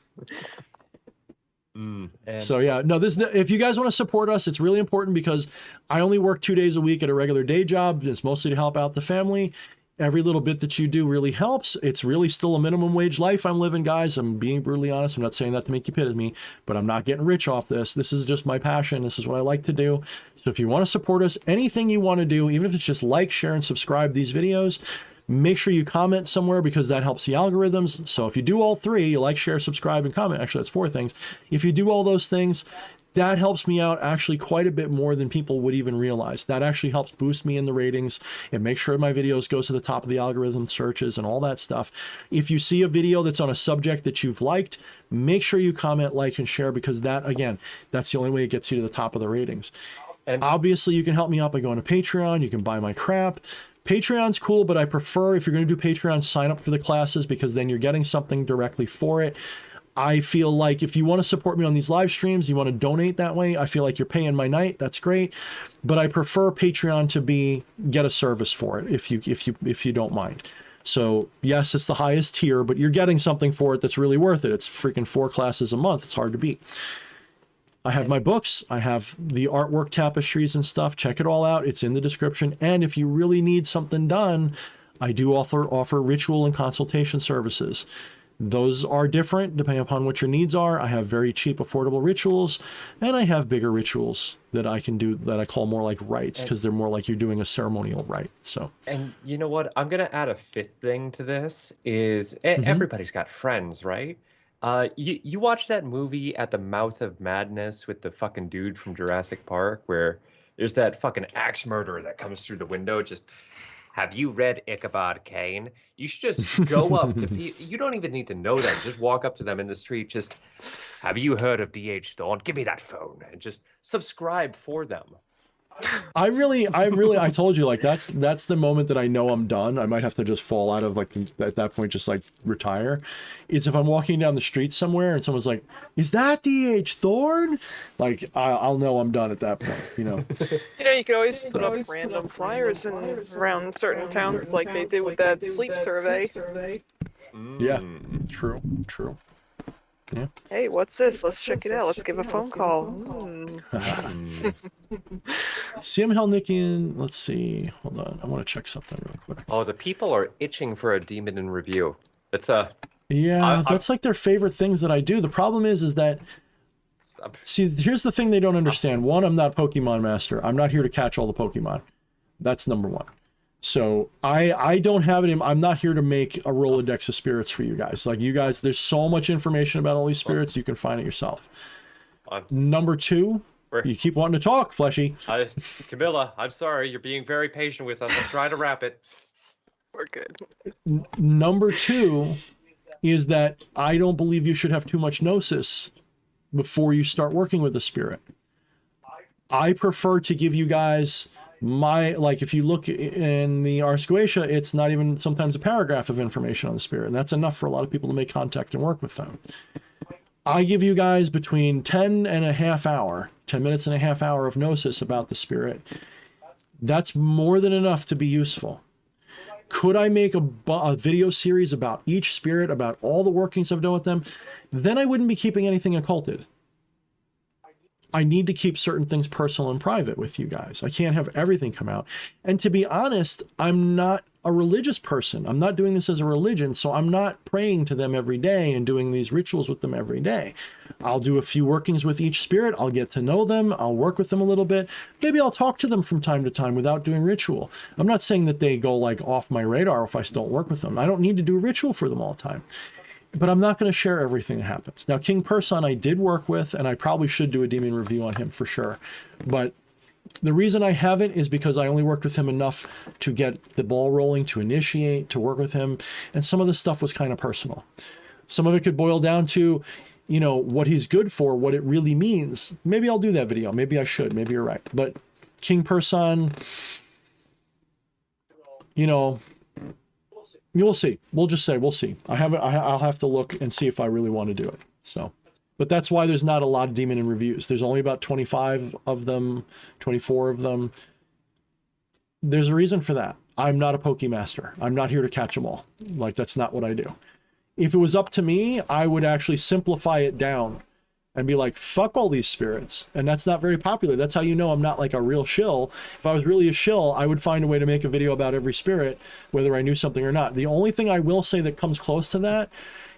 So yeah, no, if you guys want to support us, it's really important because I only work 2 days a week at a regular day job. It's mostly to help out the family. Every little bit that you do really helps. It's really still a minimum wage life I'm living, guys. I'm being brutally honest. I'm not saying that to make you pity me, but I'm not getting rich off this. This is just my passion. This is what I like to do. So if you want to support us, anything you want to do, even if it's just like, share, and subscribe these videos, make sure you comment somewhere because that helps the algorithms. So if you do all three, you like, share, subscribe, and comment. Actually, that's 4 things. If you do all those things, that helps me out actually quite a bit more than people would even realize. That actually helps boost me in the ratings and make sure my videos goes to the top of the algorithm searches and all that stuff. If you see a video that's on a subject that you've liked, make sure you comment, like, and share because that, again, that's the only way it gets you to the top of the ratings. And obviously you can help me out by going to Patreon. You can buy my crap. Patreon's cool, but I prefer if you're going to do Patreon, sign up for the classes because then you're getting something directly for it. I feel like if you want to support me on these live streams, you want to donate that way, I feel like you're paying my night. That's great. But I prefer Patreon to get a service for it if you don't mind. So yes, it's the highest tier, but you're getting something for it that's really worth it. It's freaking 4 classes a month. It's hard to beat. I have my books. I have the artwork tapestries and stuff. Check it all out. It's in the description. And if you really need something done, I do offer ritual and consultation services. Those are different depending upon what your needs are. I have very cheap, affordable rituals, and I have bigger rituals that I can do that I call more like rites because they're more like you're doing a ceremonial rite. So, and you know what? I'm gonna add a 5th thing to this. Is everybody's got friends, right? You watch that movie At the Mouth of Madness with the fucking dude from Jurassic Park, where there's that fucking axe murderer that comes through the window. Just, have you read Ichabod Kane? You should just go up to people. You don't even need to know them. Just walk up to them in the street. Just, have you heard of D.H. Thorne? Give me that phone and just subscribe for them. I told you, like, that's the moment that I know I'm done. I might have to just fall out of, like, at that point, just like retire. It's if I'm walking down the street somewhere and someone's like, is that D.H. Thorne? Like, I'll know I'm done at that point, you know? You know, you could always put up random flyers around certain towns like they did with that sleep survey. Yeah, true. Yeah. Hey, what's this? Let's check it out. Let's give a phone call. CM Helnickian, let's see. Hold on. I want to check something real quick. Oh, the people are itching for a demon in review. It's that's like their favorite things that I do. The problem is that, see, here's the thing they don't understand. One, I'm not a Pokemon master. I'm not here to catch all the Pokemon. That's number one. So I don't have it. I'm not here to make a Rolodex of spirits for you guys. Like, you guys, there's so much information about all these spirits. You can find it yourself. Number two, you keep wanting to talk, Fleshy. Camilla, I'm sorry. You're being very patient with us. I'm trying to wrap it. We're good. Number two is that I don't believe you should have too much gnosis before you start working with the spirit. I prefer to give you guys like, if you look in the Ars Goetia, it's not even sometimes a paragraph of information on the spirit, and that's enough for a lot of people to make contact and work with them. I give you guys between 10 minutes and a half hour of gnosis about the spirit. That's more than enough to be useful. Could I make a video series about each spirit, about all the workings I've done with them? Then I wouldn't be keeping anything occulted. I need to keep certain things personal and private with you guys. I can't have everything come out. And to be honest, I'm not a religious person. I'm not doing this as a religion, so I'm not praying to them every day and doing these rituals with them every day. I'll do a few workings with each spirit. I'll get to know them. I'll work with them a little bit. Maybe I'll talk to them from time to time without doing ritual. I'm not saying that they go like off my radar if I still work with them. I don't need to do a ritual for them all the time. But I'm not going to share everything that happens. Now, King Person I did work with, and I probably should do a demon review on him for sure. But the reason I haven't is because I only worked with him enough to get the ball rolling, to initiate, to work with him. And some of the stuff was kind of personal. Some of it could boil down to, you know, what he's good for, what it really means, maybe I'll do that video. Maybe I should. Maybe you're right. But King Person, you know, we'll see. We'll just say we'll see. I'll have to look and see if I really want to do it. So, but that's why there's not a lot of Demon in reviews. There's only about 25 of them, 24 of them. There's a reason for that. I'm not a Pokemaster. I'm not here to catch them all. Like, that's not what I do. If it was up to me, I would actually simplify it down and be like, fuck all these spirits. And that's not very popular. That's how you know I'm not like a real shill. If I was really a shill, I would find a way to make a video about every spirit, whether I knew something or not. The only thing I will say that comes close to that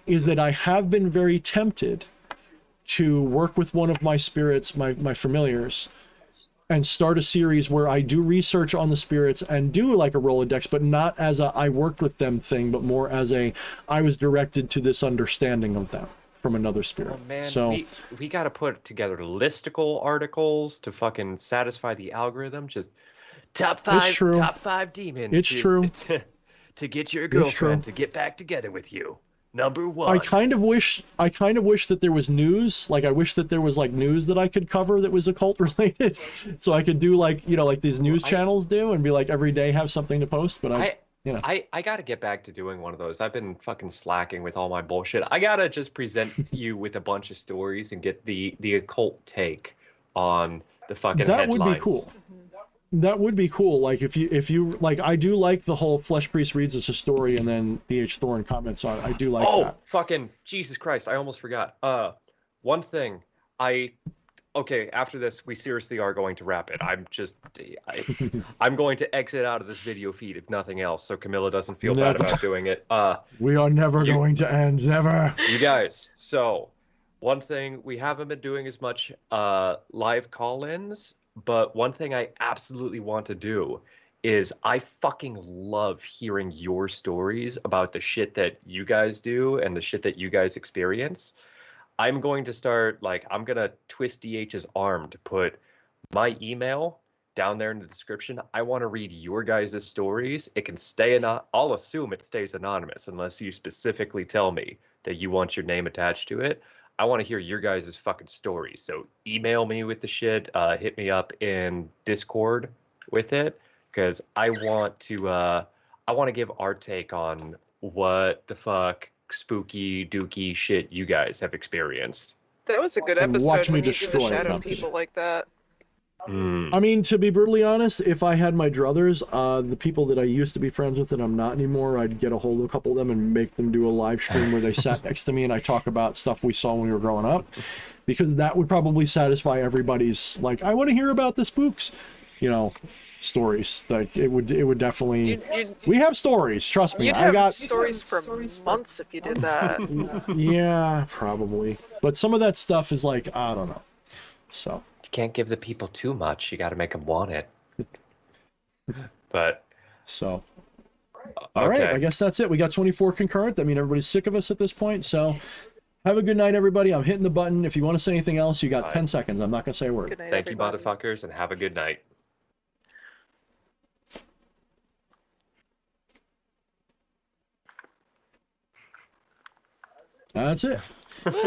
is that I have been very tempted to work with one of my spirits, my familiars, and start a series where I do research on the spirits and do like a Rolodex, but not as a I worked with them thing, but more as a I was directed to this understanding of them from another spirit. Oh, man, so we got to put together listicle articles to fucking satisfy the algorithm. Just top five demons. It's true. To get your girlfriend to get back together with you. Number one. I kind of wish that there was news. Like, I wish that there was like news that I could cover that was occult related, so I could do like, you know, like these news channels do, and be like every day have something to post. But I gotta get back to doing one of those. I've been fucking slacking with all my bullshit. I gotta just present you with a bunch of stories and get the occult take on the fucking headlines. That would be cool. That would be cool. Like if you like, I do like the whole Flesh Priest reads us a story and then BH Thorne comments on it. I do like that. Oh, fucking Jesus Christ. I almost forgot. One thing okay, after this, we seriously are going to wrap it. I'm going to exit out of this video feed if nothing else, so Camilla doesn't feel bad about doing it. We are never going to end, never. You guys, so one thing, we haven't been doing as much live call-ins, but one thing I absolutely want to do is I fucking love hearing your stories about the shit that you guys do and the shit that you guys experience. I'm going to start, like, I'm going to twist DH's arm to put my email down there in the description. I want to read your guys' stories. It can stay I'll assume it stays anonymous unless you specifically tell me that you want your name attached to it. I want to hear your guys' fucking stories. So email me with the shit. Hit me up in Discord with it, because I want to give our take on what the fuck spooky dooky shit you guys have experienced. That was a good episode. Watch me when you destroy just shadowed company. people like that. I mean, to be brutally honest, if I had my druthers, the people that I used to be friends with and I'm not anymore, I'd get a hold of a couple of them and make them do a live stream where they sat next to me and I talk about stuff we saw when we were growing up, because that would probably satisfy everybody's, like, I want to hear about the spooks, you know, stories. Like, it would definitely. We have stories, trust me. You'd have stories for months if you did that. Yeah, probably. But some of that stuff is like, I don't know. So. You can't give the people too much. You got to make them want it. But so, all right, I guess that's it. We got 24 concurrent. I mean, everybody's sick of us at this point. So, have a good night, everybody. I'm hitting the button. If you want to say anything else, you got 10 seconds. I'm not gonna say a word. Good night, thank you, everybody. motherfuckers, and have a good night. That's it.